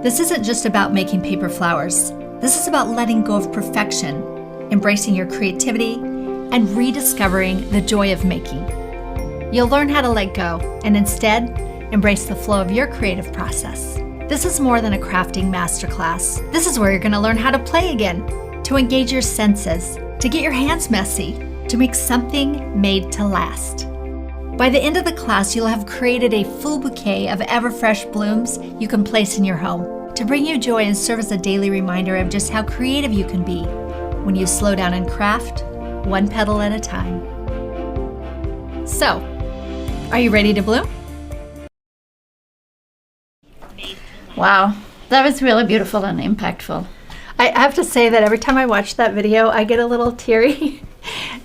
Speaker 1: This isn't just about making paper flowers. This is about letting go of perfection, embracing your creativity, and rediscovering the joy of making. You'll learn how to let go and instead embrace the flow of your creative process. This is more than a crafting masterclass. This is where you're going to learn how to play again, to engage your senses, to get your hands messy, to make something made to last. By the end of the class, you'll have created a full bouquet of ever-fresh blooms you can place in your home to bring you joy and serve as a daily reminder of just how creative you can be when you slow down and craft one petal at a time. So, are you ready to bloom?
Speaker 2: Wow, that was really beautiful and impactful.
Speaker 1: I have to say that every time I watch that video, I get a little teary.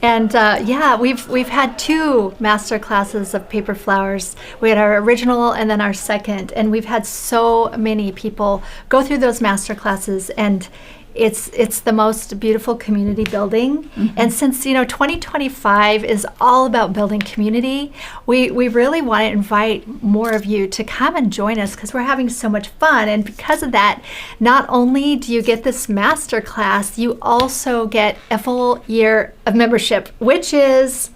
Speaker 1: And yeah, we've had 2 master classes of paper flowers. We had our original and then our second, and we've had so many people go through those master classes, and it's the most beautiful community building. Mm-hmm. And since 2025 is all about building community, we really want to invite more of you to come and join us because we're having so much fun. And because of that, not only do you get this master class, you also get a full year of membership, which is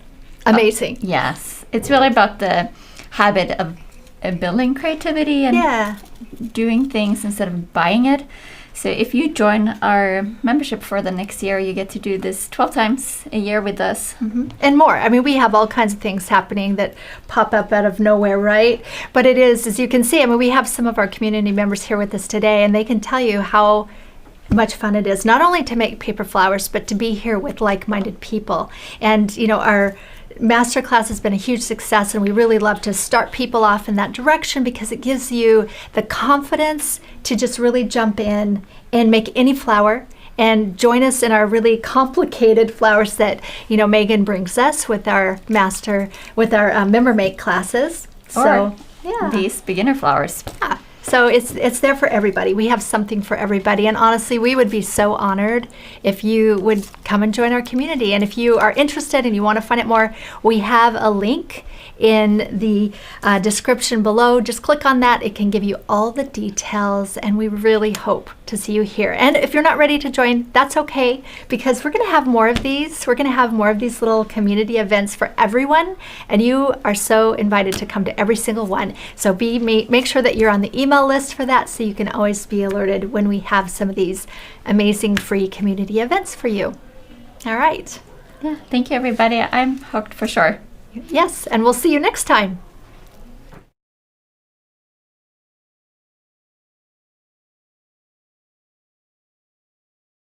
Speaker 1: amazing.
Speaker 2: Yes, it's really about the habit of building creativity and doing things instead of buying it. So if you join our membership for the next year, you get to do this 12 times a year with us.
Speaker 1: Mm-hmm. And more. I mean, we have all kinds of things happening that pop up out of nowhere, right? But it is, as you can see, I mean, we have some of our community members here with us today, and they can tell you how much fun it is, not only to make paper flowers, but to be here with like-minded people. And, our masterclass has been a huge success, and we really love to start people off in that direction because it gives you the confidence to just really jump in and make any flower and join us in our really complicated flowers that Megan brings us with our member make classes.
Speaker 2: Or these beginner flowers.
Speaker 1: Yeah. So it's there for everybody. We have something for everybody. And honestly, we would be so honored if you would come and join our community. And if you are interested and you want to find out more, we have a link in the description below. Just click on that. It can give you all the details. And we really hope to see you here. And if you're not ready to join, that's okay, because we're going to have more of these. We're going to have more of these little community events for everyone. And you are so invited to come to every single one. So make sure that you're on the email list for that so you can always be alerted when we have some of these amazing free community events for you. All right.
Speaker 2: Yeah, thank you, everybody. I'm hooked for sure.
Speaker 1: Yes, and we'll see you next time.